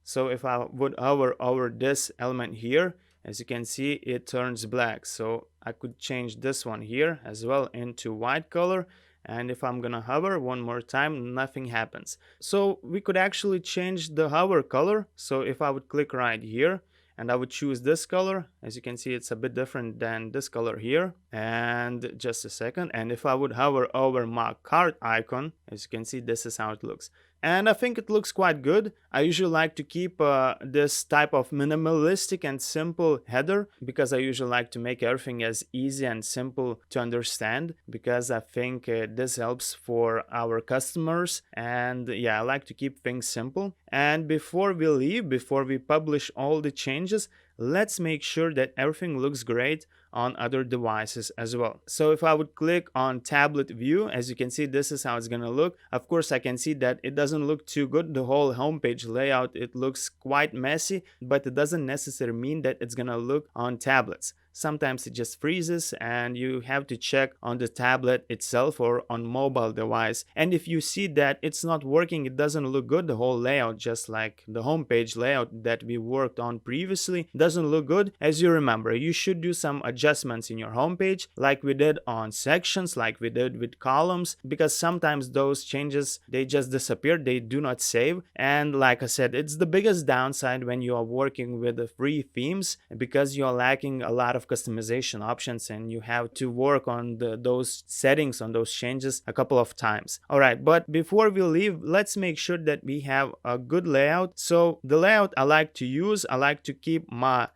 so if I would hover over this element here, as you can see, it turns black. So I could change this one here as well into white color. And if I'm gonna hover one more time, nothing happens. So we could actually change the hover color. So if I would click right here and I would choose this color, as you can see, it's a bit different than this color here. And just a second. And if I would hover over my cart icon, as you can see, this is how it looks. And I think it looks quite good. I usually like to keep this type of minimalistic and simple header because I usually like to make everything as easy and simple to understand because I think this helps for our customers. And yeah, I like to keep things simple. And before we leave, before we publish all the changes, let's make sure that everything looks great on other devices as well. So if I would click on tablet view, as you can see, this is how it's gonna look. Of course, I can see that it doesn't look too good. The whole homepage layout, it looks quite messy, but it doesn't necessarily mean that it's gonna look on tablets. Sometimes it just freezes and you have to check on the tablet itself or on mobile device. And if you see that it's not working, it doesn't look good, the whole layout, just like the homepage layout that we worked on previously, doesn't look good. As you remember, you should do some adjustments in your homepage like we did on sections, like we did with columns, because sometimes those changes, they just disappear, they do not save. And like I said, it's the biggest downside when you are working with the free themes because you are lacking a lot of customization options and you have to work on those settings, on those changes a couple of times. Alright, but before we leave, let's make sure that we have a good layout. So the layout I like to use, I like to keep my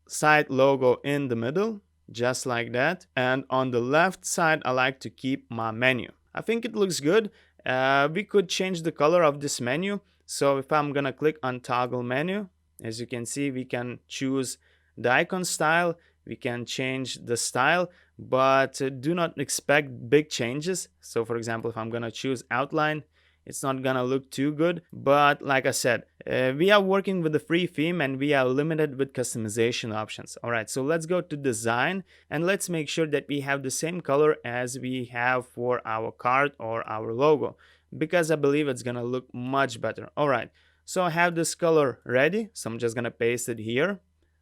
site logo in the middle, just like that. And on the left side, I like to keep my menu. I think it looks good. We could change the color of this menu. So if I'm gonna click on toggle menu, as you can see, we can choose the icon style. We can change the style, but do not expect big changes. So for example, if I'm gonna choose outline, it's not gonna look too good. But like I said, we are working with a free theme and we are limited with customization options. Alright, so let's go to design and let's make sure that we have the same color as we have for our card or our logo, because I believe it's gonna look much better. Alright, so I have this color ready, so I'm just gonna paste it here.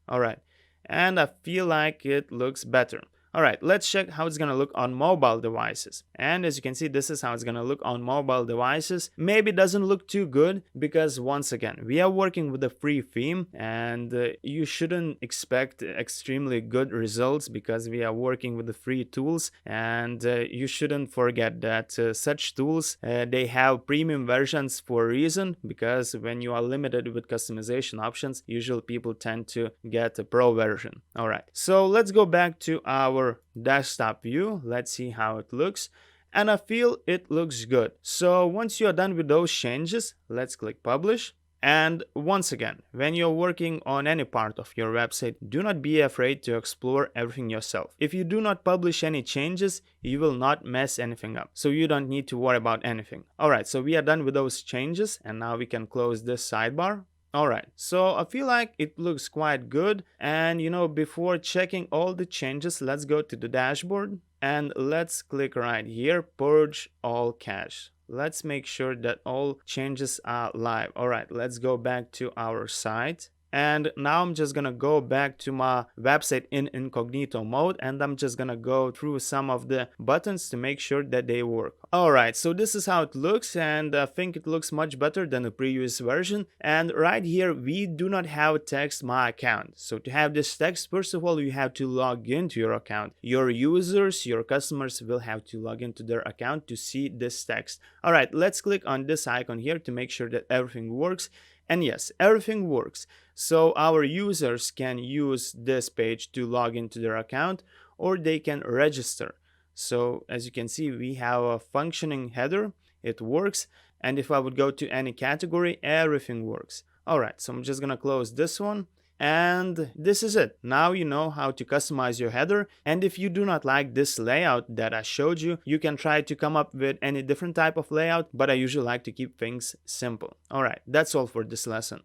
Alright, and I feel like it looks better. Alright, let's check how it's gonna look on mobile devices. And as you can see, this is how it's gonna look on mobile devices. Maybe it doesn't look too good because once again, we are working with a free theme and you shouldn't expect extremely good results because we are working with the free tools. And you shouldn't forget that such tools, they have premium versions for a reason, because when you are limited with customization options, usually people tend to get a pro version. Alright, so let's go back to our desktop view. Let's see how it looks, and I feel it looks good. So once you're done with those changes, let's click publish. And once again, when you're working on any part of your website, do not be afraid to explore everything yourself. If you do not publish any changes, you will not mess anything up, so you don't need to worry about anything. Alright, so we are done with those changes and now we can close this sidebar. Alright, so I feel like it looks quite good, and before checking all the changes, let's go to the dashboard and let's click right here, purge all cache. Let's make sure that all changes are live. Alright, let's go back to our site. And now I'm just gonna go back to my website in incognito mode, and I'm just gonna go through some of the buttons to make sure that they work. Alright, so this is how it looks, and I think it looks much better than the previous version. And right here, we do not have text my account. So to have this text, first of all, you have to log into your account. Your users, your customers will have to log into their account to see this text. Alright, let's click on this icon here to make sure that everything works. And yes, everything works. So our users can use this page to log into their account, or they can register. So as you can see, we have a functioning header. It works. And if I would go to any category, everything works. Alright, so I'm just gonna close this one. And this is it. Now you know how to customize your header. And if you do not like this layout that I showed you, you can try to come up with any different type of layout, but I usually like to keep things simple. Alright, that's all for this lesson.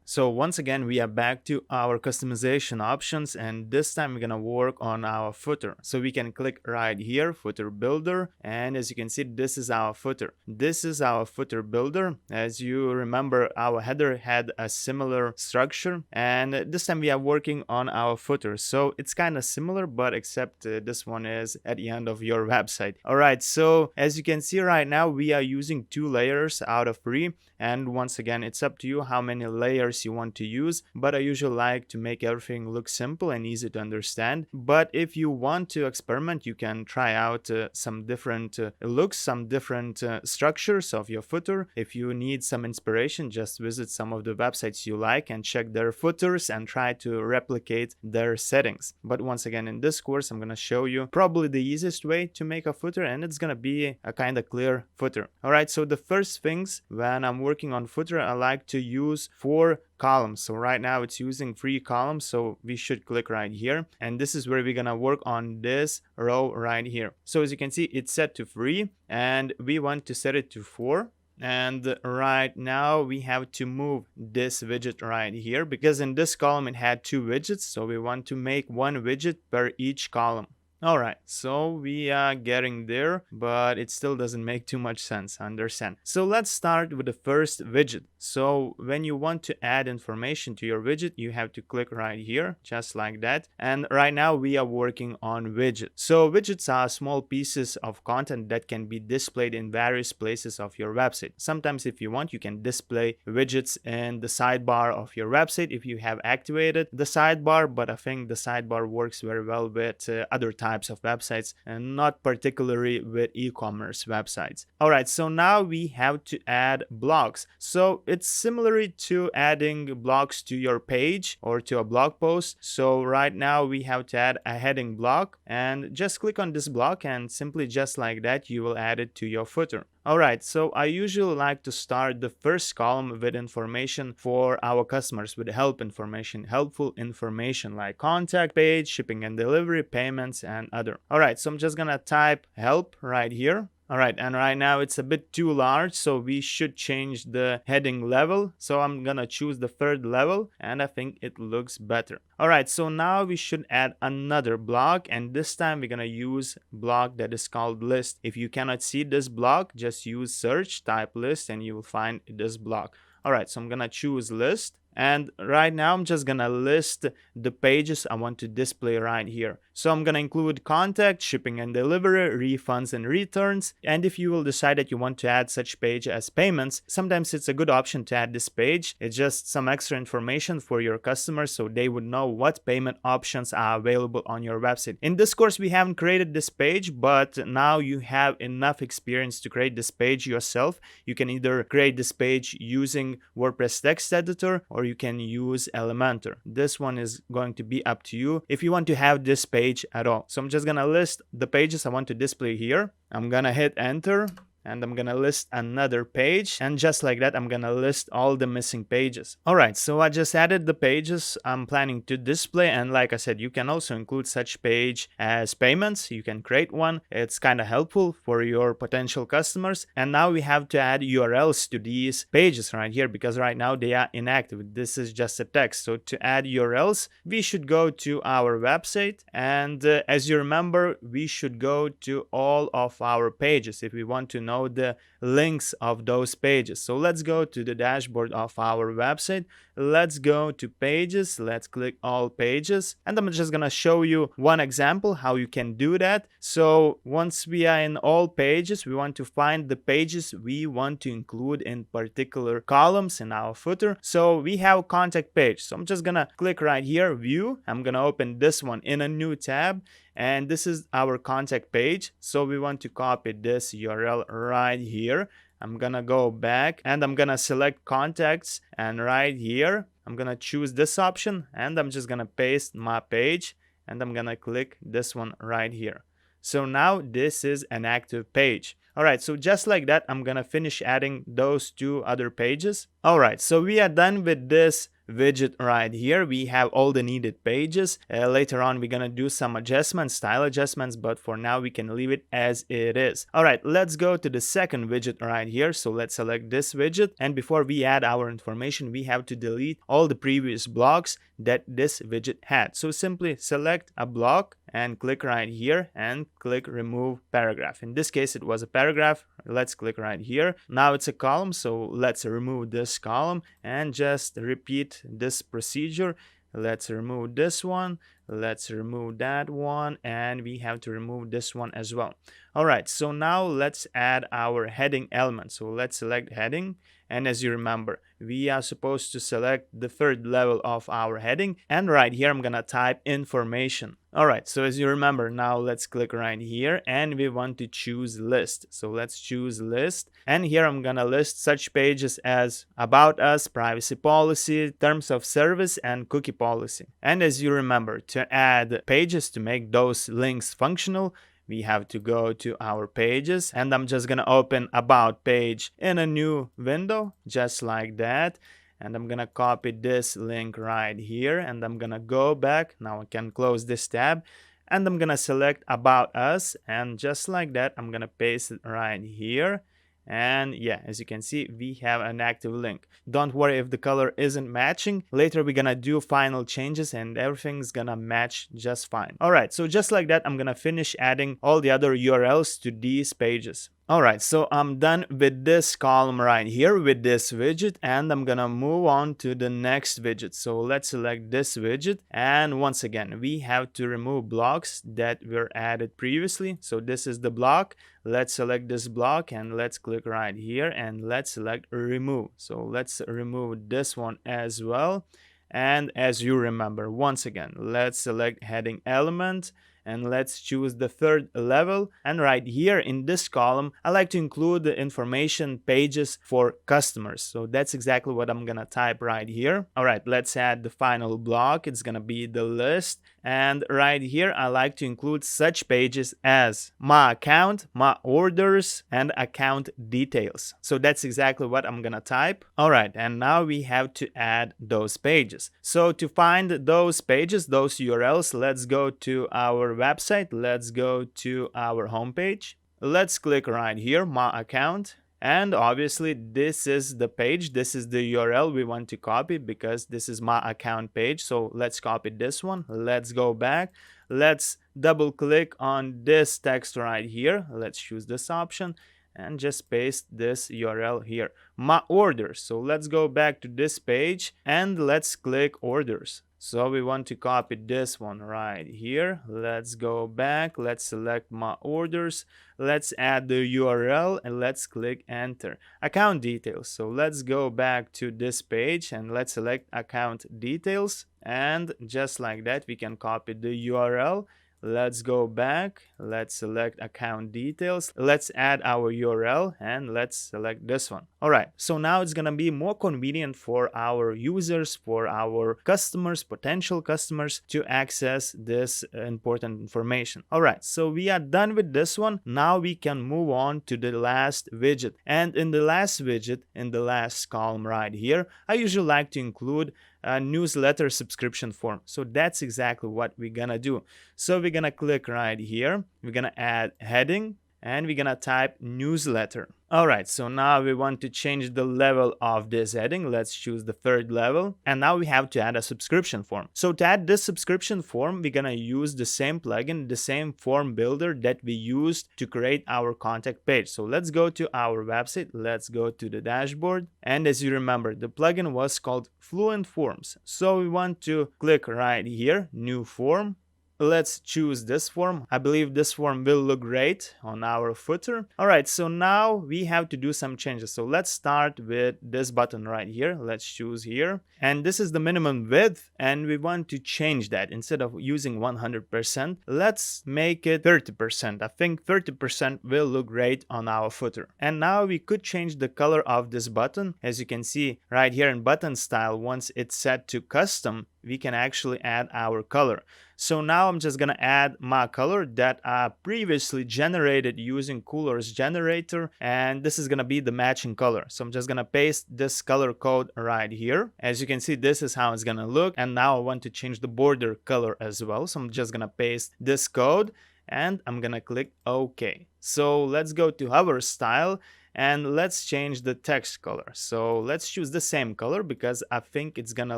So once again, we are back to our customization options, and this time we're gonna work on our footer. So we can click right here, footer builder, and as you can see, this is our footer. This is our footer builder. As you remember, our header had a similar structure, and this time we are working on our footer. So it's kind of similar, but except this one is at the end of your website. Alright, so as you can see right now, we are using 2 layers out of 3. And once again, it's up to you how many layers you want to use, but I usually like to make everything look simple and easy to understand. But if you want to experiment, you can try out some different looks, some different structures of your footer. If you need some inspiration, just visit some of the websites you like and check their footers and try to replicate their settings. But once again, in this course, I'm going to show you probably the easiest way to make a footer, and it's going to be a kind of clear footer. Alright, so the first things when I'm working on footer, I like to use 4 columns. So right now it's using 3 columns, so we should click right here, and this is where we're gonna work on this row right here. So as you can see, it's set to 3 and we want to set it to 4. And right now we have to move this widget right here, because in this column it had 2 widgets, so we want to make 1 widget per each column. Alright, so we are getting there, but it still doesn't make too much sense, I understand. So let's start with the first widget. So when you want to add information to your widget, you have to click right here, just like that. And right now we are working on widgets. So widgets are small pieces of content that can be displayed in various places of your website. Sometimes if you want, you can display widgets in the sidebar of your website if you have activated the sidebar, but I think the sidebar works very well with other types of websites and not particularly with e-commerce websites. Alright, so now we have to add blocks. So it's similar to adding blocks to your page or to a blog post. So right now we have to add a heading block, and just click on this block and simply just like that you will add it to your footer. Alright, so I usually like to start the first column with information for our customers, with help information, helpful information like contact page, shipping and delivery, payments, and other. Alright, so I'm just gonna type help right here. Alright, and right now it's a bit too large, so we should change the heading level. So I'm gonna choose the 3rd level, and I think it looks better. Alright, so now we should add another block, and this time we're gonna use block that is called list. If you cannot see this block, just use search, type list, and you will find this block. Alright, so I'm gonna choose list. And right now I'm just gonna list the pages I want to display right here. So I'm gonna include contact, shipping and delivery, refunds and returns. And if you will decide that you want to add such page as payments, sometimes it's a good option to add this page. It's just some extra information for your customers so they would know what payment options are available on your website. In this course, we haven't created this page, but now you have enough experience to create this page yourself. You can either create this page using WordPress text editor, or you can use Elementor. This one is going to be up to you if you want to have this page at all. So I'm just gonna list the pages I want to display here. I'm gonna hit enter. and I'm gonna list another page, and just like that I'm gonna list all the missing pages. Alright, so I just added the pages I'm planning to display, and like I said, you can also include such page as payments. You can create one. It's kind of helpful for your potential customers. And now we have to add URLs to these pages right here, because right now they are inactive. This is just a text. So to add URLs, we should go to our website, and as you remember, we should go to all of our pages if we want to know the links of those pages. So let's go to the dashboard of our website. Let's go to pages. Let's click all pages, and I'm just gonna show you one example how you can do that. So once we are in all pages, we want to find the pages we want to include in particular columns in our footer. So we have contact page. So I'm just gonna click right here, view. I'm gonna open this one in a new tab, and this is our contact page. So we want to copy this URL right here. I'm gonna go back and I'm gonna select contacts, and right here I'm gonna choose this option, and I'm just gonna paste my page, and I'm gonna click this one right here. So now this is an active page. Alright, so just like that, I'm gonna finish adding those two other pages. Alright, so we are done with this widget right here. We have all the needed pages. Later on we're gonna do some adjustments, style adjustments, but for now we can leave it as it is. Alright, let's go to the second widget right here. So let's select this widget, and before we add our information, we have to delete all the previous blocks that this widget had. So simply select a block and click right here and click remove paragraph. In this case it was a paragraph. Let's click right here. Now it's a column, so let's remove this column and just repeat this procedure. Let's remove this one, let's remove that one, and we have to remove this one as well. Alright, so now let's add our heading element. So let's select heading, and as you remember, we are supposed to select the third level of our heading, and right here I'm gonna type information. Alright, so as you remember, now let's click right here and we want to choose list. So let's choose list, and here I'm gonna list such pages as about us, privacy policy, terms of service, and cookie policy. And as you remember, to add pages, to make those links functional, we have to go to our pages, and I'm just gonna open about page in a new window just like that, and I'm gonna copy this link right here, and I'm gonna go back. Now I can close this tab, and I'm gonna select about us, and just like that I'm gonna paste it right here. And yeah, as you can see, we have an active link. Don't worry if the color isn't matching. Later we're gonna do final changes and everything's gonna match just fine. Alright, so just like that, I'm gonna finish adding all the other URLs to these pages. Alright, so I'm done with this column right here with this widget, and I'm gonna move on to the next widget. So let's select this widget, and once again we have to remove blocks that were added previously. So this is the block. Let's select this block and let's click right here and let's select remove. So let's remove this one as well. And as you remember, once again, let's select heading element and let's choose the third level. And right here in this column, I like to include the information pages for customers. So that's exactly what I'm gonna type right here. All right, let's add the final block. It's gonna be the list. And right here, I like to include such pages as my account, my orders, and account details. So that's exactly what I'm gonna type. All right, and now we have to add those pages. So to find those pages, those URLs, let's go to our website. Let's go to our homepage. Let's click right here, my account. And obviously this is the page, this is the URL we want to copy because this is my account page. So let's copy this one. Let's go back. Let's double click on this text right here. Let's choose this option and just paste this URL here, my orders. So let's go back to this page and let's click orders. So we want to copy this one right here. Let's go back. Let's select my orders. Let's add the URL and let's click enter. Account details. So let's go back to this page and let's select account details. And just like that, we can copy the URL. let's go back, let's select account details, let's add our URL, and let's select this one. All right, so now it's gonna be more convenient for our users, for our customers, potential customers, to access this important information. All right, so we are done with this one. Now we can move on to the last widget, and in the last widget, in the last column right here, I usually like to include a newsletter subscription form. So that's exactly what we're gonna do. So we're gonna click right here, we're gonna add heading, and we're gonna type newsletter. All right, so now we want to change the level of this heading. Let's choose the third level, and now we have to add a subscription form. So to add this subscription form, we're gonna use the same plugin, the same form builder that we used to create our contact page. So let's go to our website, let's go to the dashboard, and as you remember, the plugin was called Fluent Forms. So we want to click right here, new form. Let's choose this form. I believe this form will look great on our footer. All right, so now we have to do some changes. So let's start with this button right here. Let's choose here. And this is the minimum width, and we want to change that. Instead of using 100%, let's make it 30%. I think 30% will look great on our footer. And now we could change the color of this button. As you can see right here in button style, once it's set to custom, we can actually add our color. So now I'm just gonna add my color that I previously generated using Colors generator, and this is gonna be the matching color. So I'm just gonna paste this color code right here. As you can see, this is how it's gonna look, and now I want to change the border color as well. So I'm just gonna paste this code, and I'm gonna click OK. So let's go to hover style, and let's change the text color. So let's choose the same color because I think it's gonna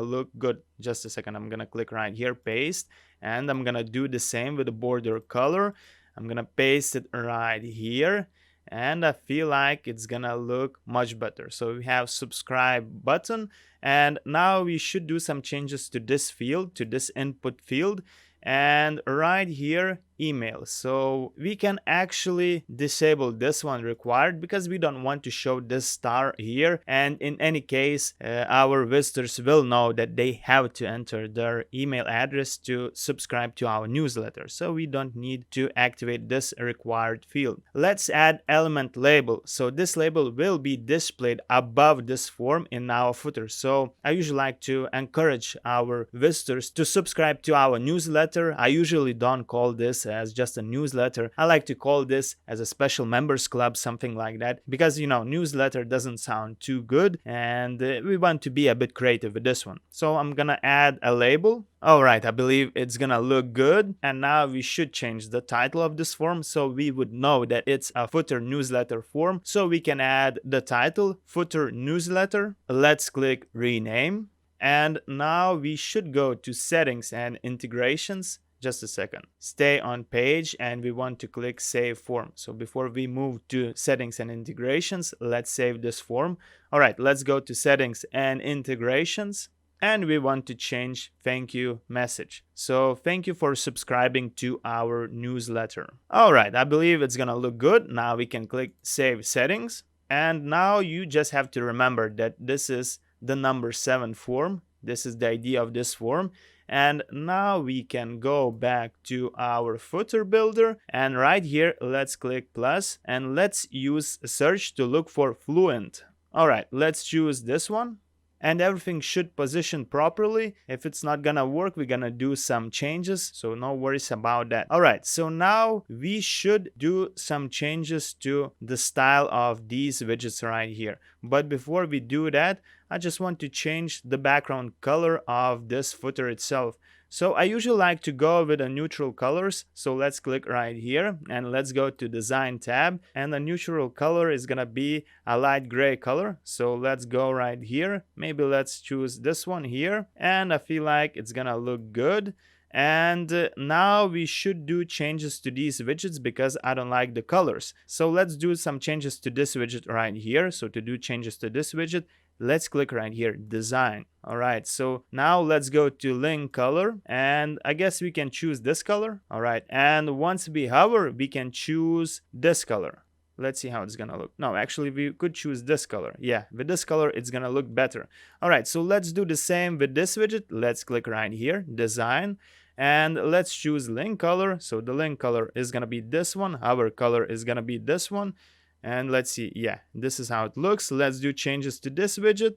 look good. Just a second, I'm gonna click right here, paste, and I'm gonna do the same with the border color. I'm gonna paste it right here, and I feel like it's gonna look much better. So we have subscribe button, and now we should do some changes to this field, to this input field, and right here email. So we can actually disable this one required because we don't want to show this star here, and in any case our visitors will know that they have to enter their email address to subscribe to our newsletter, so we don't need to activate this required field. Let's add element label. So this label will be displayed above this form in our footer. So I usually like to encourage our visitors to subscribe to our newsletter. I usually don't call this as just a newsletter. I like to call this as a special members club, something like that, because newsletter doesn't sound too good, and we want to be a bit creative with this one. So I'm gonna add a label. All right, I believe it's gonna look good, and now we should change the title of this form so we would know that it's a footer newsletter form. So we can add the title, footer newsletter. Let's click rename, and now we should go to settings and integrations. Just a second. Stay on page, and we want to click save form. So before we move to settings and integrations, let's save this form. All right, let's go to settings and integrations, and we want to change thank you message. So thank you for subscribing to our newsletter. All right, I believe it's gonna look good. Now we can click save settings, and now you just have to remember that this is the number 7 form. This is the idea of this form. And now we can go back to our footer builder, and right here let's click plus, and let's use a search to look for Fluent. All right, let's choose this one, and everything should position properly. If it's not gonna work, we're gonna do some changes, so no worries about that. All right, so now we should do some changes to the style of these widgets right here. But before we do that, I just want to change the background color of this footer itself. So I usually like to go with a neutral colors. So let's click right here, and let's go to design tab, and the neutral color is gonna be a light gray color. So let's go right here, maybe let's choose this one here, and I feel like it's gonna look good. And now we should do changes to these widgets because I don't like the colors. So let's do some changes to this widget right here. So to do changes to this widget, let's click right here, design. All right, so now let's go to link color, and I guess we can choose this color. All right, and once we hover, we can choose this color. Let's see how it's gonna look. No, actually we could choose this color. Yeah, with this color it's gonna look better. All right, so let's do the same with this widget. Let's click right here, design, And let's choose link color. So the link color is gonna be this one, our color is gonna be this one. And let's see, yeah, this is how it looks. Let's do changes to this widget.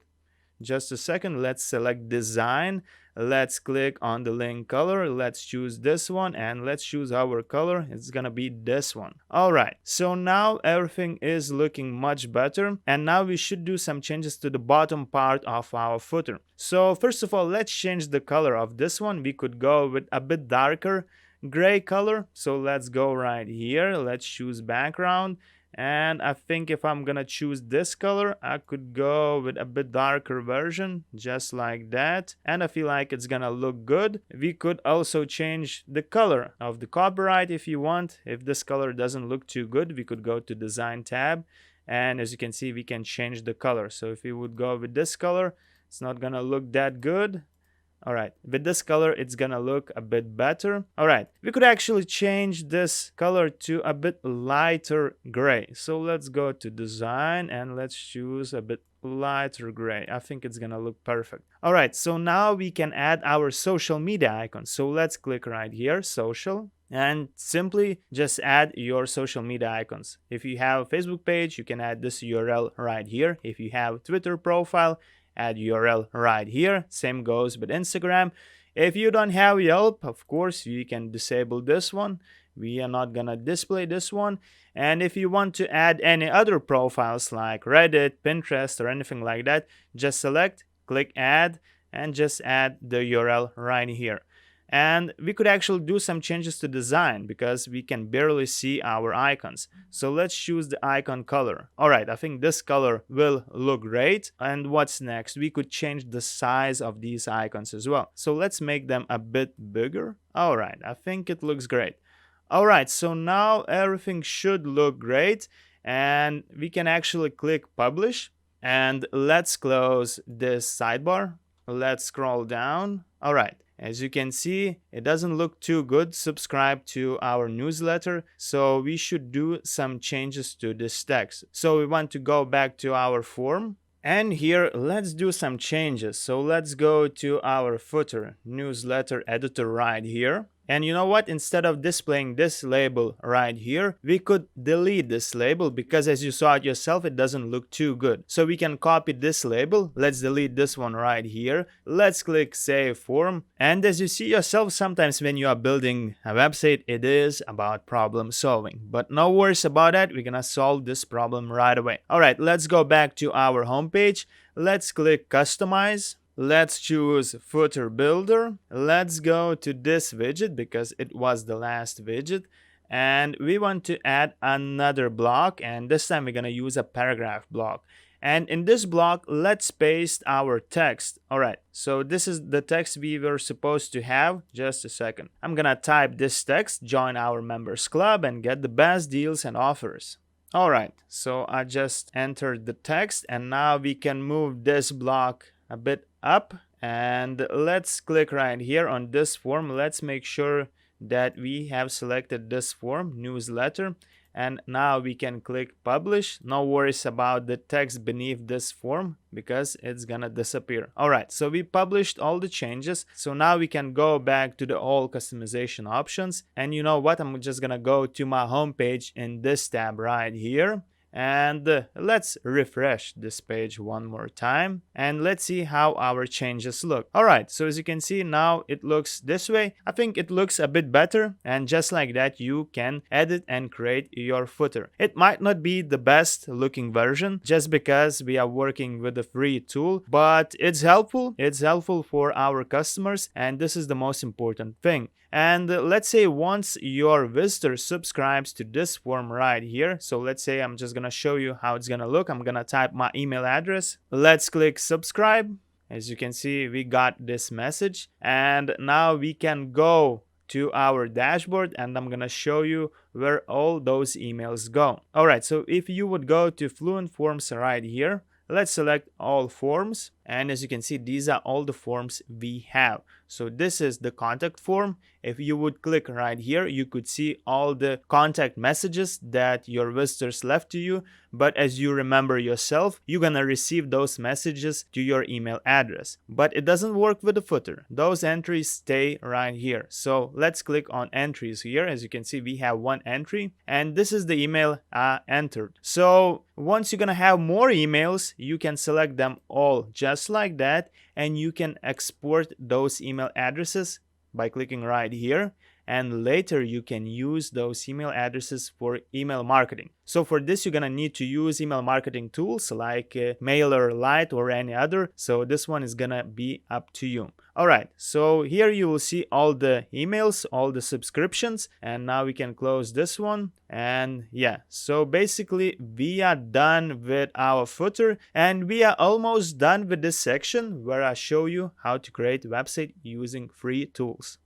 Just a second, let's select design. Let's click on the link color. Let's choose this one and let's choose our color. It's gonna be this one. All right, so now everything is looking much better. And now we should do some changes to the bottom part of our footer. So first of all, let's change the color of this one. We could go with a bit darker gray color. So let's go right here. Let's choose background. And I think if I'm gonna choose this color, I could go with a bit darker version, just like that. And I feel like it's gonna look good. We could also change the color of the copyright if you want. If this color doesn't look too good, we could go to design tab. And as you can see, we can change the color. So if we would go with this color, it's not gonna look that good. All right, with this color, it's gonna look a bit better. All right, we could actually change this color to a bit lighter gray. So let's go to design and let's choose a bit lighter gray. I think it's gonna look perfect. All right, so now we can add our social media icon. So let's click right here, social, and simply just add your social media icons. If you have a Facebook page, you can add this URL right here. If you have a Twitter profile, add URL right here. Same goes with Instagram. If you don't have Yelp, of course, you can disable this one. We are not gonna display this one. And if you want to add any other profiles like Reddit, Pinterest, or anything like that, just select, click add, and just add the URL right here. And we could actually do some changes to design because we can barely see our icons. So let's choose the icon color. All right, I think this color will look great. And what's next? We could change the size of these icons as well. So let's make them a bit bigger. All right, I think it looks great. All right, so now everything should look great. And we can actually click publish. And let's close this sidebar. Let's scroll down. All right. As you can see, it doesn't look too good. Subscribe to our newsletter. So we should do some changes to this text. So we want to go back to our form. And here, let's do some changes. So let's go to our footer newsletter editor right here. And you know what? Instead of displaying this label right here, we could delete this label because as you saw it yourself, it doesn't look too good. So we can copy this label. Let's delete this one right here. Let's click Save Form. And as you see yourself, sometimes when you are building a website, it is about problem solving. But no worries about that. We're gonna solve this problem right away. All right, let's go back to our homepage. Let's click Customize. Let's choose Footer Builder. Let's go to this widget because it was the last widget. And we want to add another block. And this time we're going to use a paragraph block. And in this block, let's paste our text. All right, so this is the text we were supposed to have. Just a second. I'm going to type this text, join our members club and get the best deals and offers. All right, so I just entered the text and now we can move this block a bit up and let's click right here on this form. Let's make sure that we have selected this form, newsletter, and now we can click publish. No worries about the text beneath this form because it's gonna disappear. All right, so we published all the changes. So now we can go back to the all customization options. And you know what? I'm just gonna go to my homepage in this tab right here. And let's refresh this page one more time and let's see how our changes look. All right, so as you can see now it looks this way. I think it looks a bit better, and just like that you can edit and create your footer. It might not be the best looking version just because we are working with a free tool, but it's helpful. It's helpful for our customers, and this is the most important thing. And let's say once your visitor subscribes to this form right here, so let's say I'm just gonna show you how it's gonna look. I'm gonna type my email address. Let's click subscribe. As you can see, we got this message, and now we can go to our dashboard and I'm gonna show you where all those emails go. All right, so if you would go to Fluent Forms right here, let's select all forms And as you can see, these are all the forms we have. So this is the contact form. If you would click right here, you could see all the contact messages that your visitors left to you. But as you remember yourself, you're gonna receive those messages to your email address. But it doesn't work with the footer. Those entries stay right here. So let's click on entries here. As you can see, we have one entry, and this is the email I entered. So once you're gonna have more emails, you can select them all just like that, and you can export those email addresses by clicking right here, and later you can use those email addresses for email marketing. So for this, you're gonna need to use email marketing tools like MailerLite or any other. So this one is gonna be up to you. All right, so here you will see all the emails, all the subscriptions, and now we can close this one. And yeah, so basically we are done with our footer, and we are almost done with this section where I show you how to create a website using free tools.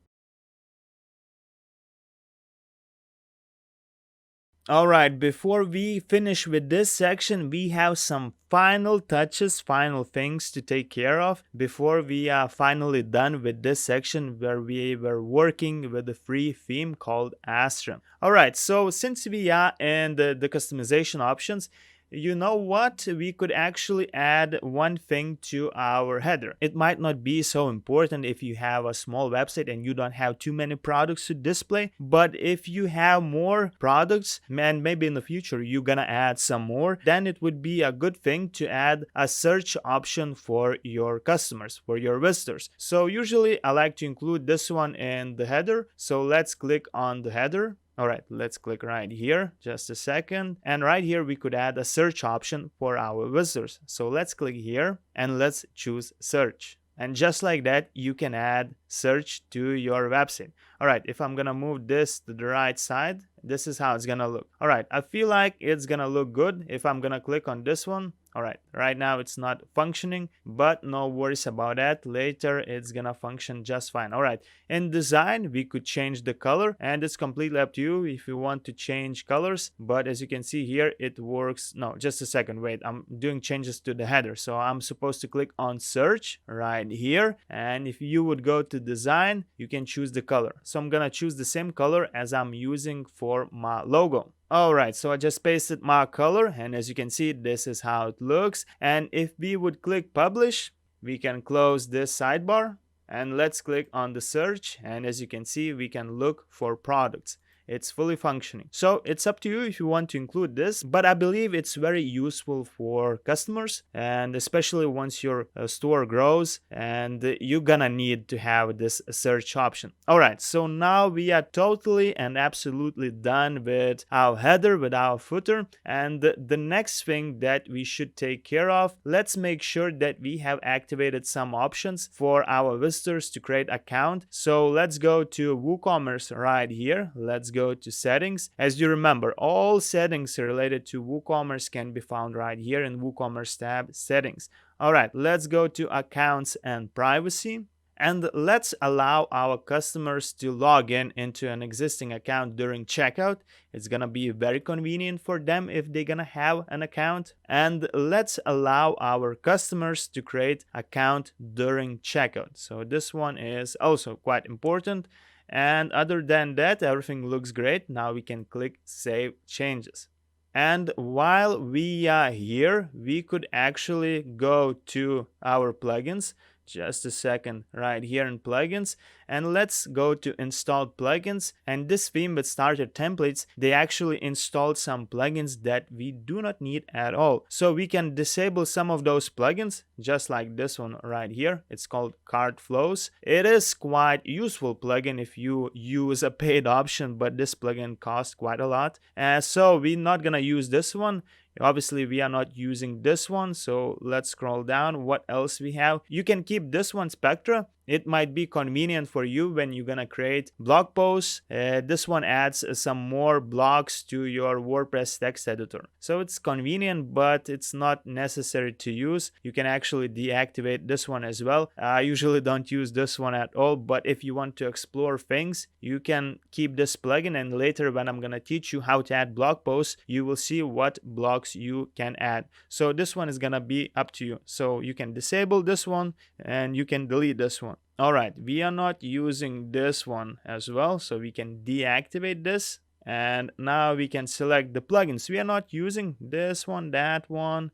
Alright, before we finish with this section, we have some final touches, final things to take care of before we are finally done with this section where we were working with a free theme called Astra. Alright, so since we are in the customization options, you know what? We could actually add one thing to our header. It might not be so important if you have a small website and you don't have too many products to display, but if you have more products and maybe in the future you're gonna add some more, then it would be a good thing to add a search option for your customers, for your visitors. So usually I like to include this one in the header. So let's click on the header. All right, let's click right here, just a second. And right here, we could add a search option for our visitors. So let's click here and let's choose search. And just like that, you can add search to your website. All right, if I'm gonna move this to the right side, this is how it's gonna look. All right, I feel like it's gonna look good if I'm gonna click on this one. All right, right now it's not functioning, but no worries about that. Later it's gonna function just fine. All right, in design, we could change the color, and it's completely up to you if you want to change colors. But as you can see here, it works. No, just a second, wait, I'm doing changes to the header. So I'm supposed to click on search right here. And if you would go to design, you can choose the color. So I'm gonna choose the same color as I'm using for my logo. Alright, so I just pasted my color, and as you can see, this is how it looks. And if we would click publish, we can close this sidebar, and let's click on the search, and as you can see, we can look for products. It's fully functioning. So it's up to you if you want to include this, but I believe it's very useful for customers, and especially once your store grows, and you're gonna need to have this search option. All right, so now we are totally and absolutely done with our header, with our footer, and the next thing that we should take care of, let's make sure that we have activated some options for our visitors to create account. So let's go to WooCommerce right here. Let's go to settings. As you remember, all settings related to WooCommerce can be found right here in WooCommerce tab settings. All right, let's go to accounts and privacy. And let's allow our customers to log in into an existing account during checkout. It's gonna be very convenient for them if they're gonna have an account. And let's allow our customers to create account during checkout. So this one is also quite important. And other than that, everything looks great. Now we can click Save Changes. And while we are here, we could actually go to our plugins. Just a second, right here in plugins, and let's go to installed plugins. And this theme with starter templates, they actually installed some plugins that we do not need at all. So we can disable some of those plugins, just like this one right here. It's called Cart Flows. It is quite useful plugin if you use a paid option, but this plugin costs quite a lot. So we're not gonna use this one. Obviously, we are not using this one, so let's scroll down. What else we have? You can keep this one, Spectra, it might be convenient for you when you're gonna create blog posts. This one adds some more blocks to your WordPress text editor. So it's convenient, but it's not necessary to use. You can actually deactivate this one as well. I usually don't use this one at all, but if you want to explore things, you can keep this plugin, and later when I'm gonna teach you how to add blog posts, you will see what blocks you can add. So this one is gonna be up to you. So you can disable this one and you can delete this one. All right, we are not using this one as well, so we can deactivate this. And now we can select the plugins. We are not using this one, that one,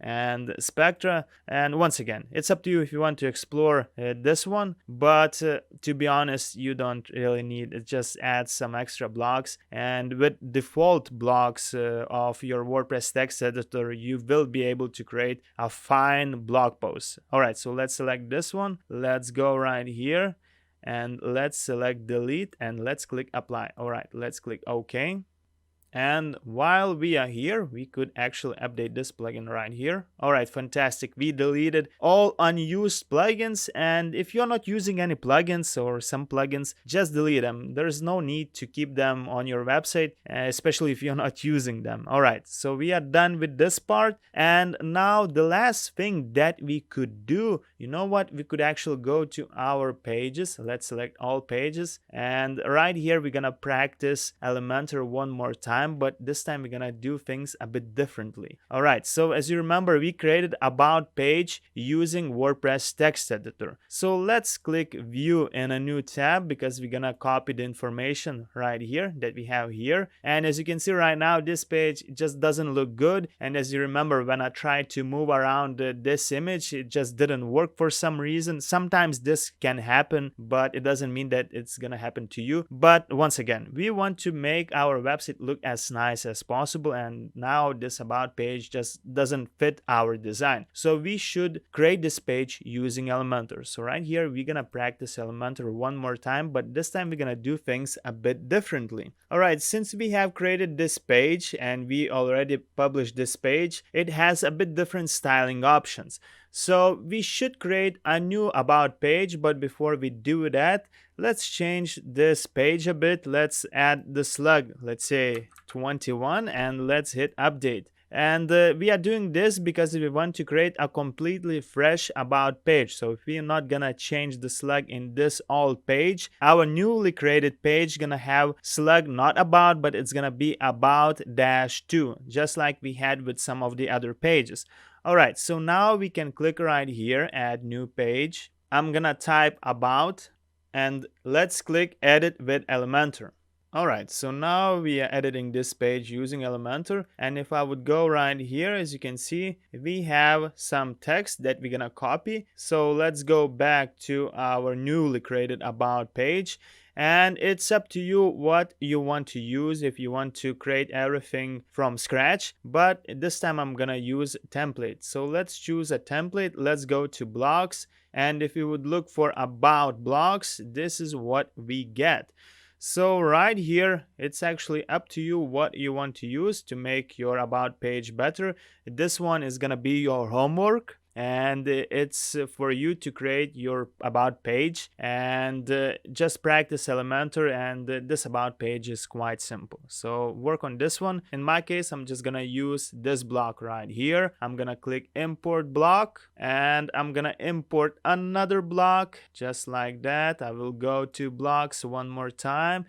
and Spectra. And once again, it's up to you if you want to explore this one, but to be honest, you don't really need it. Just add some extra blocks, and with default blocks of your WordPress text editor, you will be able to create a fine blog post. All right, so let's select this one. Let's go right here and let's select delete and let's click apply. All right, let's click OK. And while we are here, we could actually update this plugin right here. All right, fantastic. We deleted all unused plugins. And if you're not using any plugins or some plugins, just delete them. There's no need to keep them on your website, especially if you're not using them. All right, so we are done with this part. And now the last thing that we could do, you know what? We could actually go to our pages. Let's select all pages. And right here, we're going to practice Elementor one more time. But this time we're gonna do things a bit differently. All right, so as you remember, we created about page using WordPress text editor. So let's click view in a new tab because we're gonna copy the information right here that we have here. And as you can see right now, this page just doesn't look good. And as you remember, when I tried to move around this image, it just didn't work for some reason. Sometimes this can happen, but it doesn't mean that it's gonna happen to you. But once again, we want to make our website look as nice as possible, and now this about page just doesn't fit our design. So we should create this page using Elementor. So right here we're gonna practice Elementor one more time, but this time we're gonna do things a bit differently. All right, since we have created this page and we already published this page, it has a bit different styling options. So we should create a new about page, but before we do that, let's change this page a bit. Let's add the slug, let's say 21, and let's hit update. And we are doing this because we want to create a completely fresh about page. So if we are not gonna change the slug in this old page, our newly created page gonna have slug not about, but it's gonna be about -2, just like we had with some of the other pages. All right, so now we can click right here, add new page. I'm gonna type about, and let's click edit with Elementor. All right, so now we are editing this page using Elementor. And if I would go right here, as you can see, we have some text that we're gonna copy. So let's go back to our newly created about page. And it's up to you what you want to use, if you want to create everything from scratch. But this time I'm gonna use template. So let's choose a template. Let's go to blocks. And if you would look for about blocks, this is what we get. So right here, it's actually up to you what you want to use to make your about page better. This one is gonna be your homework, and it's for you to create your about page, and just practice Elementor, and this about page is quite simple. So work on this one. In my case, I'm just gonna use this block right here. I'm gonna click import block, and I'm gonna import another block just like that. I will go to blocks one more time,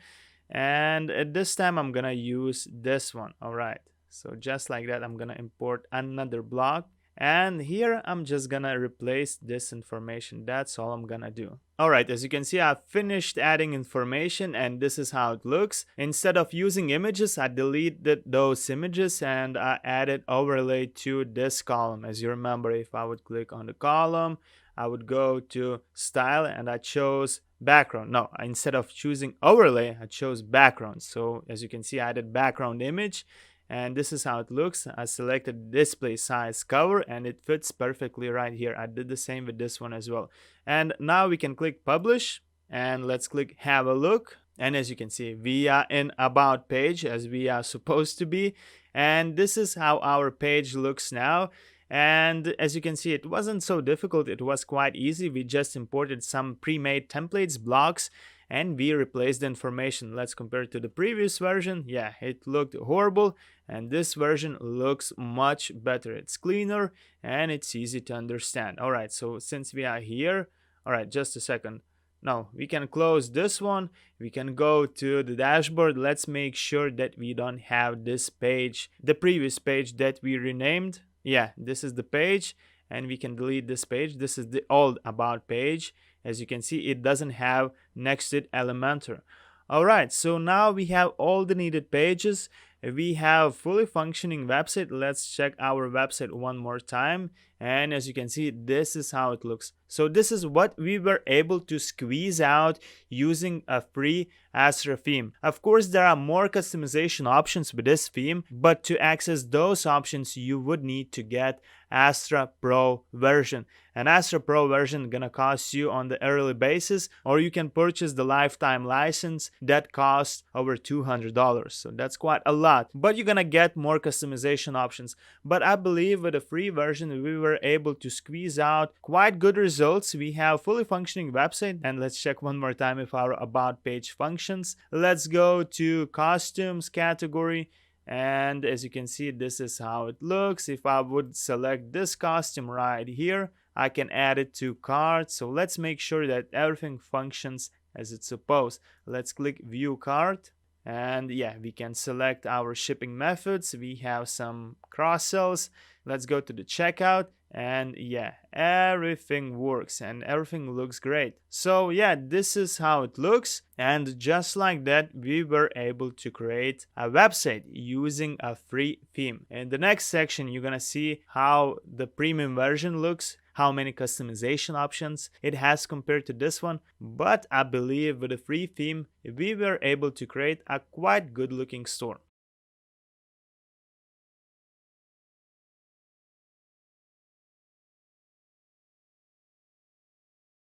and this time I'm gonna use this one. All right, so just like that, I'm gonna import another block. And here I'm just gonna replace this information. That's all I'm gonna do. All right, as you can see, I've finished adding information, and this is how it looks. Instead of using images, I deleted those images and I added overlay to this column. As you remember, if I would click on the column, I would go to style and I chose background. No, instead of choosing overlay, I chose background. So as you can see, I added background image. And this is how it looks. I selected display size cover and it fits perfectly right here. I did the same with this one as well. And now we can click publish, and let's click have a look. And as you can see, we are in about page as we are supposed to be. And this is how our page looks now. And as you can see, it wasn't so difficult, it was quite easy. We just imported some pre-made templates, blocks, and we replaced the information. Let's compare it to the previous version. Yeah, it looked horrible, and this version looks much better. It's cleaner and it's easy to understand. All right, so since we are here, all right, just a second. Now we can close this one. We can go to the dashboard. Let's make sure that we don't have this page, the previous page that we renamed. Yeah, this is the page, and we can delete this page. This is the old about page. As you can see, it doesn't have next to it Elementor. All right, so now we have all the needed pages. We have fully functioning website. Let's check our website one more time. And as you can see, this is how it looks. So this is what we were able to squeeze out using a free Astra theme. Of course, there are more customization options with this theme, but to access those options, you would need to get Astra Pro version. An Astra Pro version gonna cost you on the early basis, or you can purchase the lifetime license that costs over $200. So that's quite a lot, but you're gonna get more customization options. But I believe with a free version, we were able to squeeze out quite good results. We have fully functioning website, and let's check one more time if our about page functions. Let's go to costumes category, and as you can see, this is how it looks. If I would select this costume right here, I can add it to cart. So let's make sure that everything functions as it's supposed. Let's click view cart. And yeah, we can select our shipping methods. We have some cross sells. Let's go to the checkout, and yeah, everything works and everything looks great. So yeah, this is how it looks, and just like that, we were able to create a website using a free theme. In the next section, you're gonna see how the premium version looks, how many customization options it has compared to this one. But I believe with a free theme, we were able to create a quite good looking store.